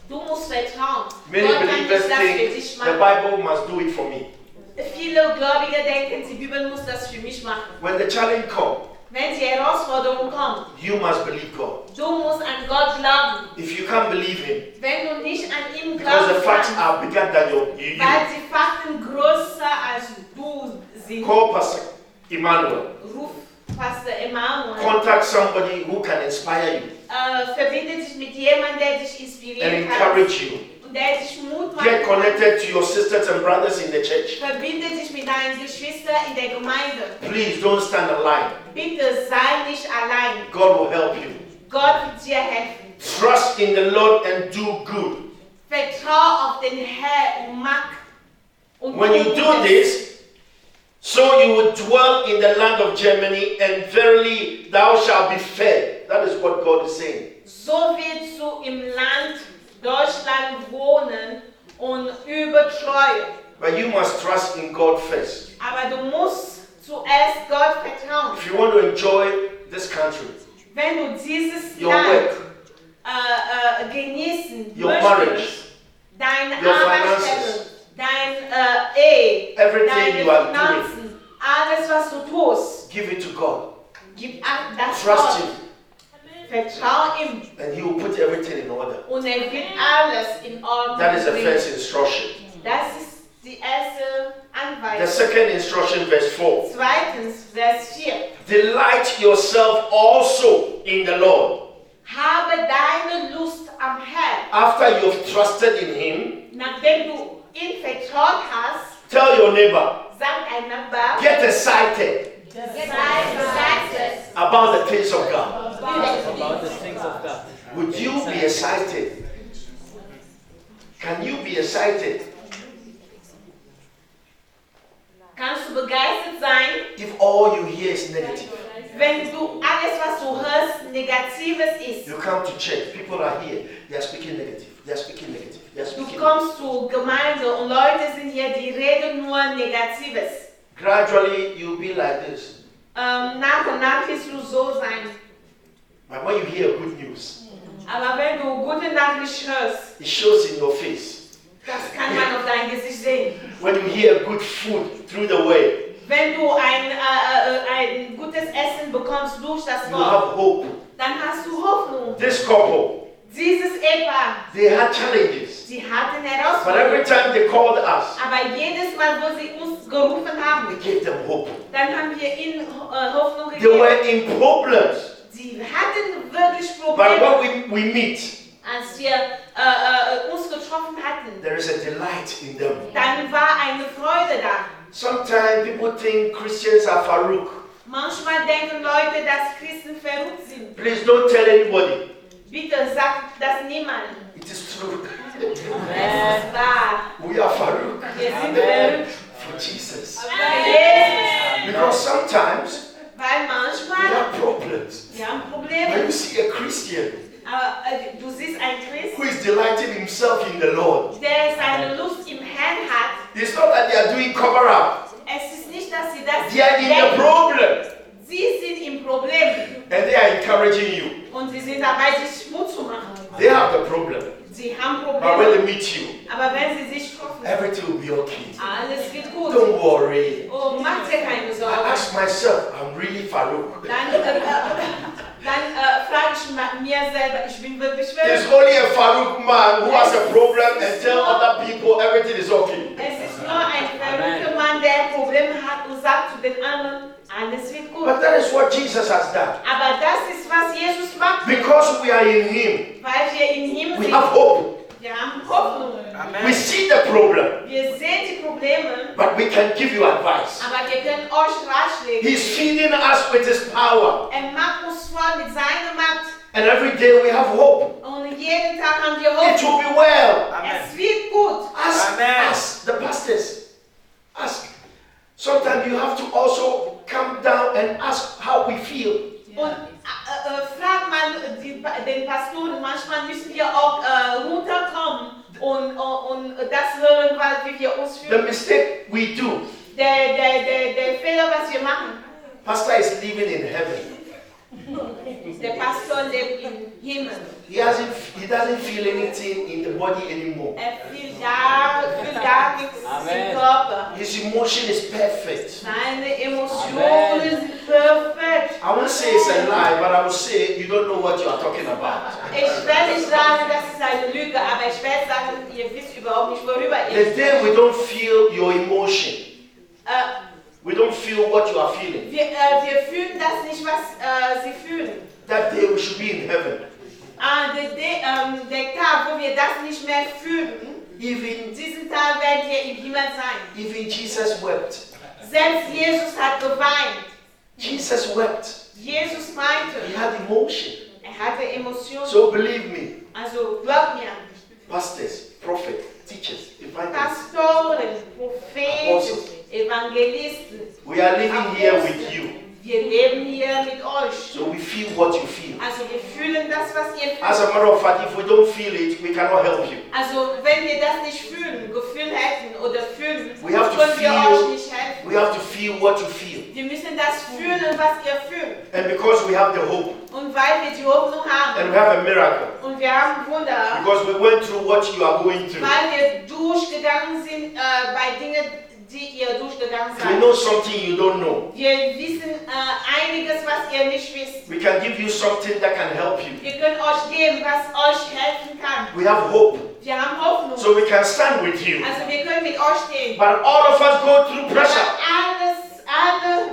Du musst vertrauen. Many Gott kann believers nicht das für think dich the machen. Bible must do it for me. Viele Gläubige denken, die Bibel muss das für mich machen. When the challenge comes, Wenn die Herausforderung kommt, you must believe God. du musst an Gott glauben. If you can't believe Him, Wenn du nicht an ihn because the glauben facts kannst, are bigger than you. weil die Fakten größer als du sind, Call Pastor Emmanuel. ruf Pastor Emmanuel. Contact somebody who can inspire you Verbinde dich mit jemandem, der dich and inspirieren kann encourage you. und der dich Mut macht. Get connected to your sisters and brothers in the church. Verbinde dich mit deinen Geschwistern in der Gemeinde. Please don't stand alone. Bitte sei nicht allein. God will help you. Gott wird dir helfen. Trust in the Lord and do good. Vertrau auf den Herrn und mach. Und When you tu do Gutes. this, so you will dwell in the land of Germany, and verily thou shalt be fed. That is what God is saying. So wirst du im Land Deutschland wohnen und übertreuen. But you must trust in God first. Aber du musst zuerst Gott vertrauen. If you want to enjoy this country, Wenn du dieses your Land work, genießen your möchtest, marriage, Trust him. Vertrau ihm. And he will put everything in order. Und wird alles in Ordnung That is the bringen. first instruction. Das ist die erste The Anweisung. second instruction, verse 4. Zweitens, Vers 4. Delight yourself also in the Lord. Habe deine Lust am Herrn. After you've trusted in him, Nachdem du ihn vertraut hast, tell your neighbor, sag deinem Nachbar, get excited sei begeistert about the things of God. About the things of God. Would you be excited? Can you be excited Kannst du begeistert sein, if all you hear is negative? wenn du alles, was du hörst, Negatives ist? You come to church, people are here, they are speaking negative, they are speaking negative, they are Du speaking negative. kommst zur Gemeinde und Leute sind hier, die reden nur Negatives. Gradually, you'll be like this. Nach und nach wirst du so sein. But when you hear good news, Aber wenn du gute Nachricht hörst, it shows in your face. das kann man auf dein Gesicht sehen. When you hear good food through the way, Wenn du ein gutes Essen bekommst durch das you Wort, have hope. dann hast du Hoffnung. This couple, Dieses Ehepaar, they had challenges. sie hatten But every Herausforderungen. time they called us, Aber jedes Mal, wo sie uns gerufen we haben, gave them hope. dann haben wir ihnen Hoffnung They gegeben. were in problems. Sie hatten wirklich But Probleme. when we meet, Als wir uns getroffen hatten, there is a delight in them. dann war eine Freude da. Sometimes people think Christians are Farouk. Manchmal denken Leute, dass Christen verrückt sind. Please don't tell anybody. Bitte sagt das niemandem. It is true. Es ist wahr. We are Farouk Wir sind verrückt. for Jesus. Für Jesus. Because sometimes Weil we manchmal, have problems. wir haben When Probleme. you see a Christian Aber du siehst einen Christ, who is delighting himself in the Lord, der seine Lust im Herrn hat. it's not that they are doing cover up. Es ist nicht, dass sie das They are in the denken. problem. Sie sind im Problem. And they are encouraging you. Und sie sind dabei, sich Mut zu machen. They have the problem. Sie haben But when they Probleme. meet you, Aber wenn sie sich treffen, everything will be okay. alles wird gut. Don't worry. Oh, mach dir keine I Sorgen. ask myself, I'm really Farouk. Dann frage ich mir selber, ich bin wirklich There's verrückt. only a Farouk man who has a problem and tell other people everything is okay. Es ist nur ein verrückter Mann, der Probleme hat und sagt zu den anderen, alles wird gut. But that is what Jesus has done. Aber das ist, was Jesus macht. Because we are in him, Weil wir in ihm we sind. have hope. Wir haben Hoffnung. We see the problem, Wir sehen die Probleme, but we can give you advice. aber wir können euch Ratschläge. He's feeding us with his power. Macht uns voll mit seiner Macht. And every day we have hope. Und jeden Tag haben wir It Hoffnung. will be well. Es wird gut. Ask the pastors. Ask. Sometimes you have to also come down and ask how we feel. Und frag mal den Pastoren, manchmal müssen wir auch runterkommen und das hören, weil wie wir uns The fühlen. mistake we do, Der Fehler, was wir machen. pastor is living in heaven. Der Pastor lebt im Himmel. He doesn't feel anything in the body anymore. Fühlt gar nichts im Körper. His emotion is perfect. Seine Emotionen sind perfekt. I won't say it's a lie, but I will say you don't know what you are talking about. Ich werde nicht sagen, das ist eine Lüge, aber ich werde sagen, ihr wisst überhaupt nicht, worüber The ich. day we don't feel your emotion, we don't feel what you are feeling, Wir fühlen das nicht, was sie fühlen. that day we should be in heaven. Der Tag, wo wir das nicht mehr fühlen, Even diesen Tag werden wir im Himmel sein. Jesus wept. Selbst Jesus hat geweint. Jesus wept. Jesus He weinte. had emotion. Hatte Emotionen. So believe me, Also glaub mir, pastors, prophets, teachers, evangelists, Pastoren, Propheten, Evangelisten, we are living here with you. wir leben hier mit euch. So we feel what you feel. Also wir fühlen das, was ihr fühlt. As a matter of fact, if we don't feel it, we cannot help you. Also wenn wir das nicht fühlen, Gefühl hätten oder fühlen, We have to können wir feel- euch nicht helfen. We have to feel what you feel. Wir müssen das fühlen, was ihr fühlt. And because we have the hope Und weil wir die Hoffnung and haben we have a miracle, und wir haben Wunder, because we went through what you are going through, weil wir durchgegangen sind bei Dingen, die ihr durchgegangen We seid. know something you don't know. Wir wissen einiges, was ihr nicht wisst. We can give you something that can help you. Wir können euch geben, was euch helfen kann. We have hope, Wir haben Hoffnung. so we can stand with you. Also wir können mit euch stehen. But all of us go through pressure.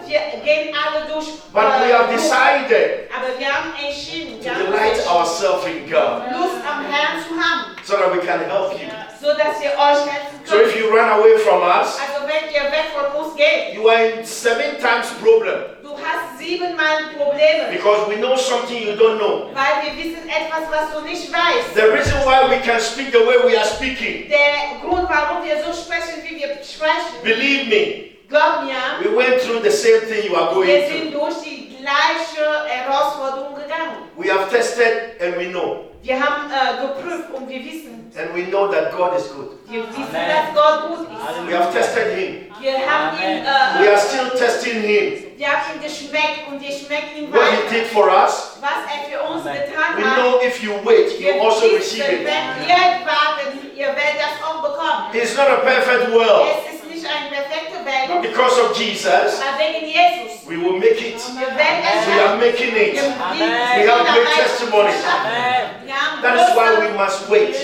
Wir gehen alle durch. But we have decided Aber wir haben entschieden, to delight ourselves in God, Lust am Herrn zu haben, so that we can help you. so dass wir euch helfen So können. if you run away from us, Also wenn ihr weg von uns geht, you are in 7 times problem, du hast 7-mal Probleme, because we know something you don't know. weil wir wissen etwas, was du nicht weißt. The reason why we can speak the way we are speaking, Der Grund, warum wir so sprechen, wie wir sprechen, believe me, glaub mir, we went through the same thing you are going wir through. sind durch die gleiche Herausforderung gegangen. We have tested and we know. Wir haben geprüft und wir wissen, And we know that God is good. wir wissen, dass Gott gut ist. We have tested Him. Wir haben ihn, We are still testing Him. wir haben ihn geschmeckt und wir schmecken ihn What He weiter. did for us, Was für uns getan we hat. know if you wait, you Wir also wissen, receive it. wenn ihr wartet, ihr werdet das auch bekommen. It's not a perfect world. Es ist nicht eine perfekte Welt, But because of Jesus, aber wegen Jesus. we will make it. Wir werden es We are schaffen. making Wir it. sind have great dabei, testimonies. es zu schaffen. Wir haben That is why we große must wait.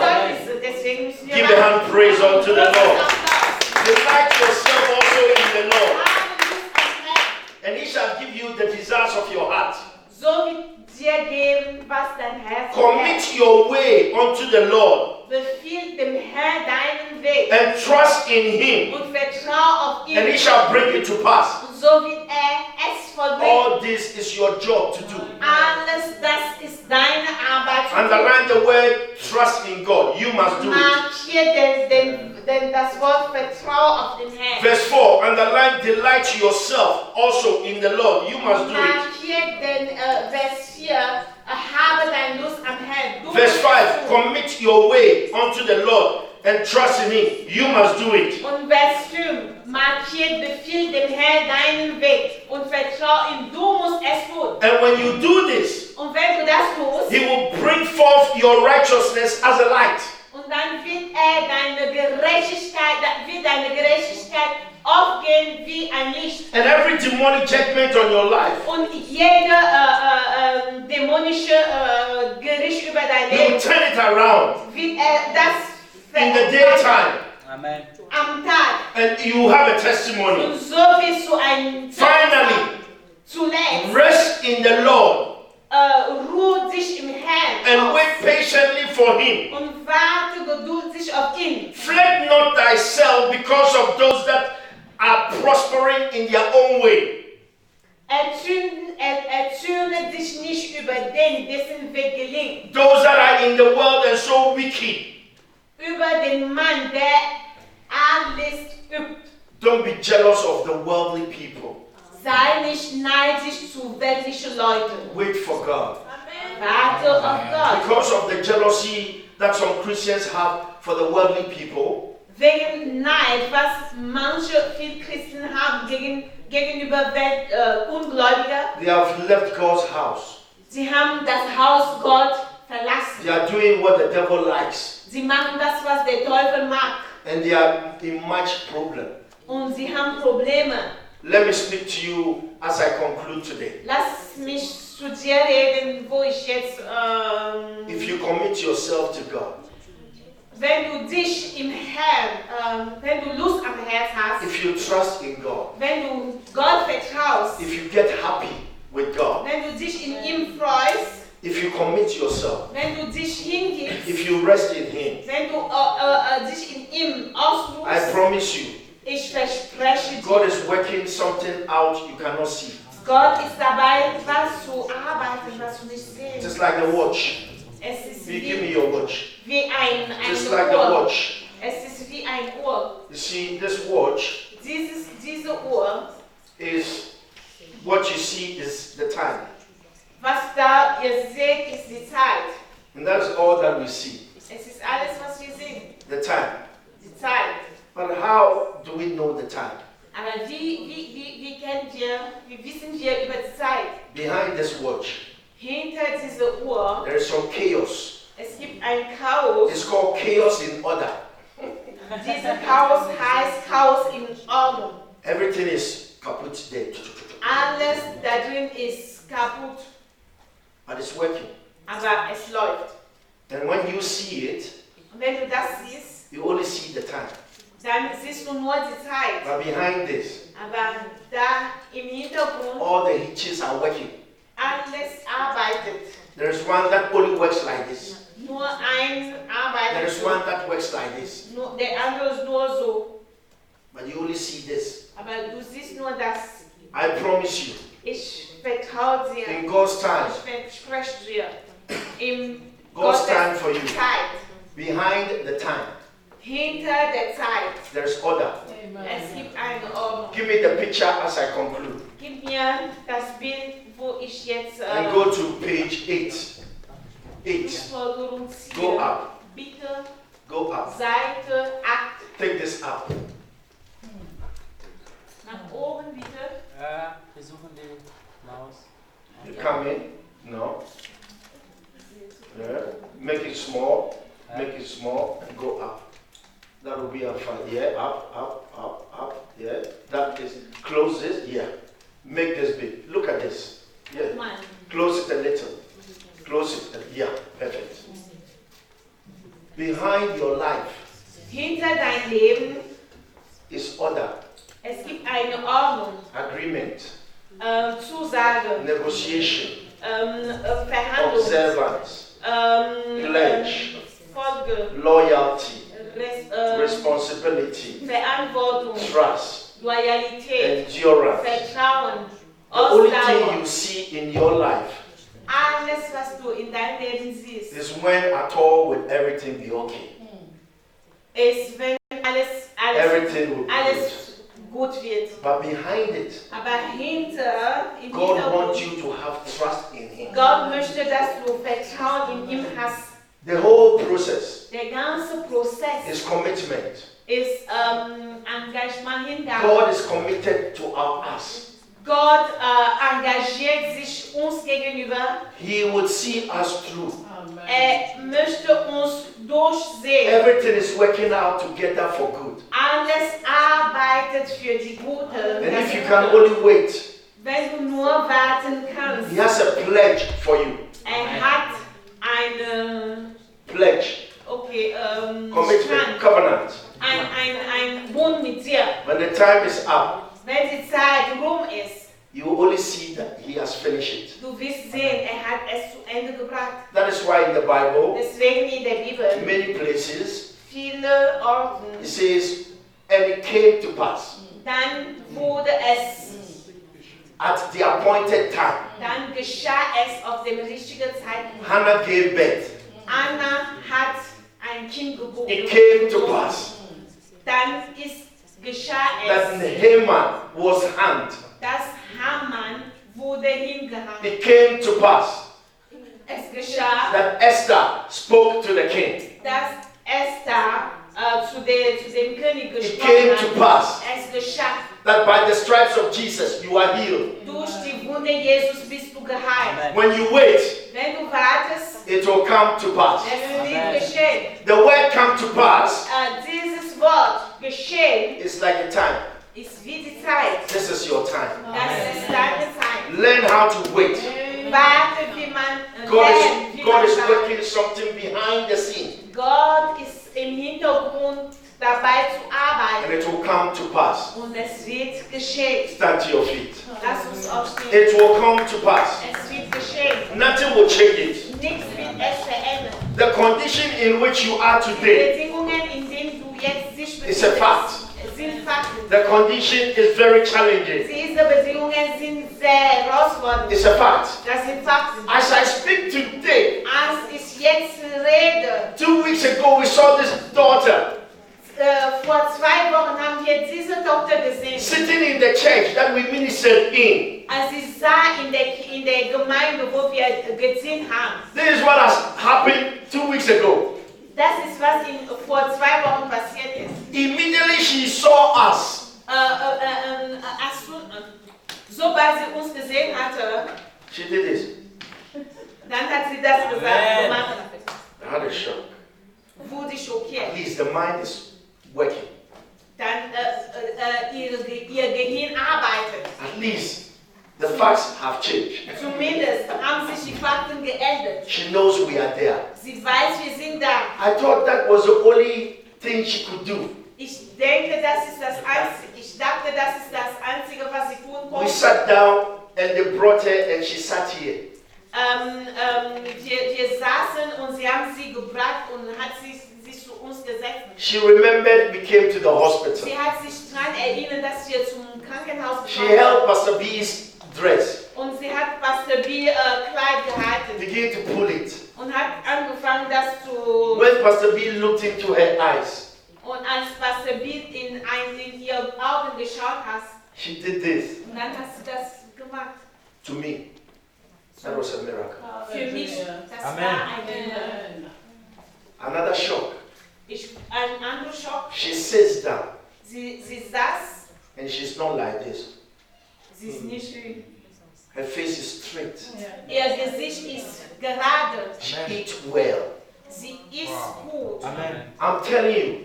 Zeugnisse, deswegen müssen wir Give a hand warten. praise unto the Lord. Großes Applaus. Delight yourself also in the Lord, Haben Lust am Herrn. and He shall give you the desires of your heart. So wird dir geben, was dein Herz Commit your way unto the Lord, Befiehl dem Herrn deinen Weg and trust in Him, und vertrau auf ihn. and He shall bring it to pass. Und so wird es vollbringen. All this is your job to do. Alles das ist deine Arbeit. zu tun. Underline the word trust in God. You must do it. Markier das Wort Vertrau auf den Herrn. Verse 4, underline delight yourself also in the Lord. You must do it. Markier Vers 4. Habe deine Lust am Herrn. Du Verse musst 5, es tun. commit your way unto the Lord and trust in Him. You must do it. Und Vers 5 markiert, befiehl dem Herrn deinen Weg und vertrau ihm, du musst es tun. And when you do this, Und wenn du das tust, He will bring forth your righteousness as a light. und dann wird deine Gerechtigkeit aufgehen wie ein Licht. And every demonic judgment on your life, Und jede dämonische Gericht über dein He will Leben turn it around wird das in the daytime. Amen. am Tag. And you have a testimony. Und so wirst du ein Finally, zuletzt rest in the Lord ruht sich im Herrn and aus wait patiently for Him. und warte geduldig auf ihn. Fret not thyself because of those that are prospering in their own way. Erzürne dich nicht über den, dessen Weg gelingt. Those that are in the world and so wicked. Über den Mann, der Arglist übt. Don't be jealous of the worldly people. Sei nicht neidisch zu weltlichen Leuten. Wait for God. Warte auf Gott. Because of the jealousy that some Christians have for the worldly people, Wegen Neid, was viele Christen haben gegenüber Ungläubiger. they have left God's house. Sie haben das Haus Gott verlassen. They are doing what the devil likes. Sie machen das, was der Teufel mag. And they are in much problem. Und sie haben Probleme. Let me speak to you as I conclude today. Lass mich zu dir reden, wo ich jetzt... If you commit yourself to God, wenn du dich im Herrn, wenn du Lust am Herz hast, if you trust in God, wenn du Gott vertraust, if you get happy with God, wenn du dich in ihm freust, if you commit yourself, wenn du dich hingibst, if you rest in Him, wenn du dich in ihm I ausruhst, promise you, ich verspreche God dir, is working something out you cannot see. Gott ist dabei, was zu arbeiten, was du nicht siehst. Just like the watch. Es ist You give me your watch. wie eine Just like the Uhr. watch. Es ist wie eine Uhr. You see, this watch Diese Uhr, is what you see is the time. was da ihr seht, ist die Zeit. And that is all that we see. Es ist alles, was wir sehen. The time. Die Zeit. But how do we know the time? Aber wie wissen wir über die Zeit? Behind this watch, Hinter dieser Uhr, there is some chaos. es gibt ein Chaos. It's called chaos in order. Dieses Chaos heißt Chaos in Ordnung. Everything is kaput there. Alles da drin ist kaputt, But it's working. aber es läuft. And when you see it, Und wenn du das siehst, you only see the time. dann siehst du nur die Zeit. But behind this, Aber da im Hintergrund, all the hitches are working. alles arbeitet. There is one that only works like this. Nur ein There arbeitet is so. one that works like this. Nur, der andere ist nur so. But you only see this. Aber du siehst nur das. I promise you, Ich vertraue dir. in God's time, Ich verspreche dir. Im God's Gottes time for you, Zeit. behind the time, Hinter der Zeit. there's order. Es gibt eine Ordnung. Give me the picture as I conclude. Gib mir das Bild, wo ich jetzt And go to page 8. 8. Folgerung ziehe. Go up. Bitte Go up. Seite 8. Take this up. Nach oben bitte. Wir suchen die Maus. You come in. No. Yeah. Make it small. Make it small and go up. That will be a fun. Yeah. Up, up, up, up. Yeah. That is. Close this. Yeah. Make this big. Look at this. Yeah. Mann. Close it a little. Close it. Yeah. Perfect. Behind your life Hinter dein Leben, is order, es gibt eine Ordnung, agreement, Zusage, negotiation, Verhandlung, observance, pledge, Folge, loyalty, Res, responsibility, Verantwortung, trust, Loyalität, endurance. Vertrauen, The only thing Ausdauer. you see in your life Alles, was du in deinem Leben siehst, is when at all will everything be okay. ist, wenn Everything will be good. alles gut wird. But behind it, Aber im God Hintergrund, wants you to have trust in Him. Gott möchte, dass du Vertrauen in ihm hast. The whole process Der ganze Prozess is commitment. ist Engagement, Hingabe. God is committed to us. Gott engagiert sich uns gegenüber. He would see us through. Möchte uns durchsehen. Everything is working out together for good. Alles arbeitet für die Gute. And if you can only wait, Wenn du nur warten kannst. He has a pledge for you. Hat eine Pledge, commitment, covenant. Ein Bund mit dir. When the time is up, Wenn die Zeit rum ist, you will only see that He has finished it. du wirst sehen, hat es zu Ende gebracht. That is why in the Bible, Deswegen in der Bibel, in many places, viele Orten, it says, and it came to pass dann wurde es, at the appointed time. dann geschah es auf dem richtigen Zeitpunkt. Hannah gave birth. Anna hat ein Kind geboren. It came to pass Dann geschah that es, Haman was hanged. dass Haman wurde hingehangen. It came to pass Es geschah, that Esther spoke to the king. dass Esther zu dem König It came gesprochen to hat. pass Es geschah, that by the stripes of Jesus you are healed. durch die Wunde Jesus bist du geheilt. When you wait, Wenn du wartest, it will come to pass. es wird geschehen. The word come to pass Dieses Wort geschehen is like a time. ist wie die Zeit. This is your time. Das ist deine Zeit. Learn how to wait. Warte, wie man God lernt, wie man is wartet. working something behind the scene, Gott ist im Hintergrund dabei zu and arbeiten it will come to pass. und es wird geschehen. Stand to your feet. Lass uns aufstehen. It will come to pass. Es wird geschehen. Nothing will change it. Nichts wird es verändern. The condition in which you are Die today Bedingungen, in denen du jetzt dich is a fact. sind Fakten. The condition is very challenging. Diese Bedingungen sind sehr herausfordernd. It's a fact. Das sind Fakten. As I speak today, Als ich jetzt rede, 2 weeks ago we saw this daughter vor 2 Wochen haben wir diese Tochter gesehen. sitting in the church that we ministered in. Als ich sah in der Gemeinde, wo wir gesehen haben. This is what has happened 2 weeks ago. Das ist, was vor 2 Wochen passiert ist. Immediately she saw us. Sobald sie uns gesehen hatte, She did this. dann hat sie das gesagt, gemacht. I had a shock. Wurde schockiert. At least the mind is working. geändert. She knows we are there. Sie weiß, wir sind da. I thought that was the only thing she could do. Ich denke, das ist das Einzige. Ich dachte, das ist das Einzige, was sie tun We konnte. sat down and they brought her and she sat here. Wir saßen und sie haben sie gebracht und hat sich zu uns gesetzt. She remembered we came to the hospital. Sie hat sich daran erinnert, dass wir zum Krankenhaus She gekommen held sind. Pastor B's dress, Und sie hat Pastor B Kleid gehalten began to pull it. und hat angefangen, das zu... When Pastor B looked into her eyes, Und als Pastor B in ihre Augen geschaut hat, she did this und dann hast du das gemacht. to me. That was a miracle. Für mich, das Amen. war ein Another shock. anderer Schock. She sits down Sie saß, and she's not like this. sie ist nicht wie... Her face is straight. Ihr Gesicht ist gerade. She eats well. Sie isst gut. Amen. I'm telling you,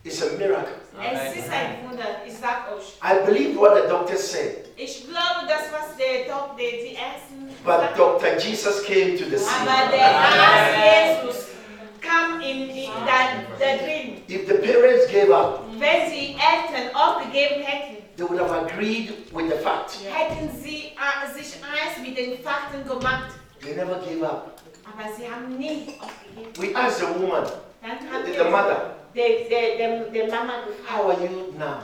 it's a miracle. Es ist ein Wunder, ich sag euch. I believe what the doctor said, Ich glaube, das, was die Ärzte but gesagt haben. Dr. Jesus came to the scene. Aber der Arzt Jesus kam da drin. If the parents gave up, Wenn sie Eltern aufgegeben hätten, they would have agreed with the fact. hätten sie sich eins mit den Fakten gemacht. They never gave up. Aber sie haben nie aufgegeben. We asked the woman, Dann haben the wir mother, der Mama how gefragt, are you now?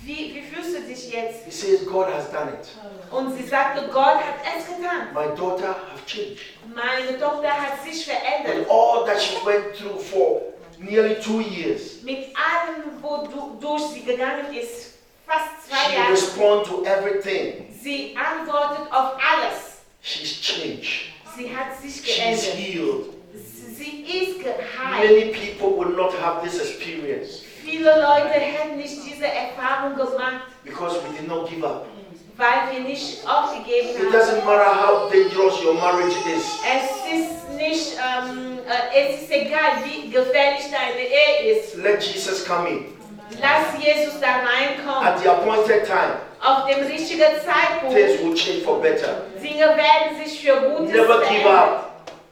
wie fühlst du dich jetzt? He says, God has done it. Und sie sagte, Gott hat es getan. My daughter have changed. Meine Tochter hat sich verändert. And all that she went through for nearly 2 years, Mit allem, wodurch sie gegangen ist, fast 2 she Jahre. responds to everything. Sie antwortet auf alles. She's changed. Sie hat sich She's geändert. healed. Sie ist geheilt. Many people will not have this experience Viele Leute hätten nicht diese Erfahrung gemacht, because we did not give up. weil wir nicht aufgegeben It haben. doesn't matter how dangerous your marriage is. Es ist egal, wie gefährlich deine Ehe ist. Let Jesus come in. Lass Jesus da reinkommen. At the appointed time, Auf dem richtigen Zeitpunkt. things will change for better. Dinge werden sich für Gutes Never give verändern. up.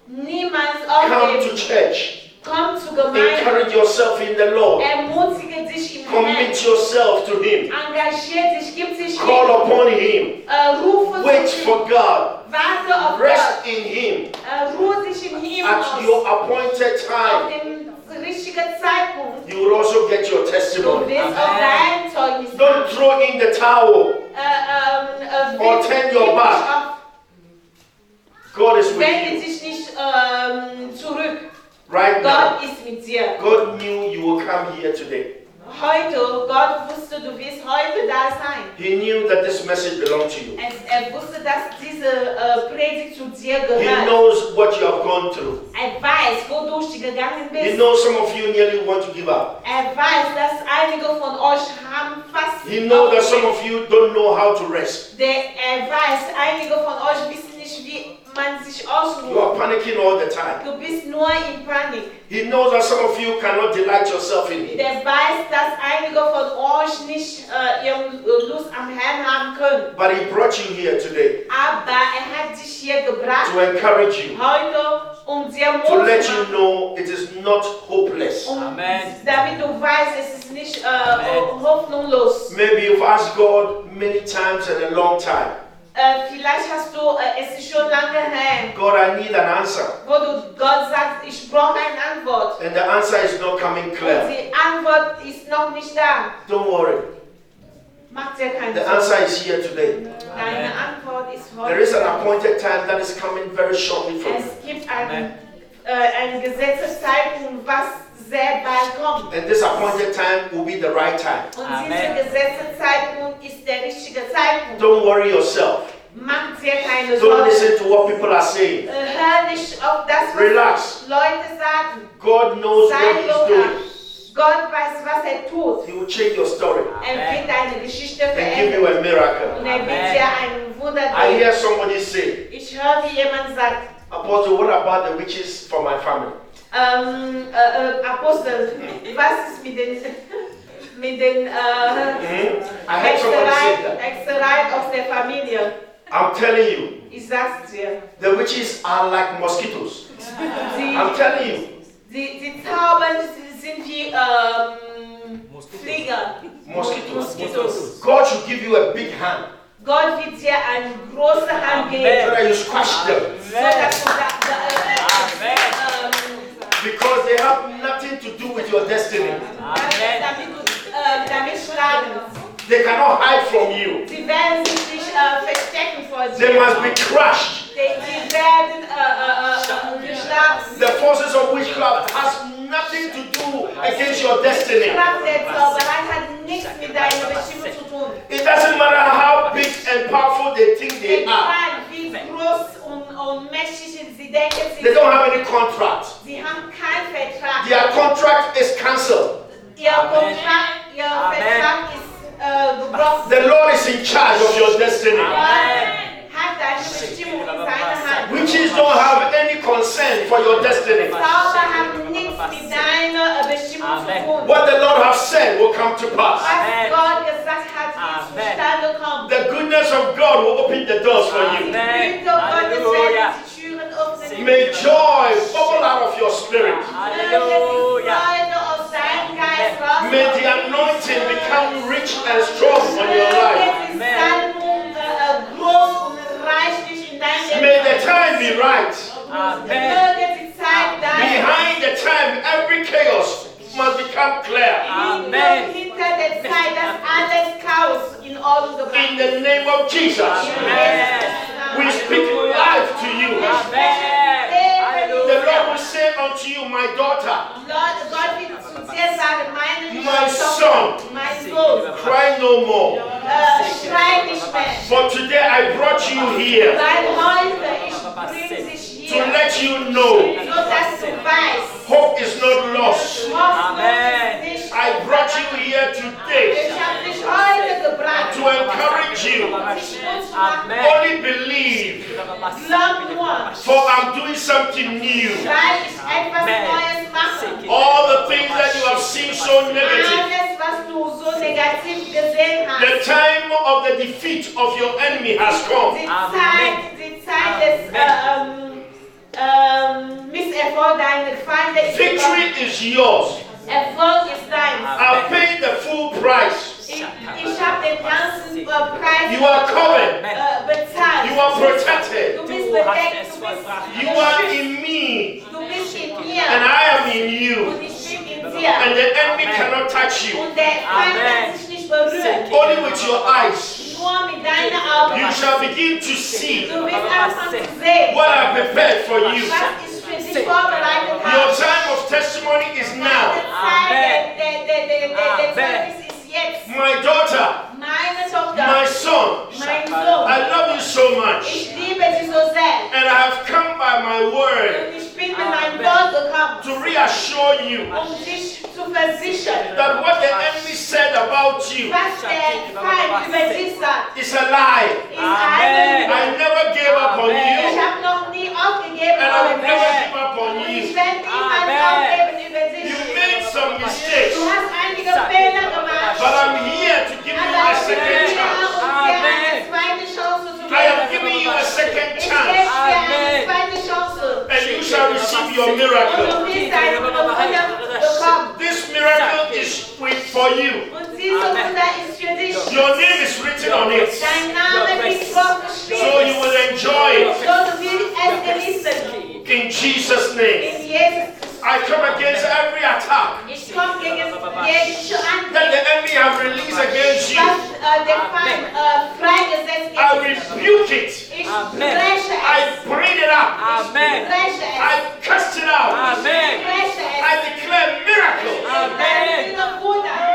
Niemals Come to aufgeben. church. Komm zur Gemeinde. Encourage yourself in the Lord. Ermutige dich im Herrn. Commit yourself to Him. Engagier dich, gib dich Call hin. upon Him. Rufe Wait zu for ihm. God. Warte auf Rest Gott. in Him. Ruhe dich in ihm At aus. your appointed Auf time, dem richtigen Zeitpunkt. you will also get your Du testimony. wirst auch dein Zeugnis Don't haben. throw in the towel. Or turn your back. God is with Wende you dich nicht zurück. right now. Gott ist mit dir. God knew you will come here today. Heute, Gott wusste, du wirst heute da sein. He knew that this message belonged to you. Er wusste, dass diese Predigt zu dir He gehört. knows what you have gone through. Er weiß, wodurch du gegangen He bist. knows some of you nearly want to give up. Er weiß, dass einige von euch haben fast He knows that some aufgegeben. of you don't know how to rest. Er weiß, einige von euch wissen nicht, wie man sich You are ausruht. panicking all the time. Du bist nur in Panik. He knows that some of you cannot delight yourself in Him. Der weiß, dass einige von euch nicht ihren Lust am Herrn haben können. But He brought you here today Aber er hat dich hier gebracht, to encourage you, heute, dir Mut to zu let you machen. know it is not hopeless. Amen. Damit du weißt, es ist nicht hoffnungslos. Maybe you've asked God many times and a long time, Vielleicht hast du, es ist schon lange her, God, I need an answer. wo du Gott sagst, ich brauche eine Antwort. And the answer is not coming Und clear. die Antwort ist noch nicht da. Don't worry. Mach dir keine The Sorgen. answer is here today. Deine Antwort ist heute. There is an appointed time that is coming very shortly from you. Es gibt einen Gesetzeszeitpunkt, was sehr bald kommt. And this appointed time will be the right time. Und Amen. dieser Gesetzeszeitpunkt ist der richtige Zeitpunkt. Don't worry yourself. Mach dir keine Don't Sorgen. listen to what people are saying. Hör nicht auf das, was Relax. Leute sagen. God knows what Sei He's locker. doing. Gott weiß, was er tut. He will change your story Er wird deine Geschichte and give you verändern. a miracle. Und er wird Amen. dir ein Wunder I geben. hear somebody say, Ich höre, wie jemand sagt, Apostle, what about the witches from my family? Apostel, was ist mit den I heard somebody say that. Hexerei aus der Familie? I'm telling you, Ich sag's dir. The witches are like mosquitoes. I'm telling you. Die Tauben sind wie Flieger. Mosquitoes. God should give you a big hand. Gott wird dir eine große Hand geben. So that you squash them. So dass du Because they have nothing to do with your destiny. damit schlagen. They cannot hide from you. Sie werden sich nicht verstecken vor dir. They must be crushed. Sie werden geschlagen. The forces of witchcraft has nothing to do against your destiny. Die Kraft der Zauberei hat nichts mit deiner Bestimmung zu tun. It doesn't matter how big and powerful they think they are. Egal wie groß und mächtig sie denken, They don't have any contract. sie haben keinen Vertrag. Their contract is cancelled. Ihr Vertrag ist gebrochen. The Lord is in charge of your destiny. Hat deine Bestimmung in seiner Hand. Witches don't have any concern for your destiny. Zauber haben nichts mit deiner Bestimmung zu tun. What the Lord has said will come to pass. Was Gott gesagt hat, wird zustande kommen. The goodness of God will open the doors for you. Die Güte Gottes werden die Türen öffnen. May joy bubble out of your spirit. May the anointing become rich and strong on your life. May the time be right. Behind the time, every chaos must become clear. In the name of Jesus, we speak life to you. The Lord will say unto you, my daughter, my son, cry no more. For today I brought you here to let you know hope is not lost. I brought you here today to encourage you. Only believe, for I'm doing something new. All the things that you have seen so negative, the time of the defeat of your enemy has come. Victory is yours. I paid the full price. You are covered. You are protected. You are in me. And I am in you. And the enemy cannot touch you. Only with your eyes you shall begin to see what I prepared for you. Your time of testimony is now. My daughter, my son, I love you so much. And I have come by my word to reassure you that what the enemy said about you is a lie. I never gave up on you, and I will never give up on you. You made some mistakes, but I'm here to give you a second chance. I am giving you a second chance, and you shall receive your miracle. This miracle is for you. Your name is written on it, so you will enjoy it. In Jesus' name, I come against every attack that the enemy have released against you. I rebuke it. I bring it up. I cast it out. I declare miracle.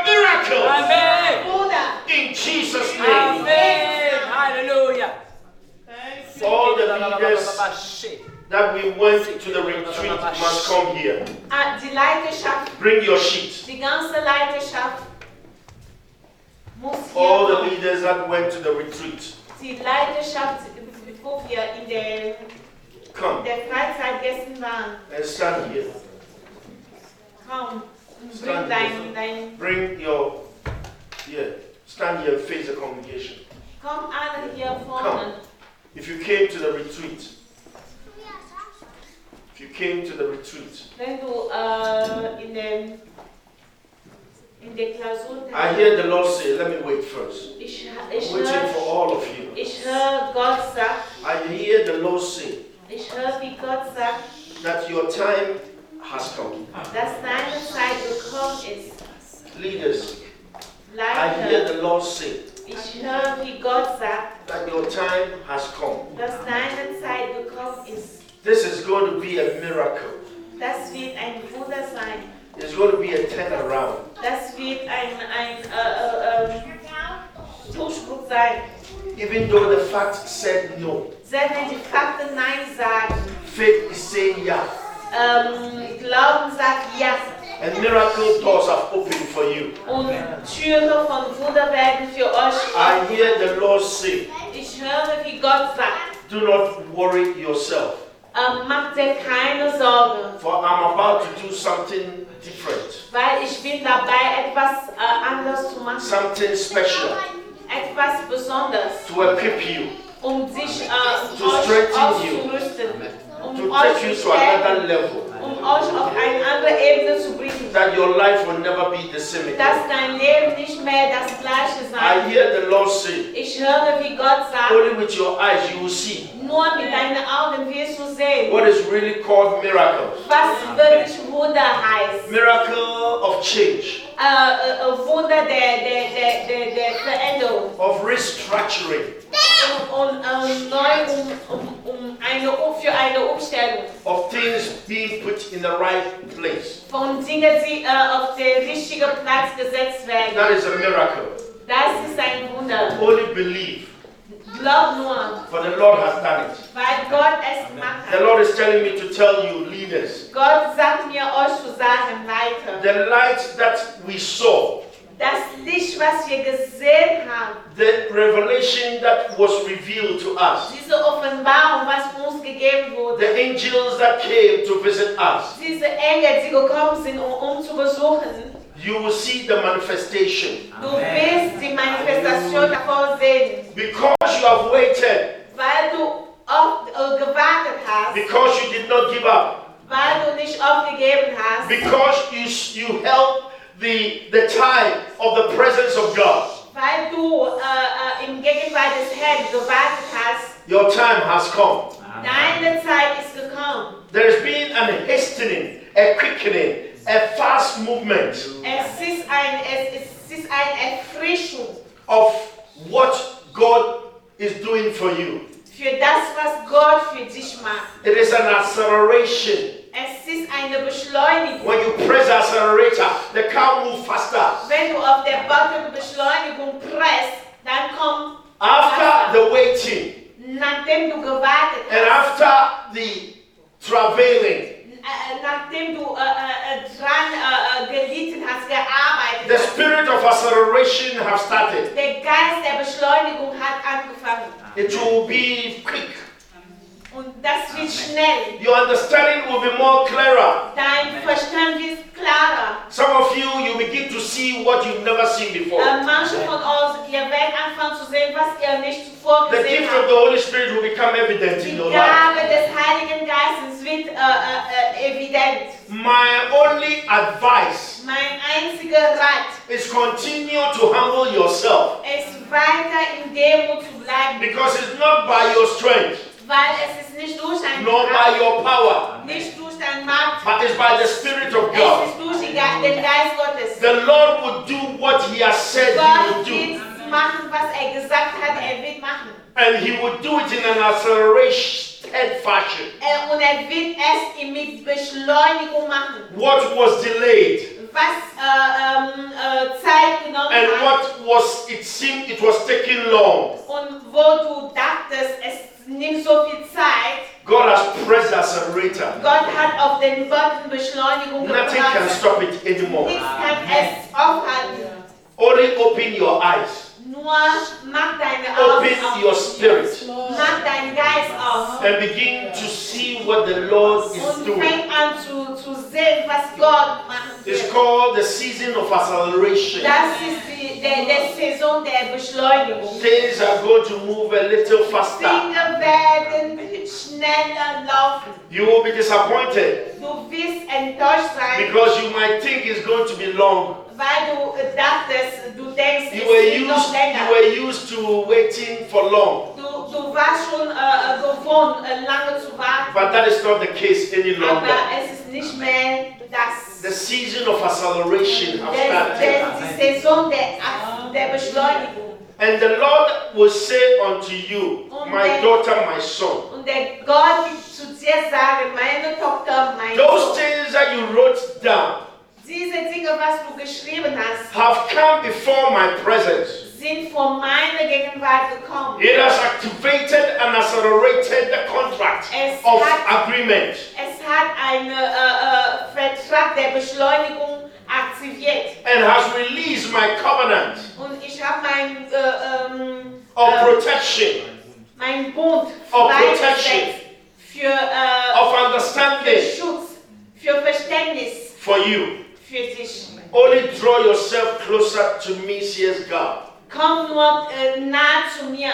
Miracle. In Jesus' name. Hallelujah. All the leaders that we went to the retreat must come here. Bring your sheet. All the leaders that went to the retreat. Come and stand here. Bring your, stand here and face the congregation. Komm alle hier vorne. If you came to the retreat, Wenn du in der Klausur I hear the Lord say, let me wait first. ich Waiting for all of you. höre Gott sagen, I hear the Lord say ich höre, wie Gott sagt, that your time has come. dass deine Zeit gekommen ist. Leaders, I hear Leiter, the Lord say ich höre, wie Gott sagt, that your time has come. dass deine Zeit gekommen ist. This is going to be a miracle. Das wird ein Wunder sein. It's going to be a turnaround. Das wird ein Zuspruch sein. Even though the facts said no, Selbst wenn die Fakten Nein sagen, faith is saying yeah. Glauben sagt Ja. And miracle doors are open for you. Und Türen von Wunder werden für euch I offen. hear the Lord say, Ich höre, wie Gott sagt, do not worry yourself, mach dir keine Sorge, for I'm about to do something different, weil ich bin dabei, etwas anderes zu machen, something special etwas Besonderes, to equip you, sich To euch strengthen you. auszurüsten, to euch take zu you to another stärken, level, euch auf eine andere Ebene zu bringen, that your life will never be the same again. dass dein Leben nicht mehr das gleiche I sein hear wird. the Lord say, Ich höre, wie Gott sagt, only with your eyes you will see nur mit deinen Augen wirst du sehen, what is really called miracles. was wirklich Wunder heißt. Miracle of change, Wunder der Veränderung. of restructuring, Für eine Umstellung. of things being put in the right place. Von Dingen, die auf den richtigen Platz gesetzt werden. That is a miracle. Das ist ein Wunder. Only believe, Glaub nur, for the Lord has done it. weil Gott es macht. The Lord is telling me to tell you, leaders, Gott sagt mir, euch zu sagen, weiter. the light that we saw, Das Licht, was wir gesehen haben, the revelation that was revealed to us, diese Offenbarung, was uns gegeben wurde, the angels that came to visit us, diese Engel, die gekommen sind, um zu besuchen, you will see the manifestation. du wirst die Manifestation davor sehen, Because you have waited, weil du gewartet hast, because you did not give up, weil du nicht aufgegeben hast, because you held the time of the presence of God. weil du im Gegenwart des Herrn gewartet hast. Your time has come. Deine Zeit ist gekommen. There has been an hastening, a quickening, a fast movement Es ist eine Erfrischung of what God is doing for you. für das, was Gott für dich macht. It is an acceleration. Es ist eine Beschleunigung. When you press the accelerator, the car moves faster. Wenn du auf der Button Beschleunigung presst, dann kommt After the waiting nachdem du gewartet and hast, after the travailing, nachdem du dran gelitten hast, gearbeitet the hast, spirit of acceleration have started. der Geist der Beschleunigung hat angefangen. It will be quick. Und das wird schnell. Your understanding will be more clearer. Dein Verstand wird klarer. Some of you begin to see what you've never seen before. Manche von uns, ihr werdet anfangen zu sehen, was ihr nicht zuvor The gesehen gift of habt. the Holy Spirit will become evident in Die your life. Gabe des Heiligen Geistes wird evident. My only advice Mein einziger Rat is continue to humble yourself, ist, weiter in Demut zu bleiben, because it's not by your strength weil es ist nicht durch deine nor by your power, nicht durch deine Macht, but it's by the Spirit of es God. ist durch den Geist Gottes. The Lord will do what He has said He Gott will wird do, machen, was gesagt hat, wird machen. and He will do it in an accelerated fashion. Und wird es mit Beschleunigung machen. What was delayed Was Zeit genommen and hat what was it seemed it was taking long, und wo du dachtest, es nimmt so viel Zeit, God has pressed the accelerator. Gott hat auf den Button Beschleunigung Nothing can gebracht. stop it anymore. Nichts kann es aufhalten. Only open your eyes. Nur mach deine Augen Open auf. your spirit Mach deinen Geist auf. and begin to see what the Lord is Und doing. fang an zu sehen, was Gott machen It's wird. called the season of acceleration. Das ist der Saison der Beschleunigung. Things are going to move a little faster. Dinge werden schneller laufen. You will be disappointed Du wirst enttäuscht sein, because you might think it's going to be long. weil du dachtest, du denkst, es You were wird noch länger. used to waiting for long, Du warst schon gewohnt, lange zu warten, but that is not the case any aber longer. es ist nicht mehr das. The season of acceleration has started. Die Saison der Beschleunigung. And the Lord will say unto you, my daughter, my son, Und der Gott wird zu dir sagen, meine Tochter, mein those Sohn, things that you wrote down diese Dinge, was du geschrieben hast, have come before my presence. sind vor meine Gegenwart gekommen. It has activated and accelerated the contract of agreement. Es hat einen Vertrag der Beschleunigung aktiviert. And has released my covenant Und ich habe of protection, mein Bund of freigesetzt für of understanding Schutz, für Verständnis for you. für dich. Only draw yourself closer to me, says God, Komm nur nah zu mir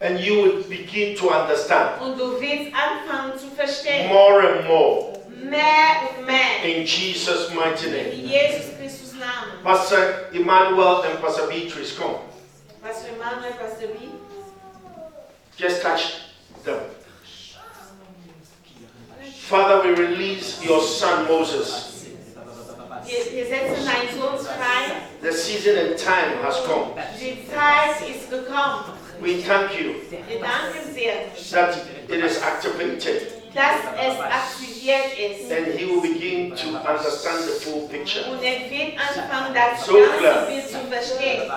and you will begin to understand und du wirst anfangen zu verstehen. more and more. Mehr und mehr. In Jesus' mighty name. In Jesus Christus Namen. Pastor Emmanuel and Pastor Beatrice, come. Pastor Emmanuel, Pastor B. Just touch them. Father, we release your son Moses. Wir setzen deinen Sohn frei. The season and time has come. Die Zeit ist gekommen. We thank you Wir danken dir, that it is activated dass es aktiviert ist. and he will begin to understand the full picture. Und wird anfangen, das So ganze klar. Bild zu verstehen.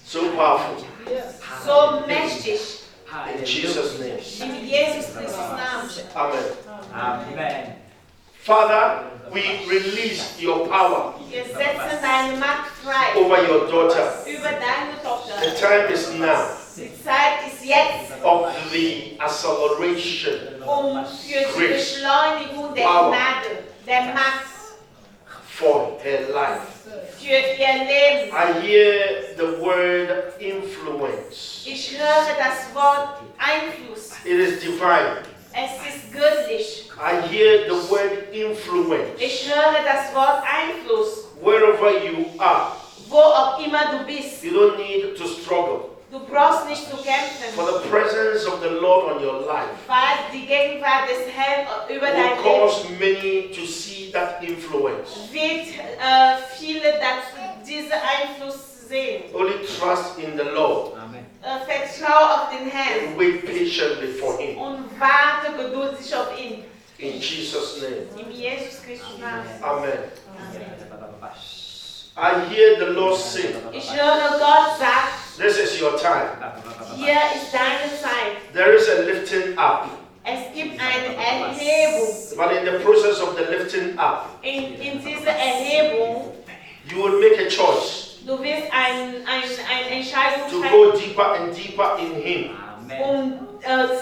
So powerful. So mächtig. In Jesus' name. In Jesus Christus Namen. Amen. Amen. Father, we release your power Wir setzen deine Macht frei over your daughter. über deine The Tochter. time is now Die Zeit ist jetzt, of the acceleration für die Beschleunigung der Power. Gnade, der Macht, for her life. für ihr Leben. I hear the word influence. Ich höre das Wort Einfluss. It is divine. Es ist göttlich. I hear the word influence. Ich höre das Wort Einfluss. Wherever you are, Wo auch immer du bist. you don't need to struggle. Du brauchst nicht zu kämpfen, For the presence of the Lord on your life weil die Gegenwart des Herrn über will dein Leben cause many to see that influence. wird viele diesen Einfluss sehen. Only trust in the Lord Vertrau auf den Herrn and wait patiently for Him. und warte geduldig auf ihn. In Jesus' name. In Jesus Christus Namen. Amen. I hear the Lord say, Ich höre Gott sagen, this is your time. hier ist deine Zeit. There is a lifting up. Es gibt eine Erhebung. But in the process of the lifting up, In dieser Erhebung, you will make a choice du wirst eine Entscheidung to treffen, go deeper and deeper in Him.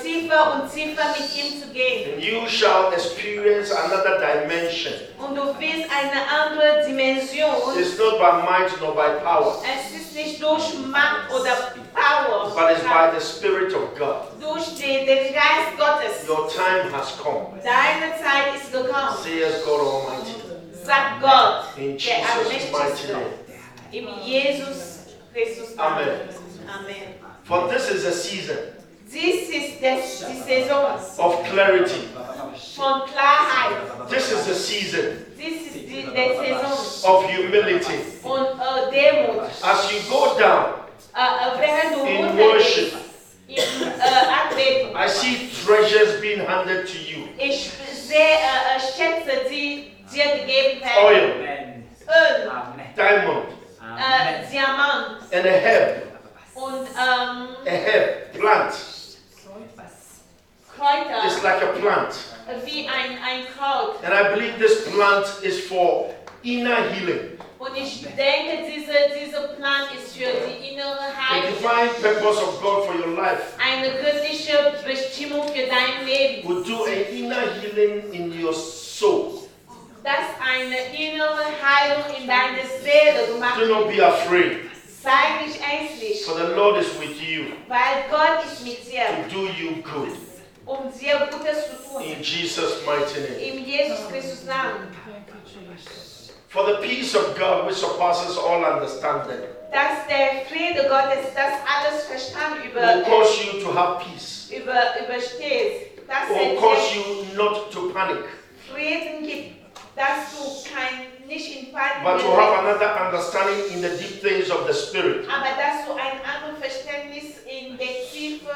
tiefer und tiefer mit ihm zu gehen. And you shall experience another dimension. Und du wirst eine andere Dimension. It's not by might nor by power, Es ist nicht durch Macht oder Power, but it's by the Spirit of God. durch den Geist Gottes. Your time has come, Deine Zeit ist gekommen, says God Almighty. sagt Gott, In der Jesus' mighty Allmächtigste. name. Im Jesus Christus Namen. Amen. Amen. For this is a season Dies ist die Saison of clarity. von Klarheit. This is a season Dies ist die Saison of humility. und Demut. As you go down Während du in unterwegs worship, im Anbeten, I see treasures being handed to you. ich sehe Schätze, die dir gegeben werden. Oil, Öl, diamond, Diamant and a herb. und A herb, plant. Kräuter, It's like a plant. wie ein Kraut. And I believe this plant is for inner healing. Und Und ich denke, dieser Plan ist für die innere The Heilung. divine purpose of God for your life Eine göttliche Bestimmung für dein Leben. will do an inner healing in your soul. Dass eine innere Heilung in deine Seele gemacht Do not wird. be afraid, Sei nicht ängstlich, for the Lord is with you weil Gott ist mit dir, to do you good. dir Gutes zu tun. In Jesus' mighty name. In Jesus Christus Namen. For the peace of God which surpasses all understanding Dass der Friede Gottes, das alles Verstand will cause you to have peace, übersteht. Dass will cause you not to panic, Frieden gibt, dass du nicht in Panik but to have another understanding in the deep things of the Spirit. aber dass du ein anderes Verständnis in der Tiefe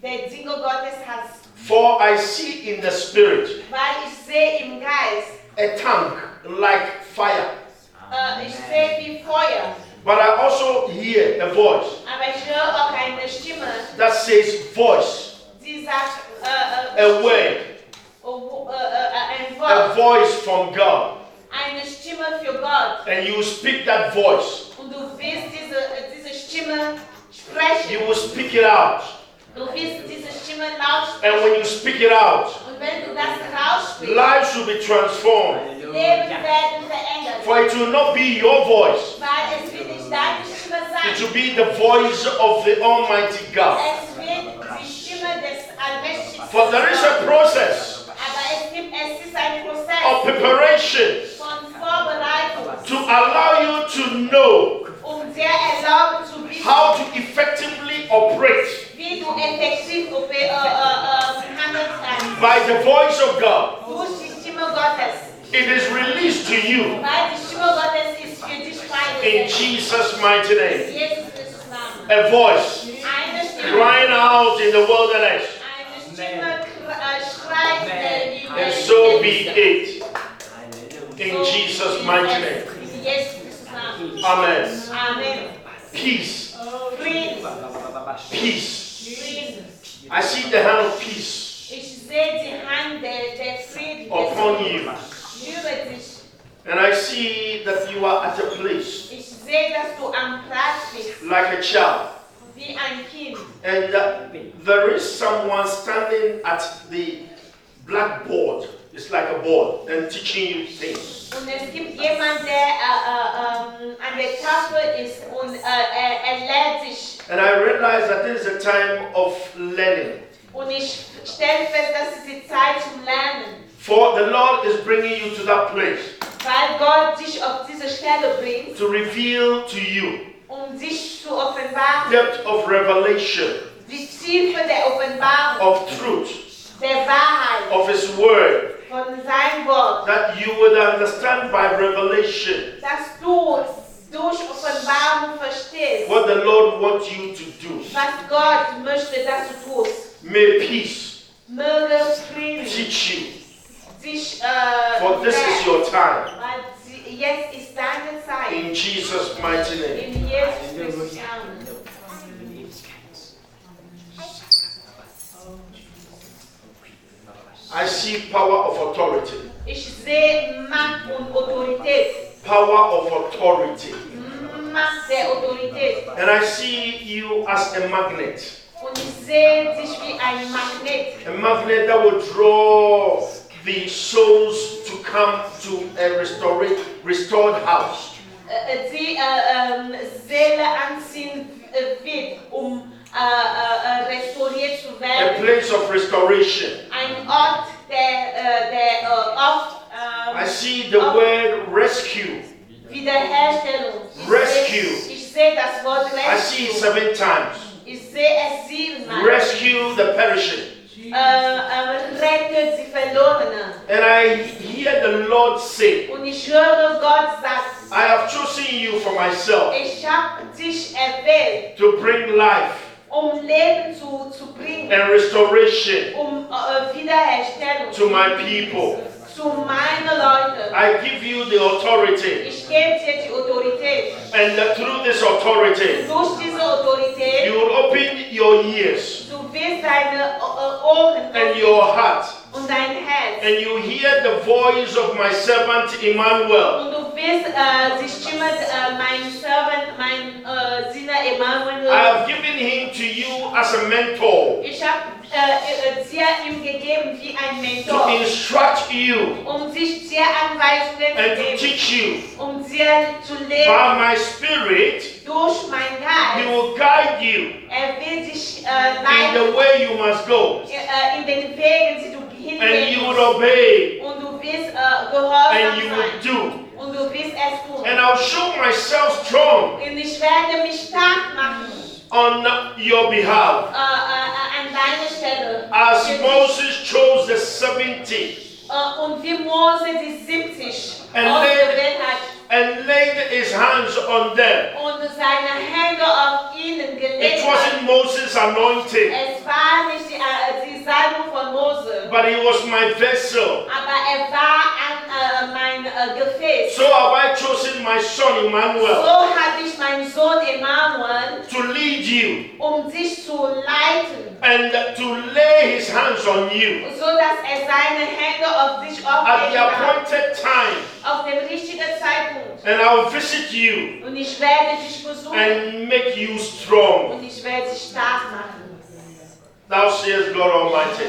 der Dinge Gottes hast. For I see in the Spirit Weil ich sehe im Geist, a tongue like fire, ich sehe wie Feuer, but I also hear a voice aber ich höre auch eine Stimme, that says voice, die sagt, a word, ein a Wort, voice from God, eine Stimme für Gott. and you speak that voice. Und du wirst diese Stimme sprechen. You will speak it out, Du wirst diese Stimme laut and sprechen. when you speak it out, Und wenn du das raussprichst, lives will be transformed. Leben werden verändert. For it will not be your voice, Weil es wird nicht deine Stimme it sein. will be the voice of the Almighty God. Es wird die Stimme des Allmächtigen For there is a process Aber es ist ein of Prozess preparation von Vorbereitung, to allow you to know dir erlauben zu wissen, how to effectively operate wie du effektiv handeln kannst. by the voice of God. Durch die Stimme Gottes. It is released to you Weil die Stimme Gottes ist für dich in freigesetzt. Jesus' mighty name. Jesus Christus Namen. A voice Eine Stimme. crying out in the wilderness, Eine Stimme schreit and so be it. In Jesus' mighty name. In Jesus Christus Namen. Amen. Amen. Peace. Frieden. Peace. Frieden. I see the hand of peace Ich sehe die Hand der Frieden upon you. über dich. And I see that you are at a place Ich sehe, dass du am Platz bist, like a child. wie ein Kind. And there is someone standing at the blackboard. It's like a board and teaching you things. Und es gibt jemanden, der an der Tafel ist und lehrt sich. And I realize that this is a time of learning. Und ich stelle fest, das ist die Zeit zum Lernen. For the Lord is bringing you to that place Weil Gott dich auf diese Stelle bringt, to reveal to you dich zu offenbaren. depth of revelation, Die Tiefe der Offenbarung, of truth, der Wahrheit, of His Word, von seinem Wort. that you would understand by revelation Dass du durch Offenbarung verstehst, what the Lord wants you to do. was Gott möchte, dass du tust. May peace Möge Frieden teach you, dich for this is your time. weil jetzt ist deine Zeit. In Jesus' mighty name. In Jesus Christus Namen. I see power of authority. Ich sehe Macht und Autorität. Power of authority. Macht der Autorität. And I see you as a magnet. Und ich sehe dich wie ein Magnet. A magnet that will draw the souls to come to a restored house. Die Seele anziehen wird, restauriert zu A werden. place of restoration. Ein Ort, der oft I see the word rescue. Wiederherstellung. Rescue. Ich sehe das Wort I see it Rescue. 7 times. Ich sehe es 7-mal. Rescue the perishing. Rettet die Verlorenen. And I hear the Lord say, Und ich höre Gott sagen, I have chosen you for myself ich habe dich erwählt, to bring life Leben zu bringen, and restoration Wiederherstellung to my people. zu meinen Leuten. I give you the authority, Ich gebe dir die Autorität. and through this authority, Durch diese Autorität, you will open your ears du wirst deine Ohren and your heart, und dein Herz. and you hear the voice of my servant Emmanuel, Und du wirst die Stimme mein Servant, mein Diener Emanuel I hören. have given him to you as a mentor Ich habe dir ihm gegeben wie ein Mentor, to instruct you sich dir Anweisungen and zu to geben, teach you. dir zu leben. By my Spirit, Durch mein he Geist. will guide you Will dich in leiten the way you must go, in den Wegen, die du and you hingehen will musst. obey, Und du wirst and gehorsam you sein. will do. Und du wirst es tun. And I'll show myself strong Und ich werde mich stark machen on your behalf, an deiner Stelle. as Moses chose the 70 Und wie Mose die 70 And ausgewählt hat and laid his hands on them. und seine Hände auf ihnen It gelegt hat. wasn't Moses' anointing, Es war nicht die Salbung von Mose, but he was my vessel. aber war mein Gefäß. So have I chosen my son Emmanuel So hat ich meinen Sohn Emanuel, to lead you dich zu leiten, and to lay his hands on you so dass seine Hände auf dich at the auflegen kann, appointed time, auf dem richtigen Zeitpunkt. and I'll visit you Und ich werde dich besuchen and make you strong. und ich werde dich stark machen. Thou sayest, God Almighty,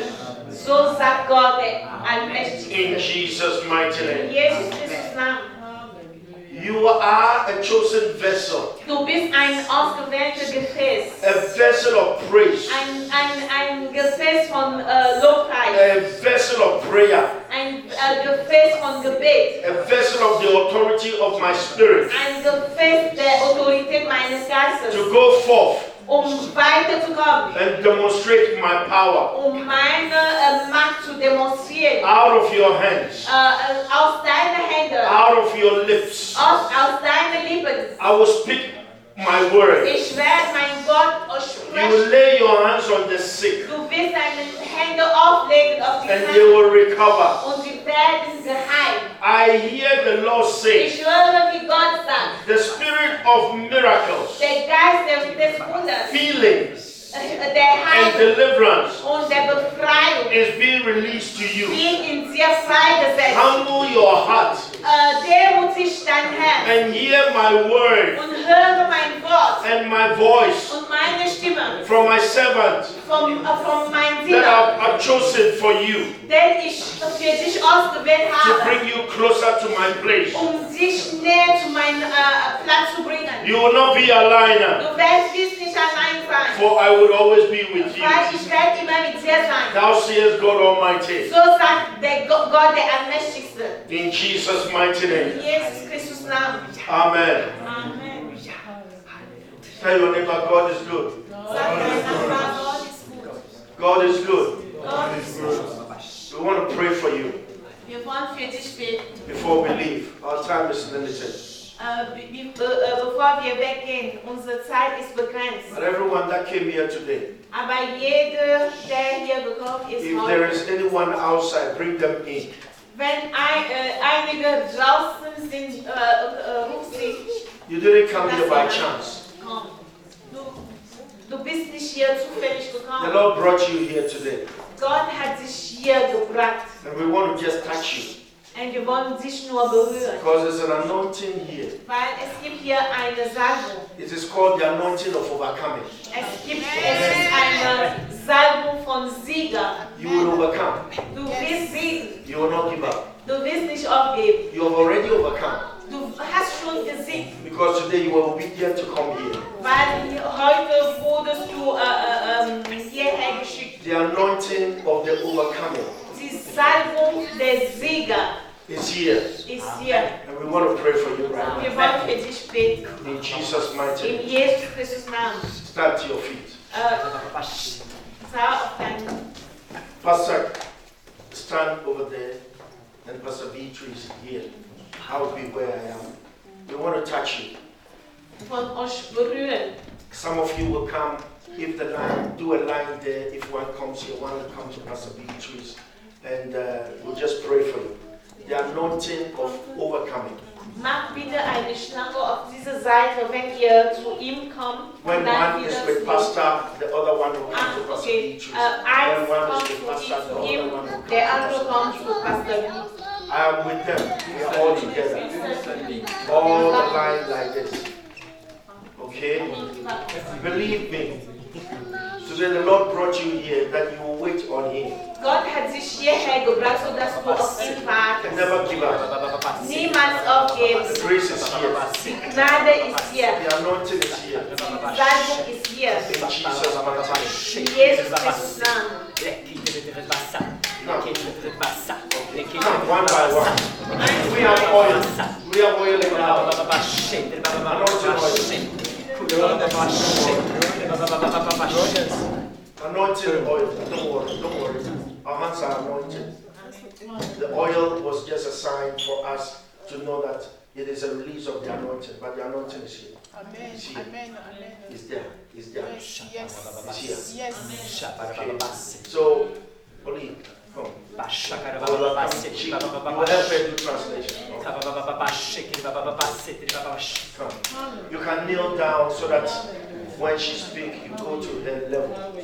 So sagt Gott, der in Allmächtige. Jesus' mighty In name. Jesus Christus Namen. You are a chosen vessel, Du bist ein ausgewähltes Gefäß. a vessel of praise, Ein Gefäß von Lobpreis. a vessel of prayer, Ein Gefäß von Gebet. a vessel of the authority of my spirit Ein Gefäß der Autorität meines Geistes. to go forth Weiterzukommen. and demonstrate my power Meine Macht zu demonstrieren. out of your hands, Aus deinen Händen. out of your lips. Aus deinen Lippen. I will speak my word. Ich werde mein Wort You will sprechen. lay your hands on the sick Du wirst deine Hände auflegen auf die and they Kranken will recover. und sie werden geheilt. I hear the Lord say, Ich höre, wie Gott sagt, the spirit of miracles, der Geist des Wunders, healings, der and Heilung deliverance und der Befreiung is being released to you. wird in dir freigesetzt. Humble your heart Demutig dein Herz and hear my word und höre mein Wort and my voice und meine Stimme from my servant von meinem that Diener, I've chosen for you den ich für dich ausgewählt to habe, bring you closer to my place. dich näher zu meinem Platz zu bringen. You will not be a liar, Du wirst nicht allein sein, for I will always be with you. weil ich werde immer mit dir sein. Thou sayest, God Almighty, So sagt der Gott, der Allmächtigste. in Jesus' mighty name. In Jesus Christus Namen. Amen. Amen. Tell your neighbor, God is good. Sag deinem Nachbarn, Gott ist gut. God is good. Gott ist gut. We want to pray for you Wir wollen für dich beten. before we leave. Our time is limited. Bevor wir weggehen, unsere Zeit ist begrenzt. But everyone that came here today, Aber jeder, der hier gekommen ist if there heute, is anyone outside, bring them in. wenn einige draußen sind, ruf sie. You didn't come here by chance. Komm. Du bist nicht hier zufällig The gekommen. Lord brought you here today. Gott hat dich hier gebracht. And we want to just touch you. Und wir wollen dich nur berühren. Because there's an anointing here. Weil es gibt hier eine Salbung. It is called the anointing of overcoming. Es ist eine Salbung von Sieger. You will overcome. Du wirst siegen. You will not give up. Du wirst nicht aufgeben. You have already overcome. Du hast schon gesiegt. Because today you were obedient to come here. Weil heute wurdest du hierher geschickt. The anointing of the overcoming Die Salbung der Sieger is here. ist hier. And we want to pray for you right Wir now. wollen für dich beten. In Jesus' mighty In name. Jesus Christus Namen. Stand to your feet. Schau auf deinen. Pastor, stand over there. And Pastor Beatrice here. I will be where I am. We want to touch you. Von euch berühren. Some of you will come. If the line, do a line there. If one comes here, one will come to Pastor Beatrice. And we'll just pray for you. The anointing of overcoming. Macht bitte eine Schlange auf diese Seite, wenn ihr zu ihm kommt. When Und dann one is wieder with zu- Pastor, the other one will come to Pastor Okay. Beatrice. Eins When one kommt is with zu Pastor, the other ihm, one will come der to andere Pastor kommt zu Beatrice. Pastor. I am with them. We are all together. all the line like this. Okay? Believe me. Today the Lord brought you here that you will wait on Him. Gott hat dich hierher gebracht, sodass du auf ihn wartest. Never give up. Niemals aufgeben. The grace is here. Die Gnade ist hier. The anointing is here. Die Salbung ist hier. In Jesus' mighty name. In Jesus Christus Namen. Come one by one. We have oil. We have oil in our house. Anointing oil. Anointing oil. Don't worry. Our hands are anointed. The oil was just a sign for us to know that it is a release of the anointing, but the anointing is here. Amen. It's here. Amen. It's there. It's there. Yes. It's here. Yes. Okay. So, Oli, come. You will help me do translation. Come. You can kneel down so that when she speaks, you go to her level.